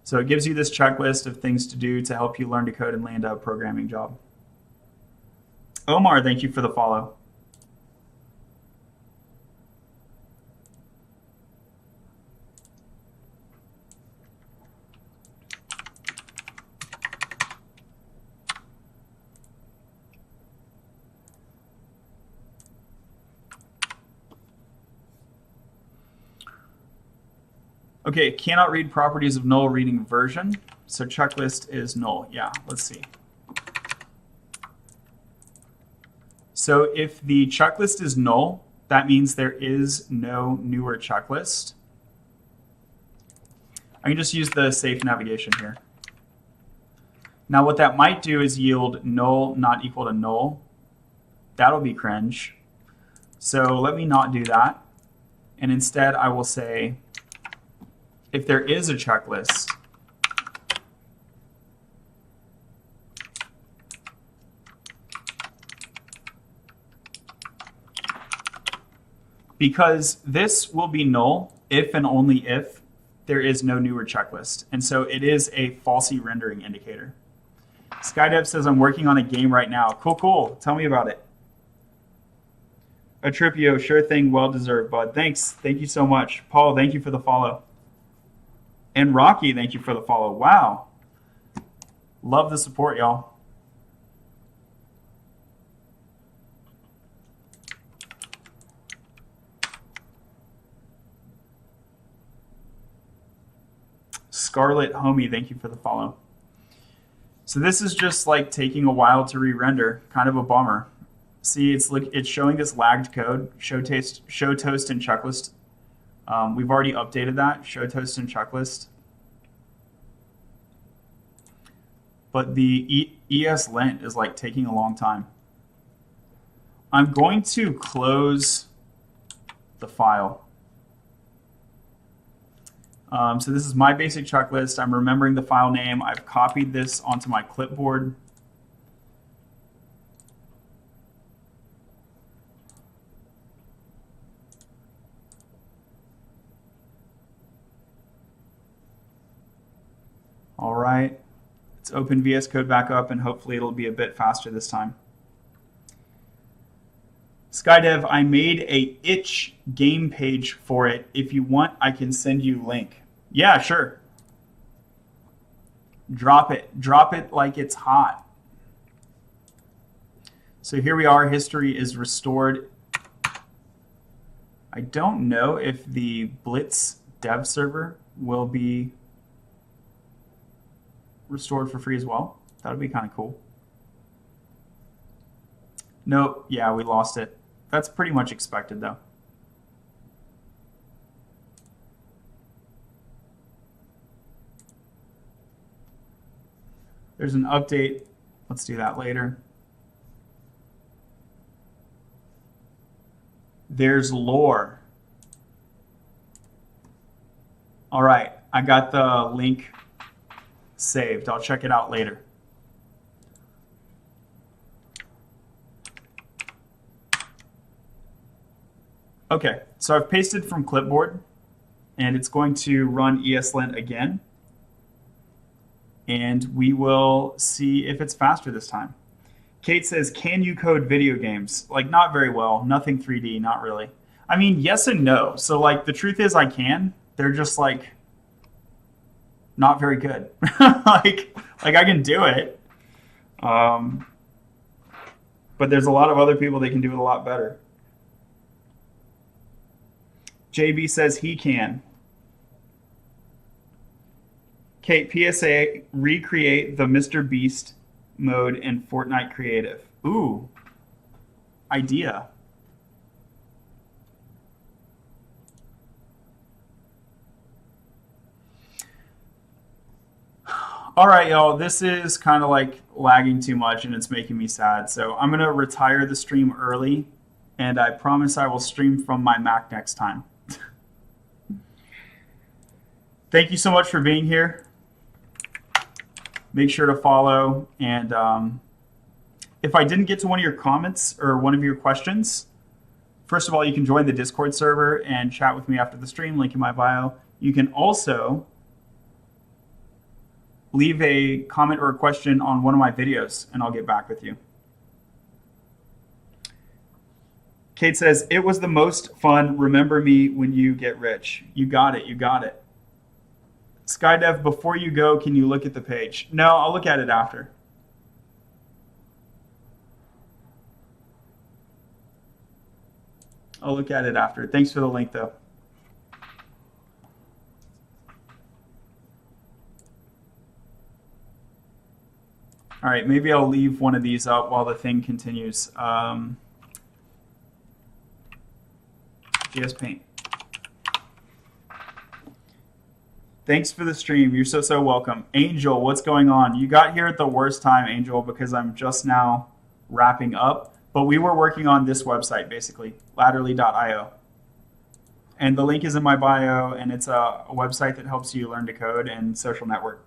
So it gives you this checklist of things to do to help you learn to code and land a programming job. Omar, thank you for the follow. Okay, cannot read properties of null reading version. So checklist is null. Yeah, let's see. So if the checklist is null, that means there is no newer checklist. I can just use the safe navigation here. Now what that might do is yield null not equal to null. That'll be cringe. So let me not do that. And instead I will say, if there is a checklist, because this will be null if and only if there is no newer checklist. And so it is a falsy rendering indicator. Skydev says, I'm working on a game right now. Cool, cool. Tell me about it. Atripio, sure thing, well deserved, bud. Thanks. Thank you so much. Paul, thank you for the follow. And Rocky, thank you for the follow. Wow. Love the support, y'all. Scarlet Homie, thank you for the follow. So this is just like taking a while to re-render, kind of a bummer. See, it's showing this lagged code, show toast and checklist. We've already updated that, show toast and checklist. But the ESLint is like taking a long time. I'm going to close the file. So this is my basic checklist. I'm remembering the file name. I've copied this onto my clipboard. All right, let's open VS Code back up and hopefully it'll be a bit faster this time. Skydev, I made a itch game page for it. If you want, I can send you link. Yeah, sure. Drop it like it's hot. So here we are, history is restored. I don't know if the Blitz dev server will be restored for free as well. That would be kind of cool. Nope, yeah, we lost it. That's pretty much expected though. There's an update. Let's do that later. There's lore. All right, I got the link saved. I'll check it out later. Okay, so I've pasted from clipboard and it's going to run ESLint again. And we will see if it's faster this time. Kate says, can you code video games? Like, not very well. Nothing 3D, not really. I mean, yes and no. So, like, the truth is I can. They're just, like, not very good. like I can do it. But there's a lot of other people that can do it a lot better. JB says he can. Kate, PSA, recreate the Mr. Beast mode in Fortnite Creative. Ooh, idea. All right, y'all, this is kind of like lagging too much and it's making me sad. So I'm going to retire the stream early and I promise I will stream from my Mac next time. Thank you so much for being here. Make sure to follow. And if I didn't get to one of your comments or one of your questions, first of all, you can join the Discord server and chat with me after the stream, link in my bio. You can also leave a comment or a question on one of my videos and I'll get back with you. Kate says, it was the most fun. Remember me when you get rich. You got it. You got it. Skydev, before you go, can you look at the page? No, I'll look at it after. I'll look at it after. Thanks for the link, though. All right, maybe I'll leave one of these up while the thing continues. GS Paint. Thanks for the stream. You're so welcome. Angel, what's going on? You got here at the worst time, Angel, because I'm just now wrapping up. But we were working on this website, basically, ladderly.io. And the link is in my bio, and it's a website that helps you learn to code and social network.